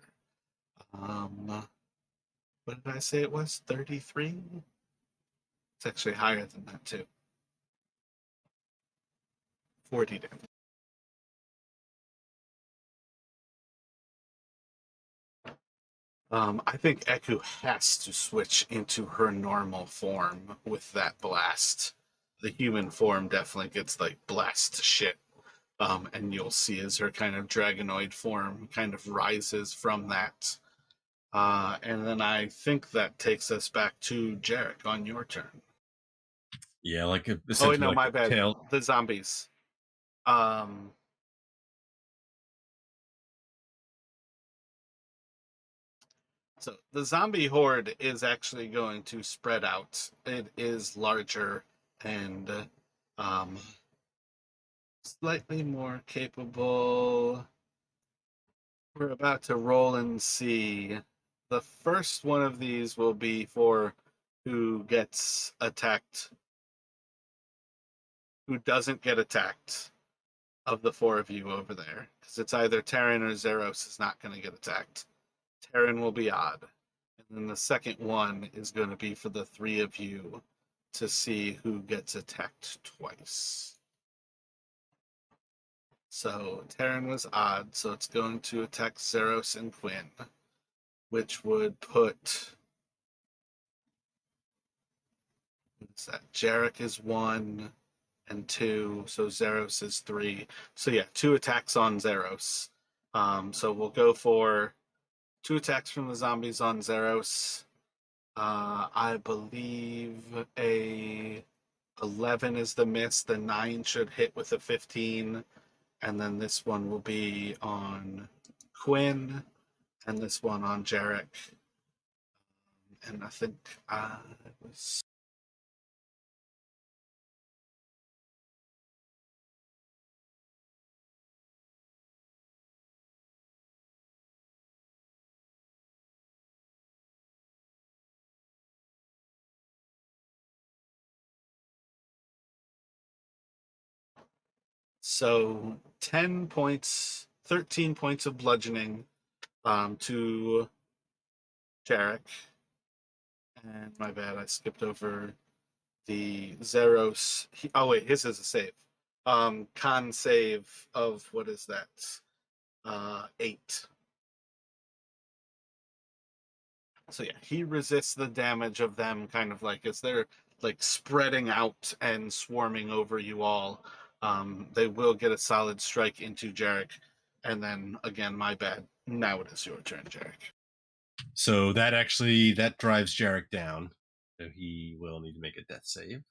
What did I say it was? 33? It's actually higher than that, too. 40 damage. I think Eku has to switch into her normal form with that blast. The human form definitely gets like blast to shit. And you'll see as her kind of dragonoid form kind of rises from that. And then I think that takes us back to Jarek on your turn. Yeah, like Oh wait, essentially no, like my the bad. tail. The zombies. Um, So the zombie horde is actually going to spread out. It is larger and um, slightly more capable. We're about to roll and see. The first one of these will be for who gets attacked, who doesn't get attacked of the 4 of you over there. Because it's either Terran or Zeros is not going to get attacked. Terran will be odd. And then the second one is going to be for the 3 of you to see who gets attacked twice. So Terran was odd, so it's going to attack Zeros and Quinn, which would put. What's that? Jarek is 1 and 2, so Zeros is 3. So yeah, 2 attacks on Zeros. So we'll go for 2 attacks from the zombies on Zeros. I believe a 11 is the miss. The 9 should hit with a 15. And then this one will be on Quinn. And this one on Jarek. And I think it was. So 10 points, 13 points of bludgeoning to Jarek. And my bad, I skipped over the Zeros. Oh, wait, his is a save. con save of what is that? 8. So yeah, he resists the damage of them kind of like as they're like spreading out and swarming over you all. They will get a solid strike into Jarek. And then again, my bad. Now it is your turn, Jarek. So that drives Jarek down. So he will need to make a death save.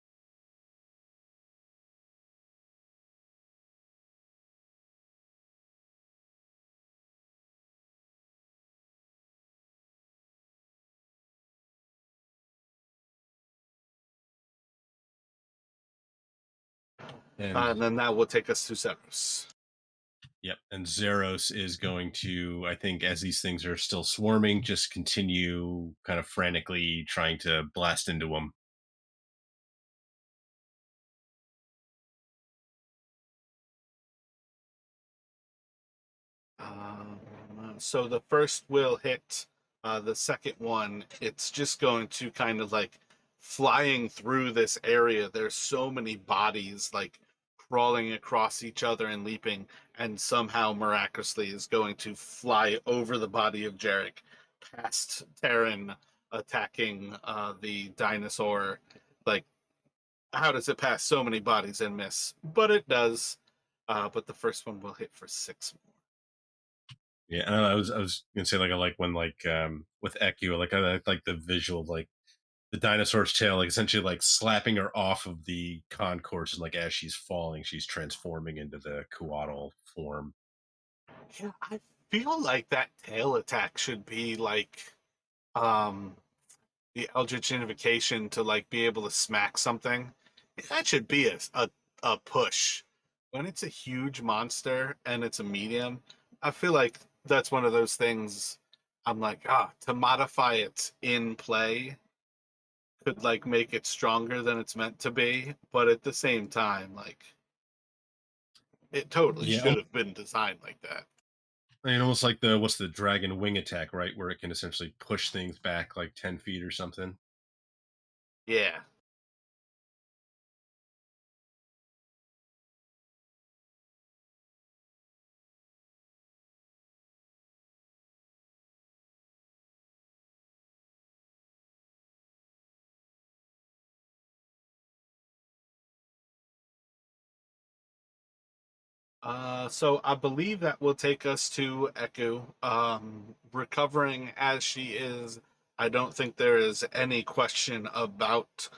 And then that will take us to Zeros. Yep. And Zeros is going to, I think, as these things are still swarming, just continue kind of frantically trying to blast into them. So the first will hit. The second one, it's just going to kind of like flying through this area. There's so many bodies like crawling across each other and leaping, and somehow miraculously is going to fly over the body of Jarek, past Terran, attacking the dinosaur. Like, how does it pass so many bodies and miss? But it does. But the first one will hit for 6 more. Yeah, I was gonna say like when with Echo, I like the visual of like the dinosaur's tail, like essentially like slapping her off of the concourse, and like as she's falling, she's transforming into the Coatl form. Yeah, I feel like that tail attack should be like um the Eldritch Invocation to like be able to smack something. That should be a push. When it's a huge monster and it's a medium, I feel like that's one of those things I'm like, to modify it in play could like make it stronger than it's meant to be, but at the same time, like it totally Yeah, should have been designed like that. I mean, almost like the dragon wing attack, right, where it can essentially push things back like 10 feet or something. Yeah. So I believe that will take us to Echo. Recovering as she is, I don't think there is any question about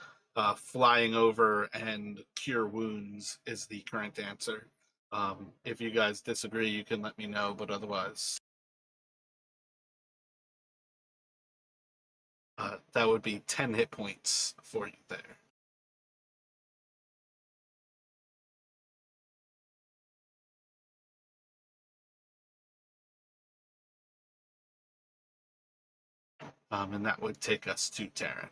flying over and cure wounds is the current answer. If you guys disagree, you can let me know, but otherwise, that would be 10 hit points for you there. And that would take us to Terran.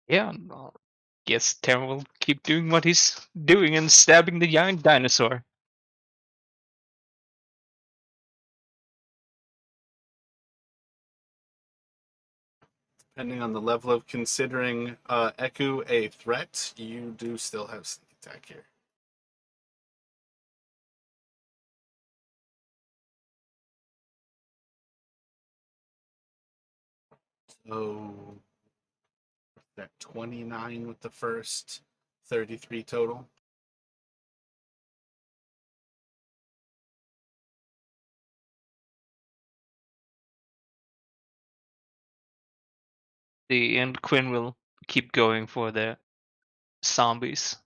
Yeah, guess Terran will keep doing what he's doing and stabbing the giant dinosaur. Depending on the level of considering Echo a threat, you do still have sneak attack here. So that 29 with the first, 33 total. And Quinn will keep going for the zombies.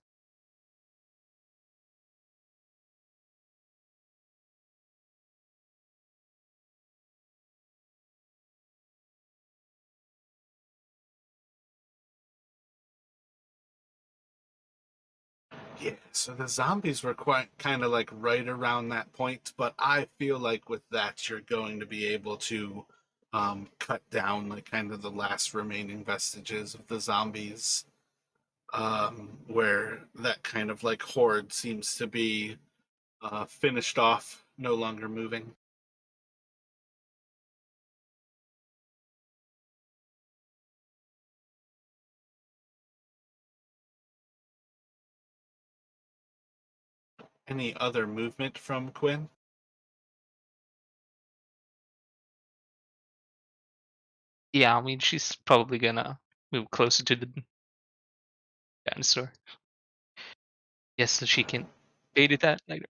Yeah, so the zombies were quite kind of like right around that point, but I feel like with that you're going to be able to cut down like kind of the last remaining vestiges of the zombies, where that kind of like horde seems to be finished off, no longer moving. Any other movement from Quinn? Yeah, I mean, she's probably gonna move closer to the dinosaur. Yes, so she can bait it that later.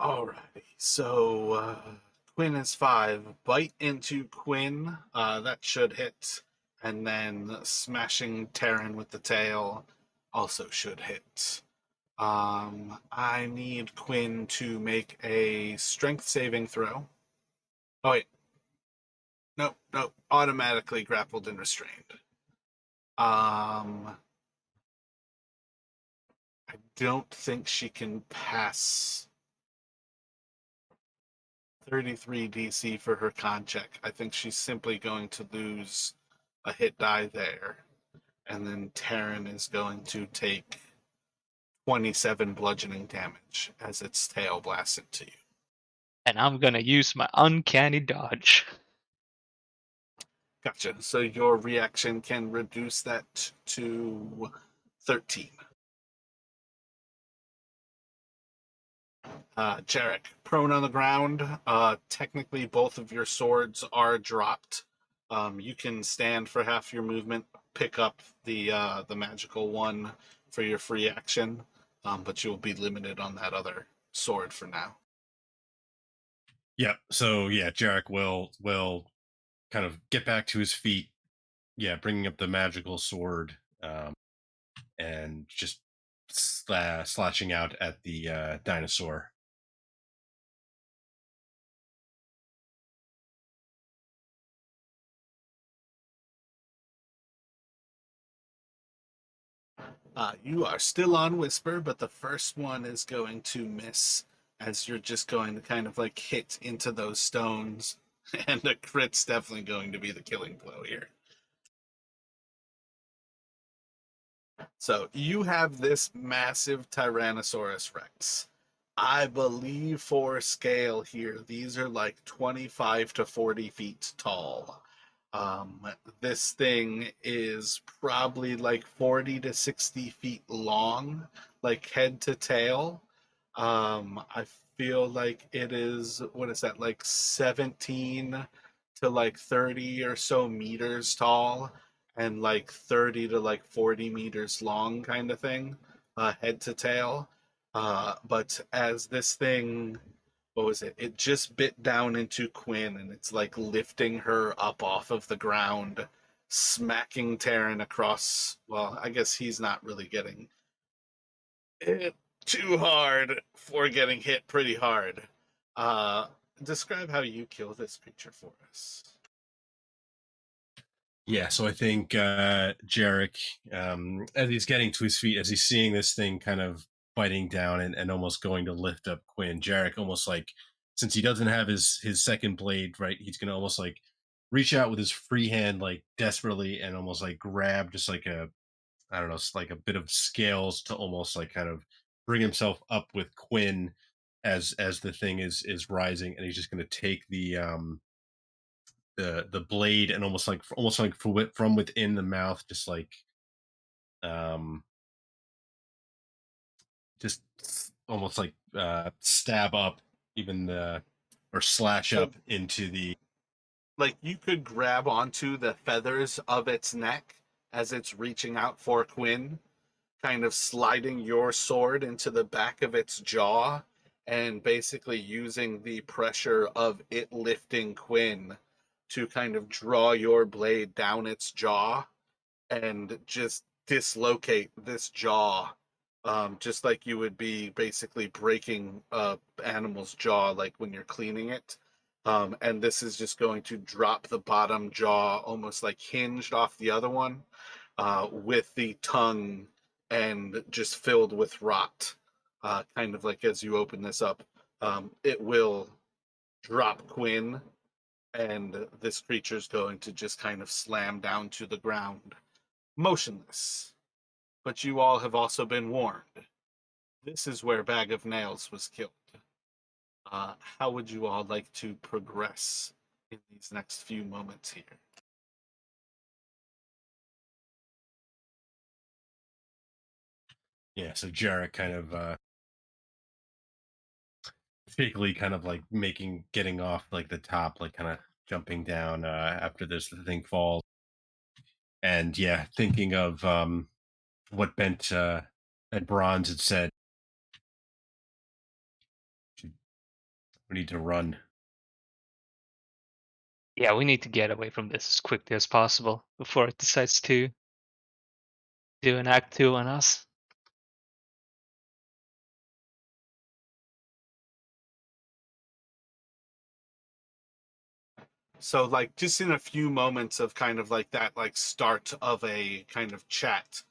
Alrighty, so Quinn is 5. Bite into Quinn, that should hit. And then smashing Terran with the tail also should hit. I need Quinn to make a strength saving throw. Oh, wait. Nope, nope. Automatically grappled and restrained. I don't think she can pass 33 DC for her con check. I think she's simply going to lose a hit die there. And then Terran is going to take 27 bludgeoning damage as its tail blasts into you. And I'm gonna use my uncanny dodge. Gotcha. So your reaction can reduce that to 13. Jarek, prone on the ground. Technically, both of your swords are dropped. You can stand for half your movement, pick up the magical one for your free action, but you'll be limited on that other sword for now. Yeah. So yeah, Jarek will kind of get back to his feet. Yeah, bringing up the magical sword, and just slashing out at the dinosaur. You are still on Whisper, but the first one is going to miss as you're just going to kind of like hit into those stones. And a crit's definitely going to be the killing blow here. So you have this massive Tyrannosaurus Rex. I believe for scale here, these are like 25 to 40 feet tall. This thing is probably like 40 to 60 feet long, like head to tail. I feel like it is, what is that, like 17 to like 30 or so meters tall and like 30 to like 40 meters long, kind of thing, head to tail. But as this thing, what was it? It just bit down into Quinn and it's like lifting her up off of the ground, smacking Terran across. Well, I guess he's not really getting hit too hard for getting hit pretty hard. Uh, Describe how you kill this creature for us. Yeah, so I think Jarek, as he's getting to his feet, as he's seeing this thing kind of biting down and almost going to lift up Quinn, Jarek almost like, since he doesn't have his second blade, right, he's gonna almost like reach out with his free hand, like desperately, and almost like grab just like a, I don't know, like a bit of scales to almost like kind of bring himself up with Quinn as the thing is rising, and he's just gonna take the blade and almost like from within the mouth, um just almost like stab up even the or slash So, up into the. like, you could grab onto the feathers of its neck as it's reaching out for Quinn, kind of sliding your sword into the back of its jaw and basically using the pressure of it lifting Quinn to kind of draw your blade down its jaw and just dislocate this jaw, just like you would be basically breaking a animal's jaw, like when you're cleaning it. And this is just going to drop the bottom jaw almost like hinged off the other one, with the tongue and just filled with rot. Kind of like as you open this up, it will drop Quinn, and this creature's going to just kind of slam down to the ground, motionless. But you all have also been warned. this is where Bag of Nails was killed. How would you all like to progress in these next few moments here? Yeah, so Jarek kind of shakily kind of like getting off like the top, like kind of jumping down after this the thing falls. And yeah, thinking of what Bent at Bronze had said. We need to run. Yeah, we need to get away from this as quickly as possible before it decides to do an act 2 on us. So, like, just in a few moments of kind of like that, like, start of a kind of chat,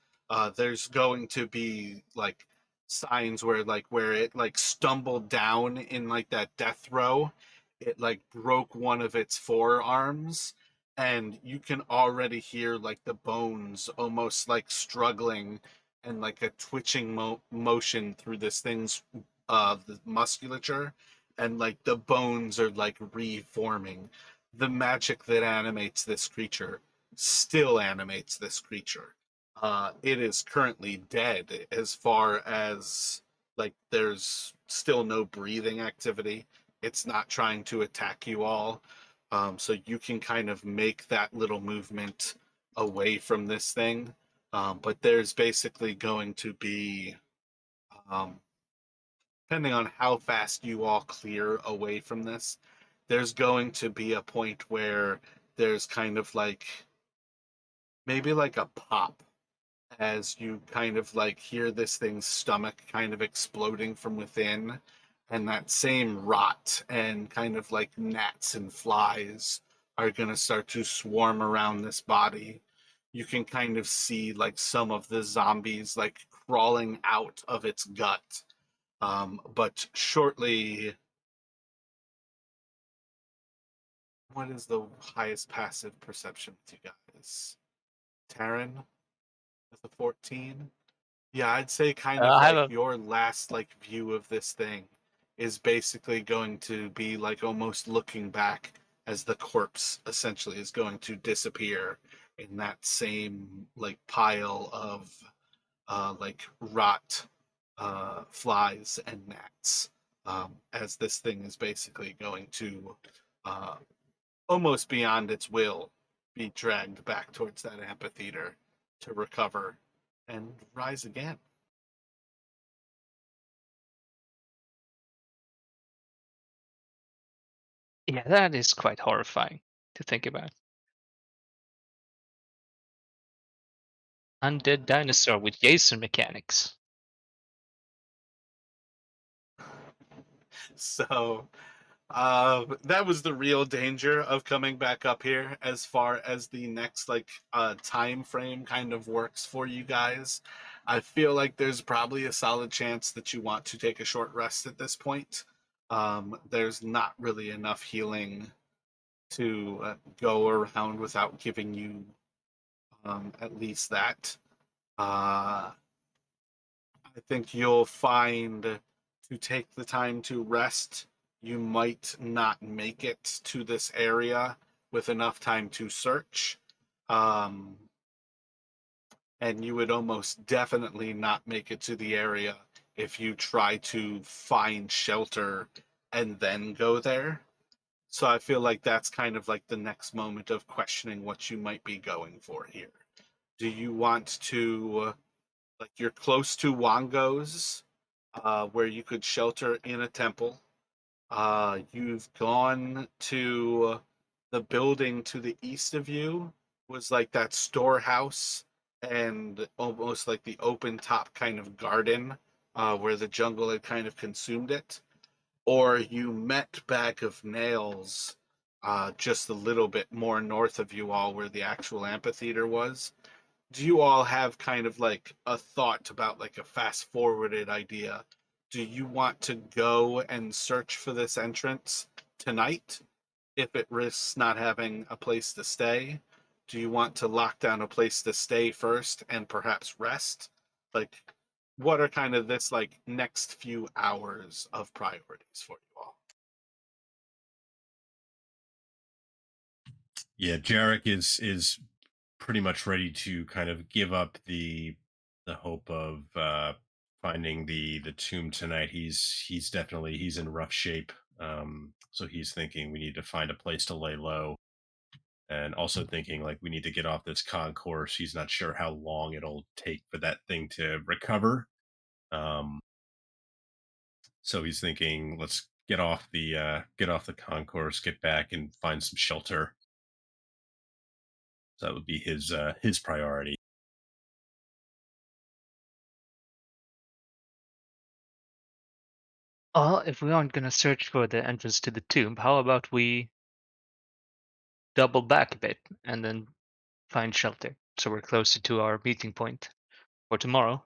there's going to be like signs where it like stumbled down in like that death row. It like broke one of its forearms, and you can already hear like the bones almost like struggling and like a twitching motion through this thing's the musculature, and like the bones are like reforming. The magic that animates this creature still animates this creature. It is currently dead as far as like there's still no breathing activity. It's not trying to attack you all. So you can kind of make that little movement away from this thing. But there's basically going to be, um, depending on how fast you all clear away from this, there's going to be a point where there's kind of like maybe like a pop as you kind of like hear this thing's stomach kind of exploding from within, and that same rot and kind of like gnats and flies are going to start to swarm around this body. You can kind of see like some of the zombies like crawling out of its gut. But shortly, what is the highest passive perception with you guys? Taryn with a 14? Yeah, I'd say kind of I have like a your last like view of this thing is basically going to be like almost looking back as the corpse essentially is going to disappear in that same like pile of like rot flies and gnats, as this thing is basically going to uh, almost beyond its will be dragged back towards that amphitheater to recover and rise again. yeah, that is quite horrifying to think about. Undead dinosaur with Jason mechanics. So that was the real danger of coming back up here as far as the next like time frame kind of works for you guys. I feel like there's probably a solid chance that you want to take a short rest at this point. There's not really enough healing to go around without giving you at least that. I think you'll find to take the time to rest, you might not make it to this area with enough time to search. Um, and you would almost definitely not make it to the area if you try to find shelter and then go there. So I feel like that's kind of like the next moment of questioning what you might be going for here. Do you want to, like, you're close to Wongo's, where you could shelter in a temple. You've gone to the building to the east of you, was like that storehouse and almost like the open top kind of garden, where the jungle had kind of consumed it. Or you met Bag of Nails just a little bit more north of you all, where the actual amphitheater was. Do you all have kind of like a thought about like a fast forwarded idea? Do you want to go and search for this entrance tonight if it risks not having a place to stay? Do you want to lock down a place to stay first and perhaps rest? Like, what are kind of this like next few hours of priorities for you all? Yeah, Jarek is pretty much ready to kind of give up the hope of finding the tomb tonight. He's definitely he's in rough shape. So he's thinking we need to find a place to lay low, and also thinking like we need to get off this concourse. He's not sure how long it'll take for that thing to recover. Um, so he's thinking let's get off the concourse, get back and find some shelter. So that would be his priority. Well, if we aren't gonna search for the entrance to the tomb, how about we double back a bit and then find shelter so we're closer to our meeting point for tomorrow?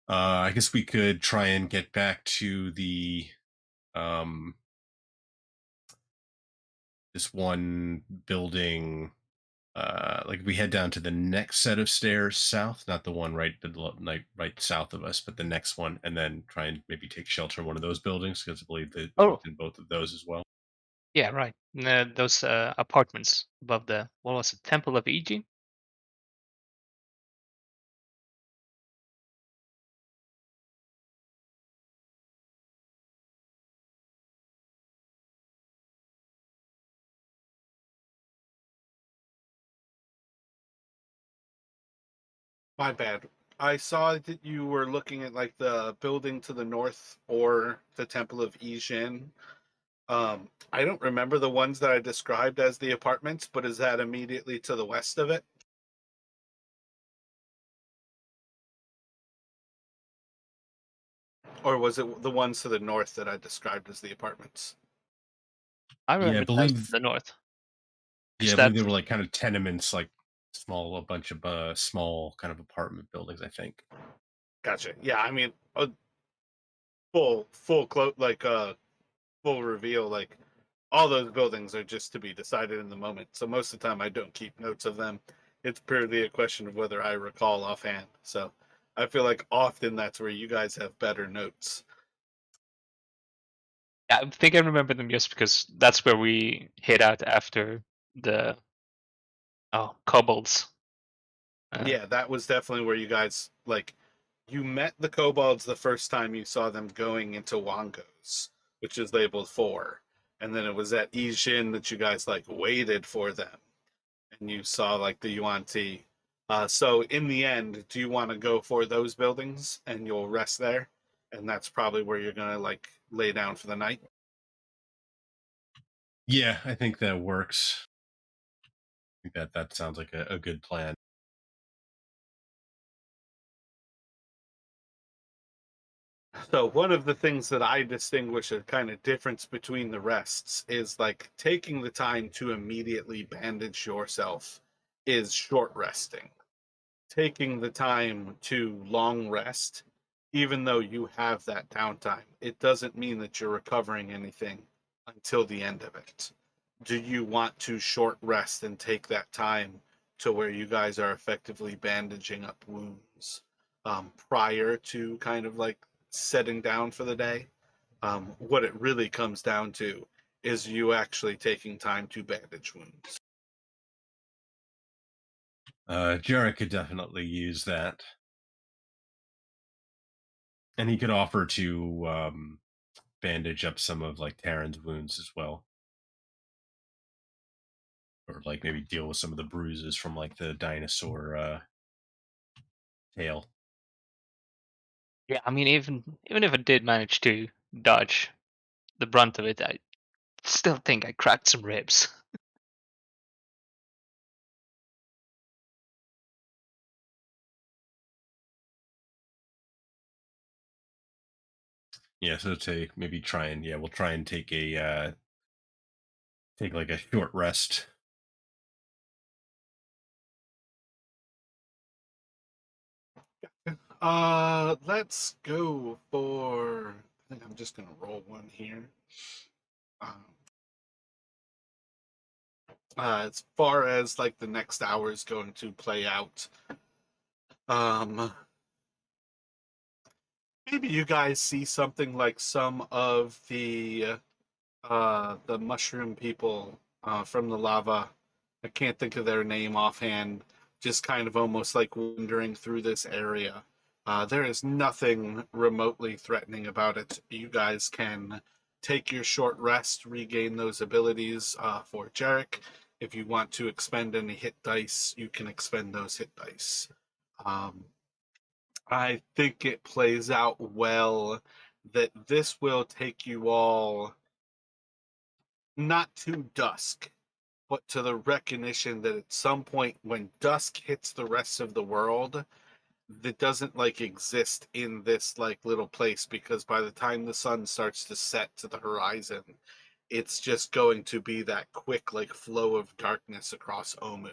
I guess we could try and get back to the um this one building. Like we head down to the next set of stairs south, not the one like right south of us, but the next one, and then try and maybe take shelter in one of those buildings because I believe that Oh, in both of those as well. yeah, right. Those apartments above the what was it, Temple of Iji? My bad. I saw that you were looking at like the building to the north or the Temple of Ijin. I don't remember the ones that I described as the apartments, but is that immediately to the west of it? Or was it the ones to the north that I described as the apartments? I Yeah, I remember the ones to believe the north. yeah, 'Cause I believe they that's were like kind of tenements, like a bunch of small kind of apartment buildings. I think. Gotcha. Yeah, I mean, a full reveal. Like all those buildings are just to be decided in the moment. So most of the time, I don't keep notes of them. It's purely a question of whether I recall offhand. So I feel like often that's where you guys have better notes. yeah, I think I remember them just because that's where we hid out after the kobolds. Yeah, that was definitely where you guys like you met the kobolds the first time you saw them going into Wongos, which is labeled 4. And then it was at Ijin that you guys like waited for them and you saw like the Yuan Ti. So in the end, do you want to go for those buildings and you'll rest there? And that's probably where you're gonna like lay down for the night. Yeah, I think that works. I think that sounds like a good plan. So one of the things that I distinguish a kind of difference between the rests is like taking the time to immediately bandage yourself is short resting. Taking the time to long rest, even though you have that downtime, it doesn't mean that you're recovering anything until the end of it. Do you want to short rest and take that time to where you guys are effectively bandaging up wounds prior to kind of like setting down for the day? What it really comes down to is you actually taking time to bandage wounds. Jarek could definitely use that, and he could offer to bandage up some of like Taryn's wounds as well, or like maybe deal with some of the bruises from like the dinosaur tail. Yeah, I mean, even if I did manage to dodge the brunt of it, I still think I cracked some ribs. Yeah, so to maybe try and we'll try and take a take like a short rest. Let's go for I think I'm just going to roll one here. As far as like the next hour is going to play out, maybe you guys see something like some of the mushroom people from the lava. I can't think of their name offhand. Just kind of almost like wandering through this area. There is nothing remotely threatening about it. You guys can take your short rest, regain those abilities for Jarek. If you want to expend any hit dice, you can expend those hit dice. I think it plays out well that this will take you all not to dusk, but to the recognition that at some point when dusk hits the rest of the world, that doesn't like exist in this like little place, because by the time the sun starts to set to the horizon, it's just going to be that quick like flow of darkness across Omu.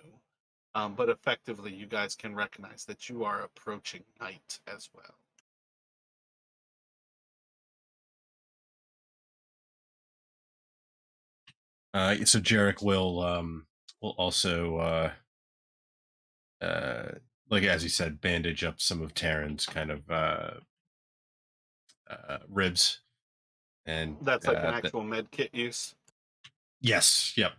But effectively, you guys can recognize that you are approaching night as well. So Jarek will also like as you said, bandage up some of Taryn's kind of ribs, and That's like an actual med kit use. yes, yep.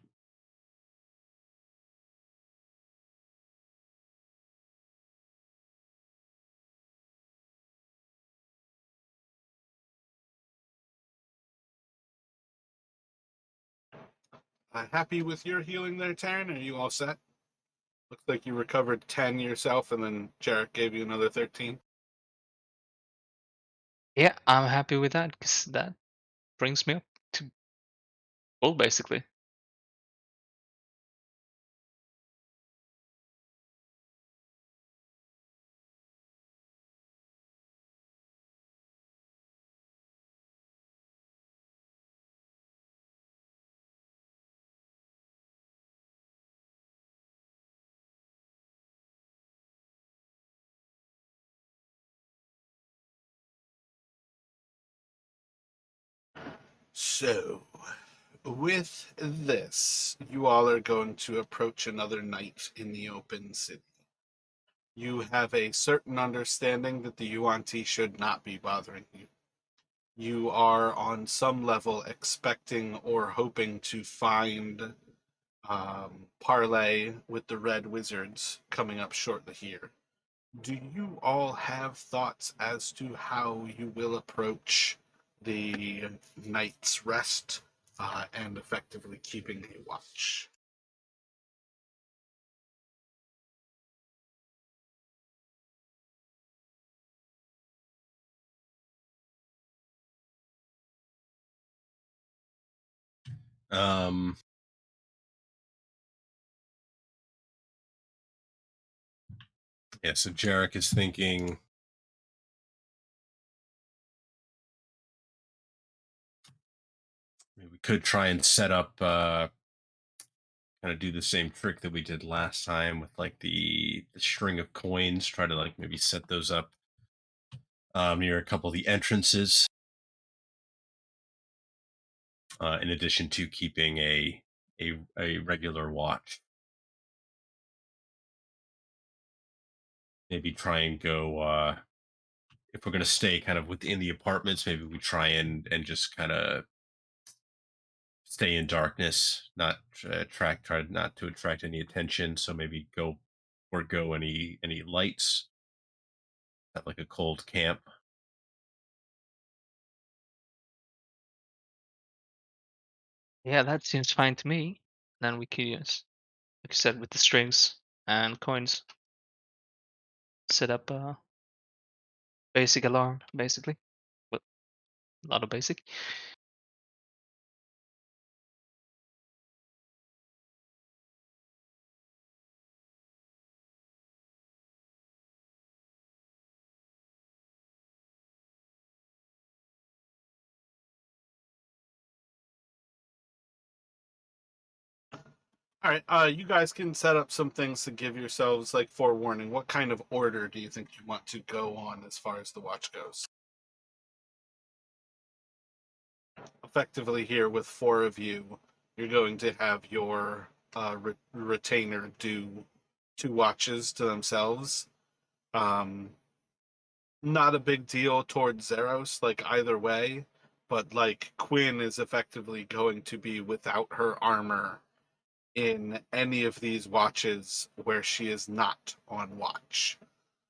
Happy with your healing there, Taryn? Are you all set? Looks like you recovered 10 yourself, and then Jarek gave you another 13. Yeah, I'm happy with that because that brings me up to full, basically. So, with this, you all are going to approach another night in the open city. You have a certain understanding that the Yuan-Ti should not be bothering you. You are on some level expecting or hoping to find Parlay with the Red Wizards coming up shortly here. Do you all have thoughts as to how you will approach the night's rest and effectively keeping a watch? Um, yeah, so Jarek is thinking maybe we could try and set up kind of do the same trick that we did last time with like the string of coins, try to like maybe set those up near a couple of the entrances, in addition to keeping a regular watch. Maybe try and go if we're going to stay kind of within the apartments, maybe we try and just kind of stay in darkness, not try not to attract any attention. So maybe go any lights, have like a cold camp. Yeah, that seems fine to me. Then we could use, like you said, with the strings and coins, set up a basic alarm, basically. But not a basic. All right, you guys can set up some things to give yourselves like forewarning. What kind of order do you think you want to go on as far as the watch goes? effectively here with 4 of you, you're going to have your retainer do 2 watches to themselves. Not a big deal towards Zeros, like either way, but like Quinn is effectively going to be without her armor in any of these watches where she is not on watch.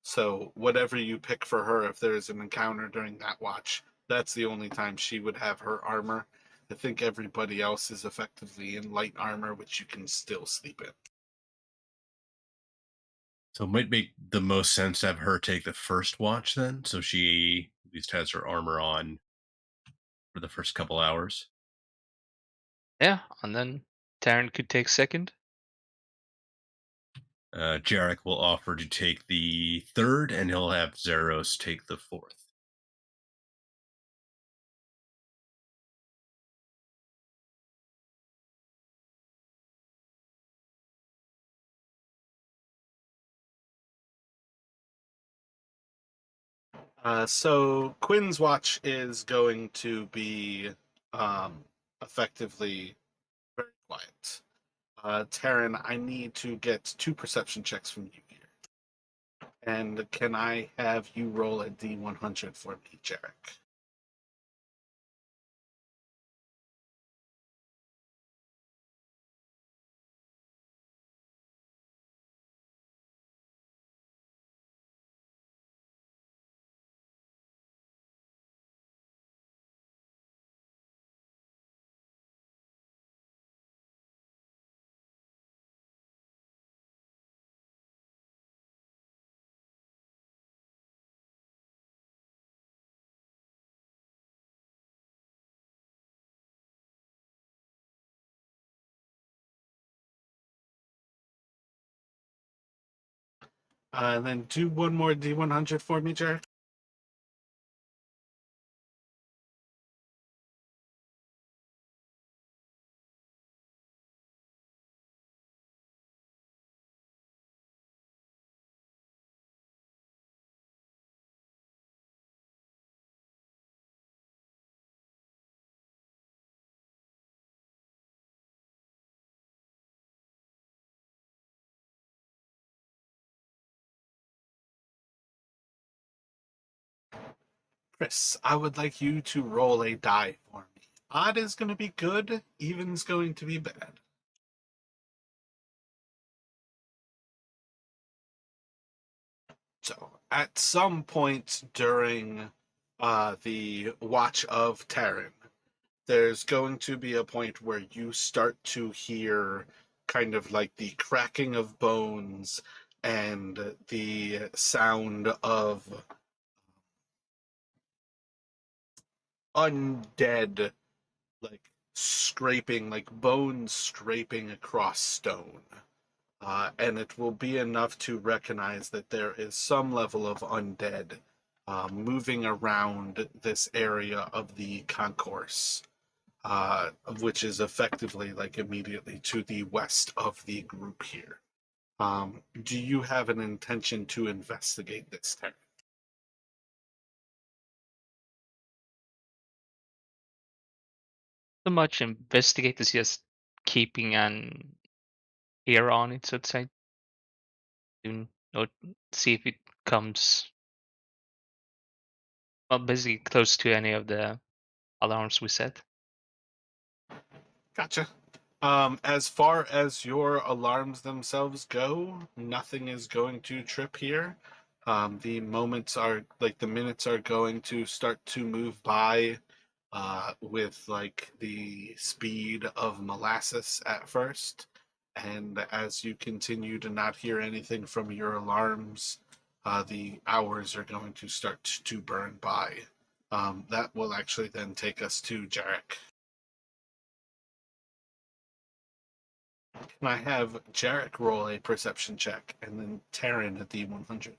So whatever you pick for her, if there's an encounter during that watch, that's the only time she would have her armor. I think everybody else is effectively in light armor, which you can still sleep in. So it might make the most sense to have her take the first watch then, so she at least has her armor on for the first couple hours. Yeah, and then Taryn could take second. Jarek will offer to take the third, and he'll have Zeros take the fourth. So Quinn's watch is going to be effectively very quiet. Taryn, I need to get 2 perception checks from you here. And can I have you roll a D100 for me, Jarek? And then do one more D100 for me, Jarek. Chris, I would like you to roll a die for me. Odd is going to be good, even's going to be bad. So, at some point during the watch of Terran, there's going to be a point where you start to hear kind of like the cracking of bones and the sound of undead, like scraping, like bones scraping across stone. And it will be enough to recognize that there is some level of undead moving around this area of the concourse, which is effectively like immediately to the west of the group here. Do you have an intention to investigate this terrain? So much investigate is just keeping an ear on it, so to say. To not see if it comes well, basically close to any of the alarms we set. Gotcha. As far as your alarms themselves go, nothing is going to trip here. The moments are like the minutes are going to start to move by with like the speed of molasses at first. And as you continue to not hear anything from your alarms, the hours are going to start to burn by. That will actually then take us to Jarek. Can I have Jarek roll a perception check and then Taryn at the 100?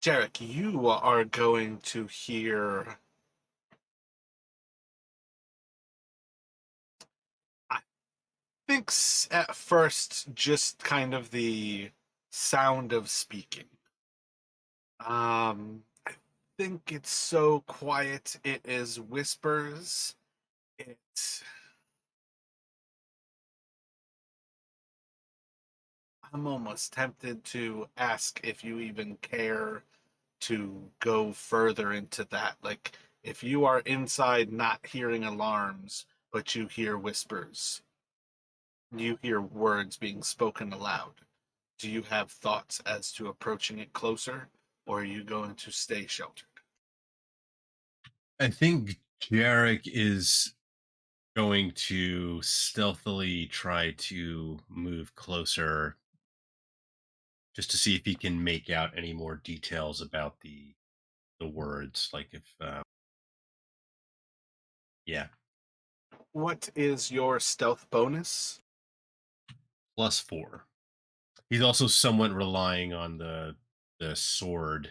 Jarek, you are going to hear. I think at first just kind of the sound of speaking. I think it's so quiet. It is whispers. I'm almost tempted to ask if you even care to go further into that. Like, if you are inside not hearing alarms, but you hear whispers, you hear words being spoken aloud, do you have thoughts as to approaching it closer, or are you going to stay sheltered? I think Jarek is going to stealthily try to move closer just to see if he can make out any more details about the words. Like if yeah, What is your stealth bonus? +4. He's also somewhat relying on the sword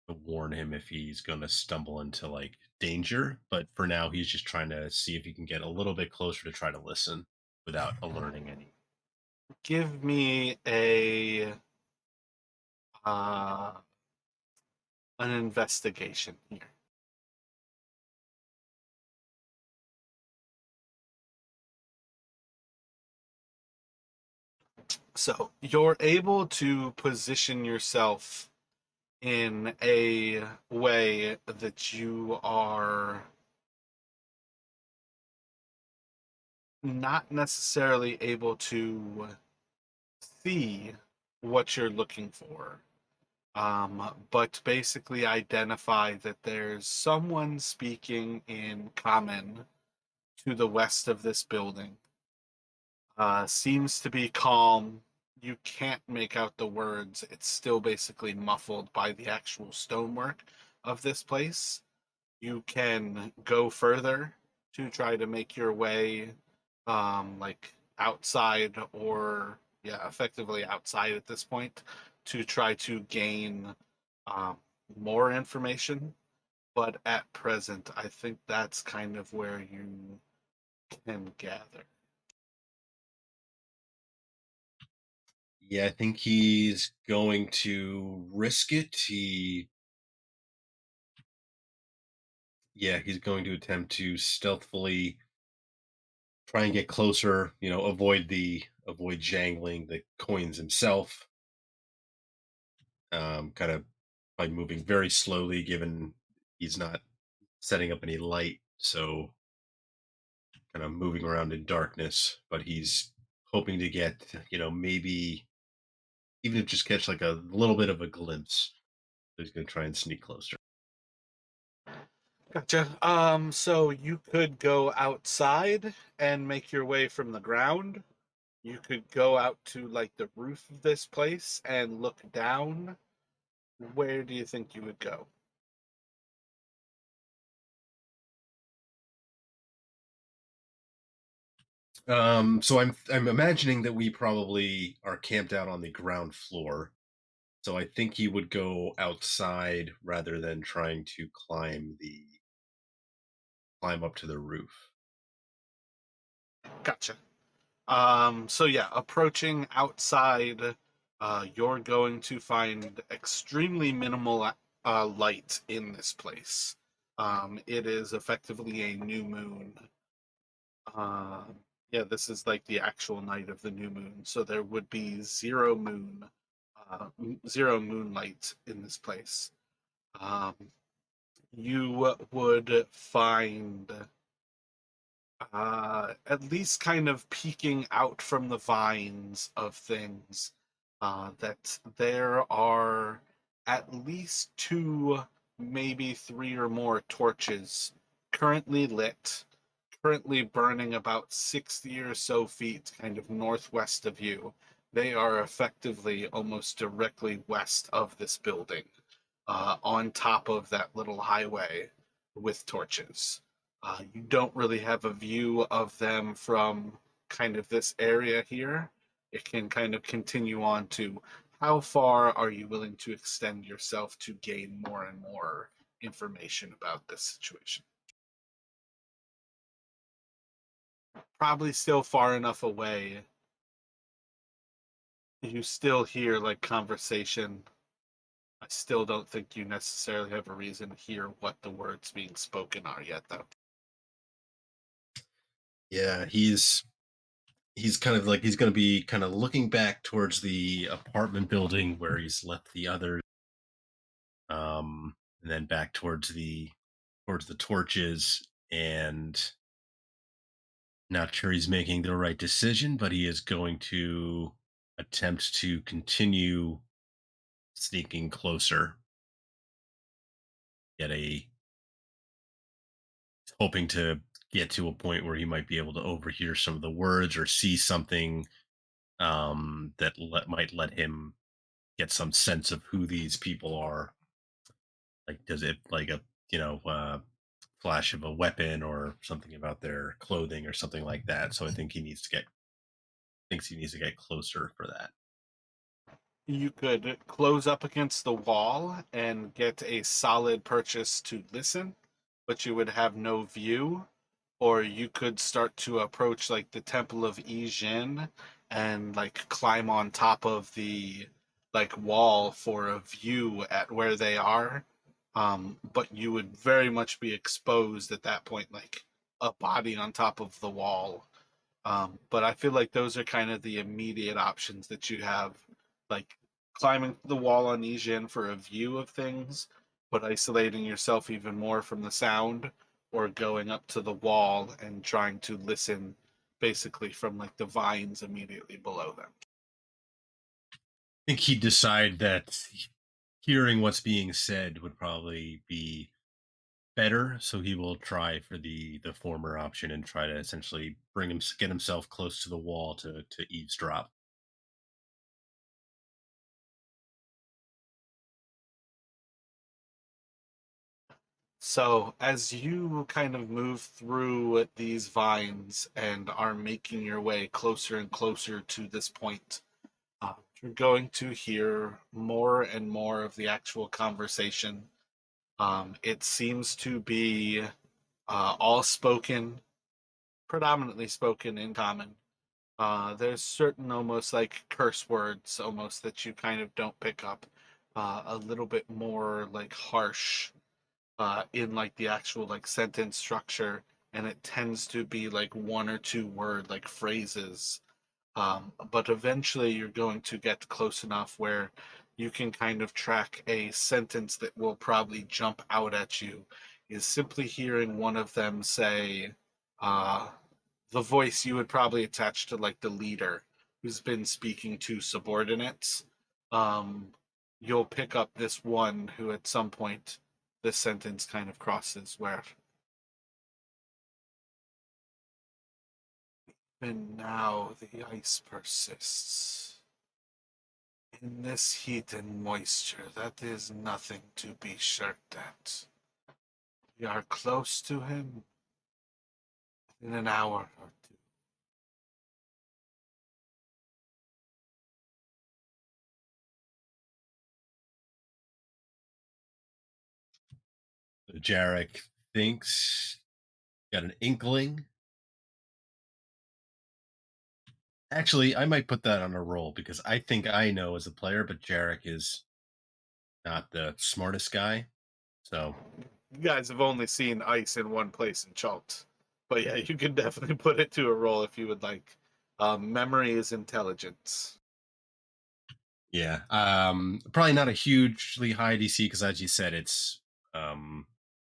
to warn him if he's going to stumble into like danger. But for now, he's just trying to see if he can get a little bit closer to try to listen without alerting any. Give me a uh, an investigation here. So you're able to position yourself in a way that you are not necessarily able to see what you're looking for, but basically identify that there's someone speaking in common to the west of this building. Seems to be calm. You can't make out the words. It's still basically muffled by the actual stonework of this place. You can go further to try to make your way, like outside, or yeah, effectively outside at this point, to try to gain um, more information. But at present, I think that's kind of where you can gather. Yeah, I think he's going to risk it. He's going to attempt to stealthily try and get closer, avoid jangling the coins himself. Kind of by moving very slowly, given he's not setting up any light, so kind of moving around in darkness. But he's hoping to get, maybe even if just catch like a little bit of a glimpse. So he's going to try and sneak closer. Gotcha. So you could go outside and make your way from the ground. You could go out to like the roof of this place and look down. Where do you think you would go? So I'm imagining that we probably are camped out on the ground floor. So I think he would go outside rather than trying to climb up to the roof. Gotcha. So yeah, approaching outside, you're going to find extremely minimal light in this place. It is effectively a new moon. Uh, yeah, this is like the actual night of the new moon, so there would be zero moonlight in this place. Um, you would find at least kind of peeking out from the vines of things, that there are at least two, maybe three or more torches currently lit, currently burning about 60 or so feet kind of northwest of you. They are effectively almost directly west of this building, on top of that little highway with torches. You don't really have a view of them from kind of this area here. It can kind of continue on to how far are you willing to extend yourself to gain more and more information about this situation? Probably still far enough away. You still hear like conversation. I still don't think you necessarily have a reason to hear what the words being spoken are yet, though. Yeah, he's kind of like he's going to be kind of looking back towards the apartment building where he's left the others, and then back towards the torches, and not sure he's making the right decision, but he is going to attempt to continue sneaking closer. Get a hoping to get to a point where he might be able to overhear some of the words or see something that might let him get some sense of who these people are. Like, does it like a flash of a weapon or something about their clothing or something like that? So I think he needs to get closer for that. You could close up against the wall and get a solid purchase to listen, but you would have no view. Or you could start to approach like the Temple of Ijin and like climb on top of the like wall for a view at where they are. But you would very much be exposed at that point, like a body on top of the wall. But I feel like those are kind of the immediate options that you have, like climbing the wall on Ijin for a view of things, but isolating yourself even more from the sound, or going up to the wall and trying to listen basically from like the vines immediately below them. I think he'd decide that hearing what's being said would probably be better, so he will try for the former option and try to essentially get himself close to the wall to eavesdrop. So, as you kind of move through these vines and are making your way closer and closer to this point, you're going to hear more and more of the actual conversation. It seems to be all spoken, predominantly spoken in common. There's certain almost like curse words almost that you kind of don't pick up. A little bit more like harsh in like the actual like sentence structure, and it tends to be like one or two word like phrases. But eventually you're going to get close enough where you can kind of track a sentence that will probably jump out at you. Is simply hearing one of them say, uh, the voice you would probably attach to like the leader who's been speaking to subordinates. Um, you'll pick up this one who at some point this sentence kind of crosses where, and now the ice persists. In this heat and moisture, that is nothing to be shirked at. We are close to him in an hour or two. So Jarek thinks, got an inkling. Actually, I might put that on a roll because I think I know as a player, but Jarek is not the smartest guy. So You guys have only seen ice in one place in Chult. But yeah, you can definitely put it to a roll if you would like. Memory is intelligence. yeah, probably not a hugely high DC because, as you said, it's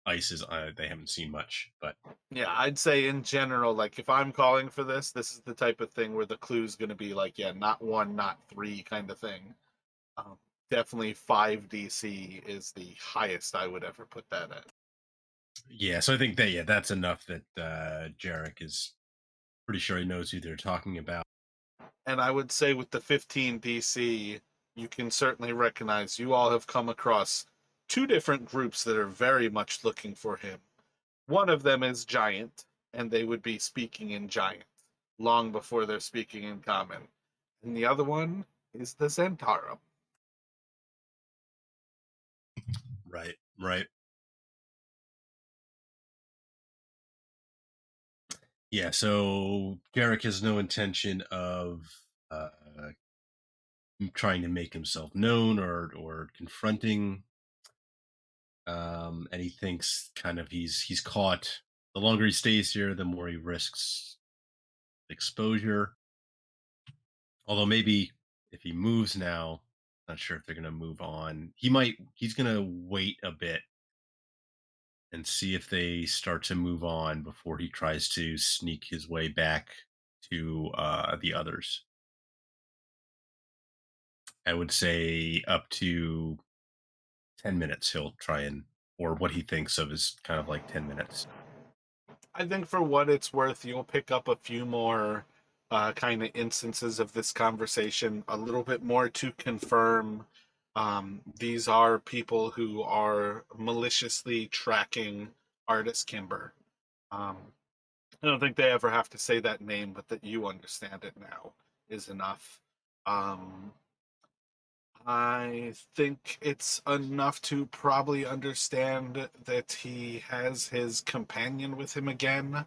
ice is they haven't seen much, but Yeah, I'd say in general, like if I'm calling for this, this is the type of thing where the clue's going to be like, yeah, not one, not three kind of thing. Um, Definitely 5 DC is the highest I would ever put that at. yeah. So I think that that's enough that Jarek is pretty sure he knows who they're talking about. And I would say with the 15 DC, you can certainly recognize you all have come across two different groups that are very much looking for him. One of them is Giant, and they would be speaking in Giant long before they're speaking in Common. And the other one is the Zentarum. Right. Right. Yeah. So Garrick has no intention of uh, trying to make himself known or confronting. And he thinks kind of he's caught. The longer he stays here, the more he risks exposure. Although maybe if he moves now, not sure if they're going to move on. He's going to wait a bit and see if they start to move on before he tries to sneak his way back to the others. I would say up to 10 minutes he'll try and, or what he thinks of is kind of like 10 minutes. I think for what it's worth, you'll pick up a few more kind of instances of this conversation, a little bit more to confirm. These are people who are maliciously tracking Artist Kimber. I don't think they ever have to say that name, but that you understand it now is enough. Um, I think it's enough to probably understand that he has his companion with him again.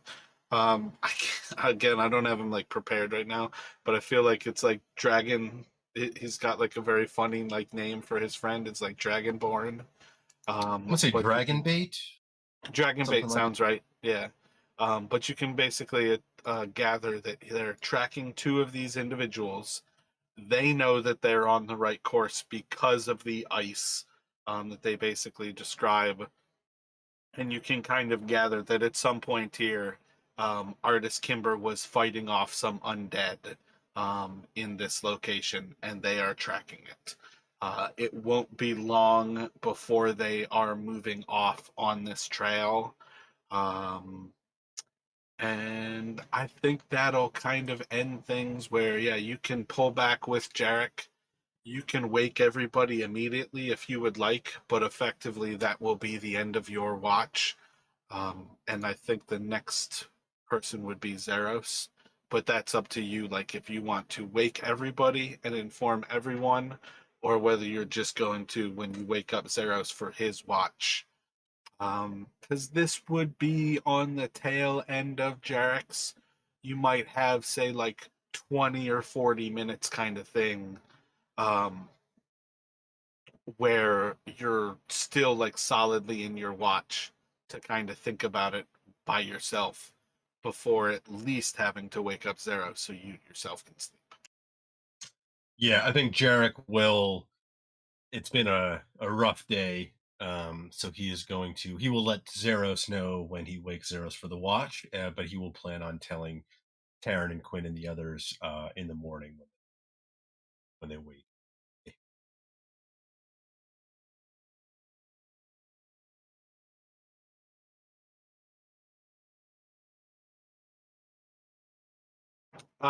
Again, I don't have him like prepared right now, but I feel like it's like Dragon. He's got like a very funny like name for his friend. It's like Dragonborn. I'm gonna say But you dragon can bait. Dragon Something bait like sounds right. Yeah. But you can basically gather that they're tracking two of these individuals. They know that they're on the right course because of the ice that they basically describe. And you can kind of gather that at some point here, Artist Kimber was fighting off some undead in this location, and they are tracking it. It won't be long before they are moving off on this trail. Um, and I think that'll kind of end things where, yeah, you can pull back with Jarek. You can wake everybody immediately if you would like, but effectively that will be the end of your watch. And I think the next person would be Zeros, but that's up to you. Like if you want to wake everybody and inform everyone, or whether you're just going to, when you wake up Zeros for his watch. Because this would be on the tail end of Jarek's. You might have, say, like 20 or 40 minutes kind of thing, um, where you're still like solidly in your watch to kind of think about it by yourself before at least having to wake up Zero so you yourself can sleep. Yeah, I think Jarek will. It's been a rough day. So he will let Zeros know when he wakes Zeros for the watch, but he will plan on telling Taryn and Quinn and the others in the morning when they wake.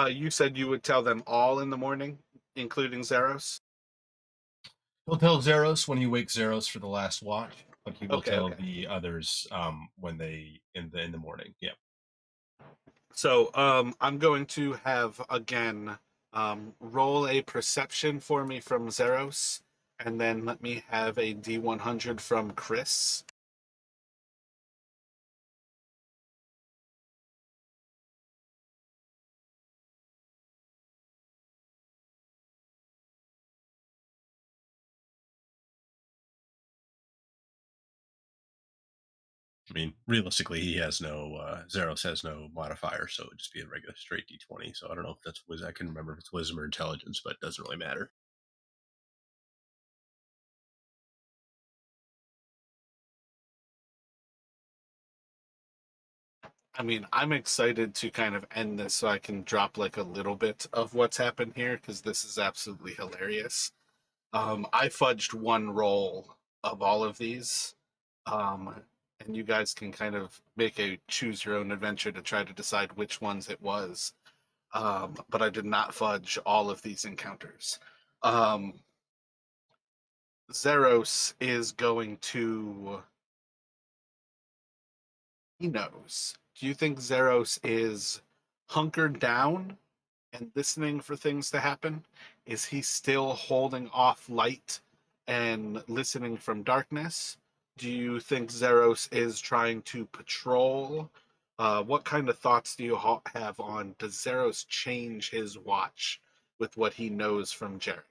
You said you would tell them all in the morning, including Zeros? He'll tell Zeros when he wakes Zeros for the last watch, but he will Okay, tell okay. the others when they in the morning. Yeah. So I'm going to have again roll a perception for me from Zeros, and then let me have a D100 from Chris. I mean, realistically, he has no Zeros has no modifier, so it'd just be a regular straight D20. So I don't know if that's I can remember if it's wisdom or intelligence, but it doesn't really matter. I mean, I'm excited to kind of end this so I can drop like a little bit of what's happened here because this is absolutely hilarious. I fudged one roll of all of these, and you guys can kind of make a choose your own adventure to try to decide which ones it was. But I did not fudge all of these encounters. Um, Zeros is going to. He knows. Do you think Zeros is hunkered down and listening for things to happen? Is he still holding off light and listening from darkness? Do you think Zeros is trying to patrol? What kind of thoughts do you have on does Zeros change his watch with what he knows from Jarek?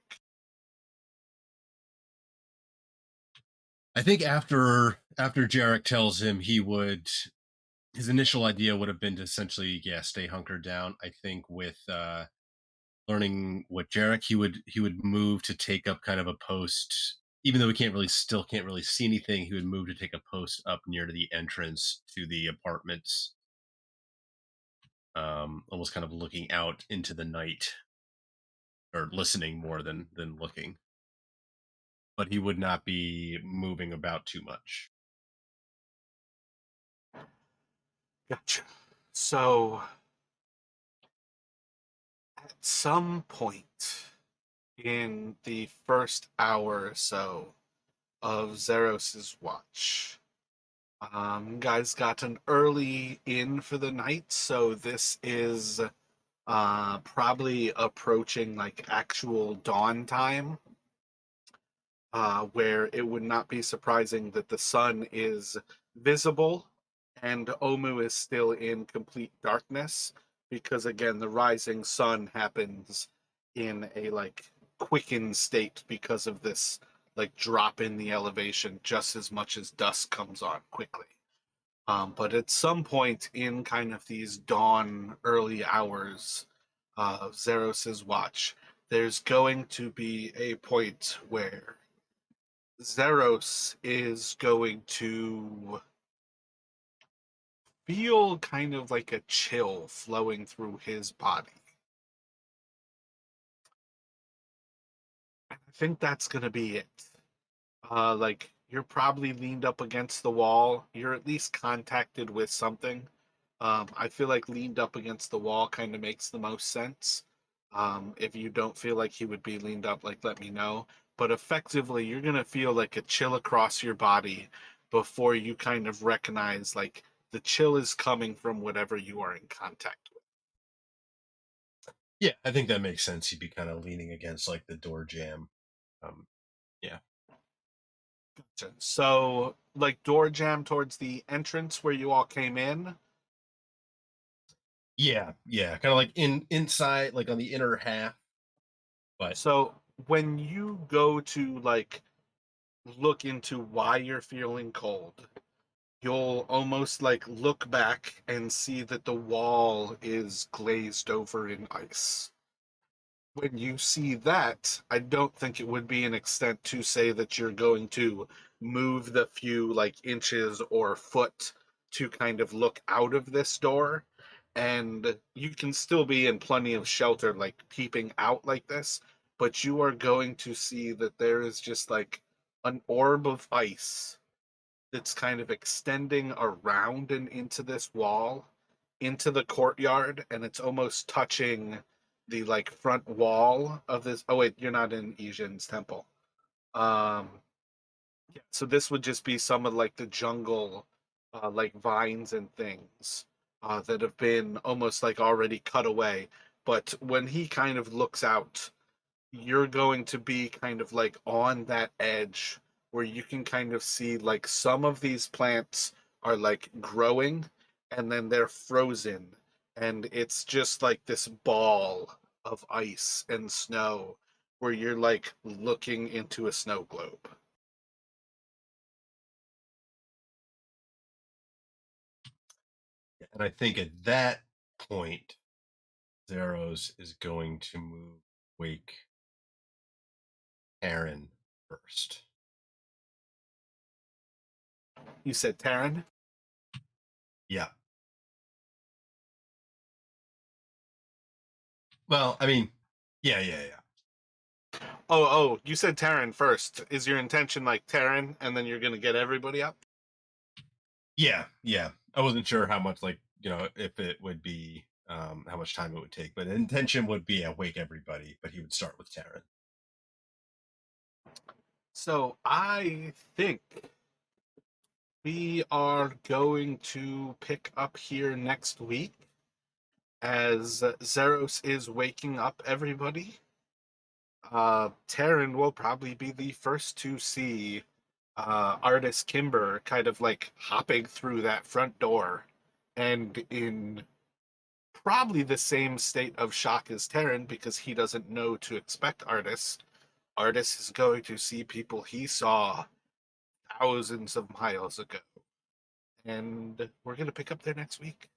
I think after Jarek tells him his initial idea would have been to essentially, yeah, stay hunkered down. I think with learning what Jarek, he would move to take up kind of a post, even though he can't really see anything. He would move to take a post up near to the entrance to the apartments, almost kind of looking out into the night, or listening more than looking. But he would not be moving about too much. Gotcha. So, at some point in the first hour or so of Zeros's watch, guys got an early in for the night, so this is probably approaching like actual dawn time, where it would not be surprising that the sun is visible and Omu is still in complete darkness because again the rising sun happens in a like quickened state because of this like drop in the elevation just as much as dusk comes on quickly. But at some point in kind of these dawn early hours of Zeros's watch, there's going to be a point where Zeros is going to feel kind of like a chill flowing through his body. And I think that's going to be it. Like, you're probably leaned up against the wall. You're at least contacted with something. I feel like leaned up against the wall kind of makes the most sense. If you don't feel like he would be leaned up, like, let me know. But effectively, you're going to feel like a chill across your body before you kind of recognize, like, the chill is coming from whatever you are in contact with. Yeah, I think that makes sense. He'd be kind of leaning against like the door jamb. Um, yeah, Gotcha. So, like, door jam towards the entrance where you all came in. yeah, kind of like inside, like on the inner half. But So, when you go to, like, look into why you're feeling cold, you'll almost like look back and see that the wall is glazed over in ice. When you see that, I don't think it would be an extent to say that you're going to move the few like inches or foot to kind of look out of this door. And you can still be in plenty of shelter, like peeping out like this, but you are going to see that there is just like an orb of ice that's kind of extending around and into this wall, into the courtyard, and it's almost touching the like front wall of this. Oh wait, you're not in Ijin's temple. Um, yeah, so this would just be some of like the jungle, like vines and things that have been almost like already cut away. But when he kind of looks out, you're going to be kind of like on that edge where you can kind of see like some of these plants are like growing and then they're frozen and it's just like this ball of ice and snow where you're like looking into a snow globe. and I think at that point, Zeros is going to wake Aaron first. You said Taryn? Yeah. Well, I mean, yeah. Oh, you said Taryn first. Is your intention like Taryn and then you're gonna get everybody up? Yeah. I wasn't sure how much, like, if it would be, how much time it would take, but the intention would be wake everybody, but he would start with Taryn. So I think we are going to pick up here next week as Zeros is waking up everybody. Terran will probably be the first to see Artist Kimber kind of like hopping through that front door, and in probably the same state of shock as Terran because he doesn't know to expect Artis. Artis is going to see people he saw thousands of miles ago. And we're going to pick up there next week.